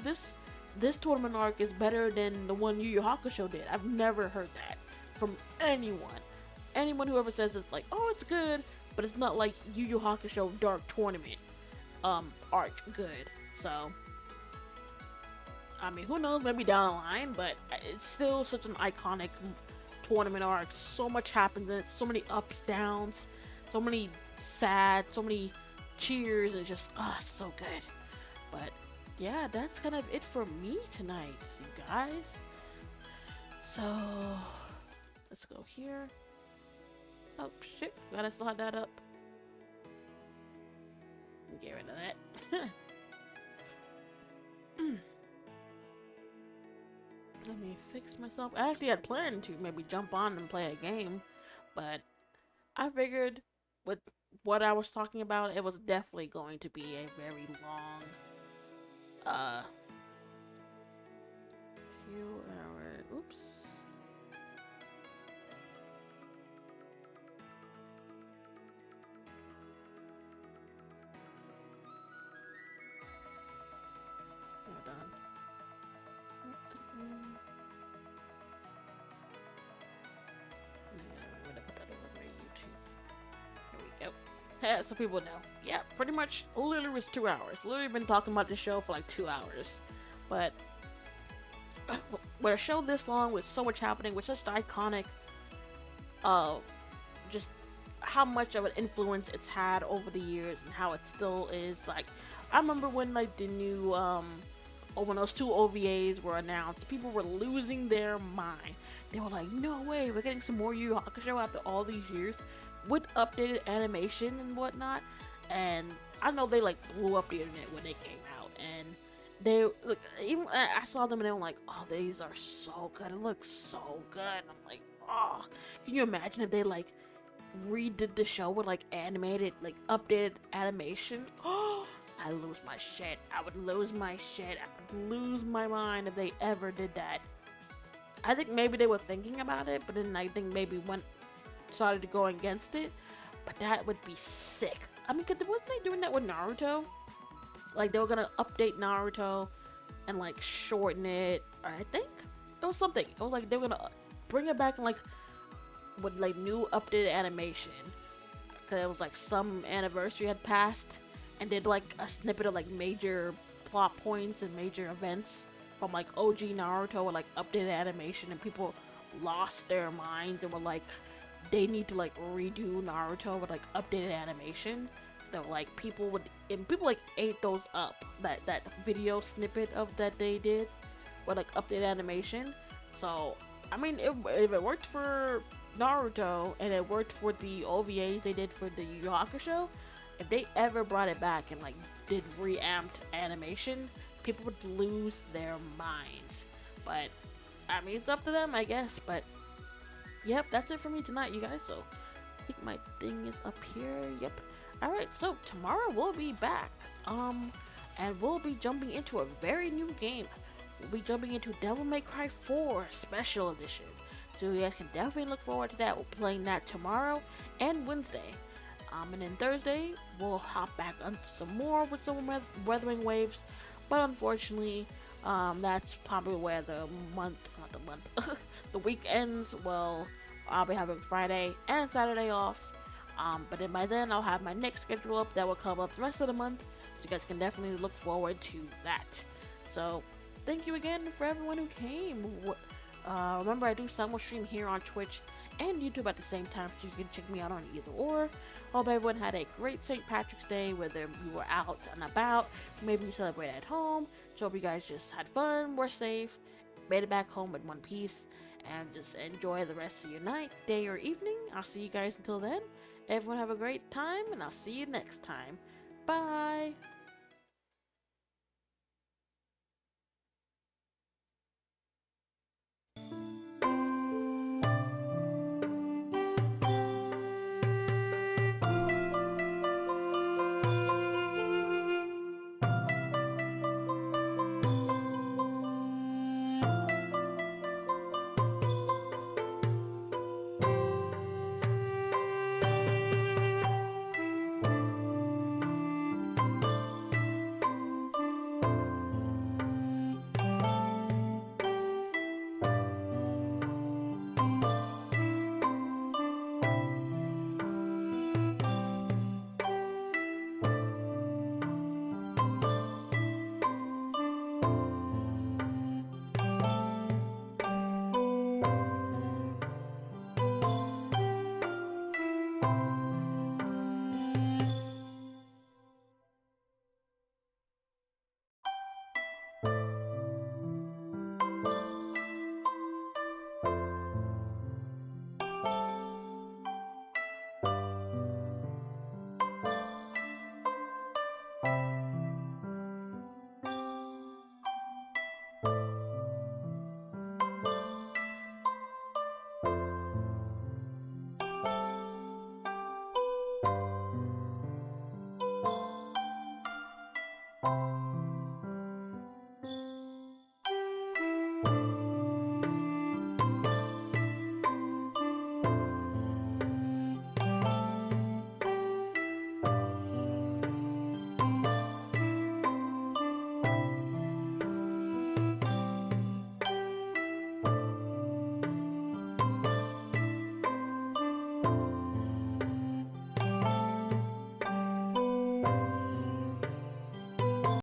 this tournament arc is better than the one Yu Yu Hakusho did. I've never heard that from anyone. Anyone who ever says it's like, oh, it's good, but it's not like Yu Yu Hakusho Dark Tournament arc good. So, I mean, who knows, maybe down the line, but it's still such an iconic tournament arc. So much happens in it, so many ups, downs, so many sad, so many cheers, and just, so good. But yeah, that's kind of it for me tonight, you guys. So, let's go here. Oh shit, forgot I still had that up. Get rid of that. Let me fix myself. I actually had planned to maybe jump on and play a game, but I figured with what I was talking about, it was definitely going to be a very long, few hours. Oops. Hold on. Yeah, I'm gonna put that over my YouTube. There we go. Yeah, so people know. Yeah, pretty much literally was 2 hours. Literally been talking about the show for like 2 hours. But with a show this long, with so much happening, with such iconic, just how much of an influence it's had over the years and how it still is. Like, I remember when like the new, when those 2 OVAs were announced, people were losing their mind. They were like, no way, we're getting some more Yu Yu Hakusho after all these years with updated animation and whatnot. And I know they like blew up the internet when they came out, and they look, even I saw them and they were like, oh, these are so good, it looks so good. And I'm like, oh, can you imagine if they like redid the show with like animated, like updated animation? Oh, I'd lose my shit. I would lose my shit. I would lose my mind if they ever did that. I think maybe they were thinking about it, but then I think maybe started to go against it. But that would be sick. I mean, wasn't they doing that with Naruto? Like, they were gonna update Naruto and like shorten it, or I think it was something. It was like they were gonna bring it back and like with like new updated animation, because it was like some anniversary had passed, and did like a snippet of like major plot points and major events from like OG Naruto with like updated animation, and people lost their minds and were like, they need to like redo Naruto with like updated animation. So like people like ate those up, that video snippet of that they did with like updated animation. So I mean, if it worked for Naruto and it worked for the OVAs they did for the Yu Yu Hakusho, if they ever brought it back and like did reamped animation, people would lose their minds. But I mean, it's up to them, I guess. But yep, that's it for me tonight, you guys. So I think my thing is up here. Yep. Alright, so tomorrow we'll be back. And we'll be jumping into a very new game. we'll be jumping into Devil May Cry 4 Special Edition. So you guys can definitely look forward to that. We're playing that tomorrow and Wednesday. And then Thursday, we'll hop back on some more with some Weathering Waves. But unfortunately, that's probably where the week ends. Well, I'll be having Friday and Saturday off. But then by then, I'll have my next schedule up that will cover up the rest of the month. So you guys can definitely look forward to that. So, thank you again for everyone who came. Remember, I do simul stream here on Twitch and YouTube at the same time, so you can check me out on either or. Hope everyone had a great St. Patrick's Day, whether you were out and about, maybe you celebrated at home. So hope you guys just had fun, were safe, made it back home in one piece, and just enjoy the rest of your night, day, or evening. I'll see you guys until then. Everyone have a great time, and I'll see you next time. Bye!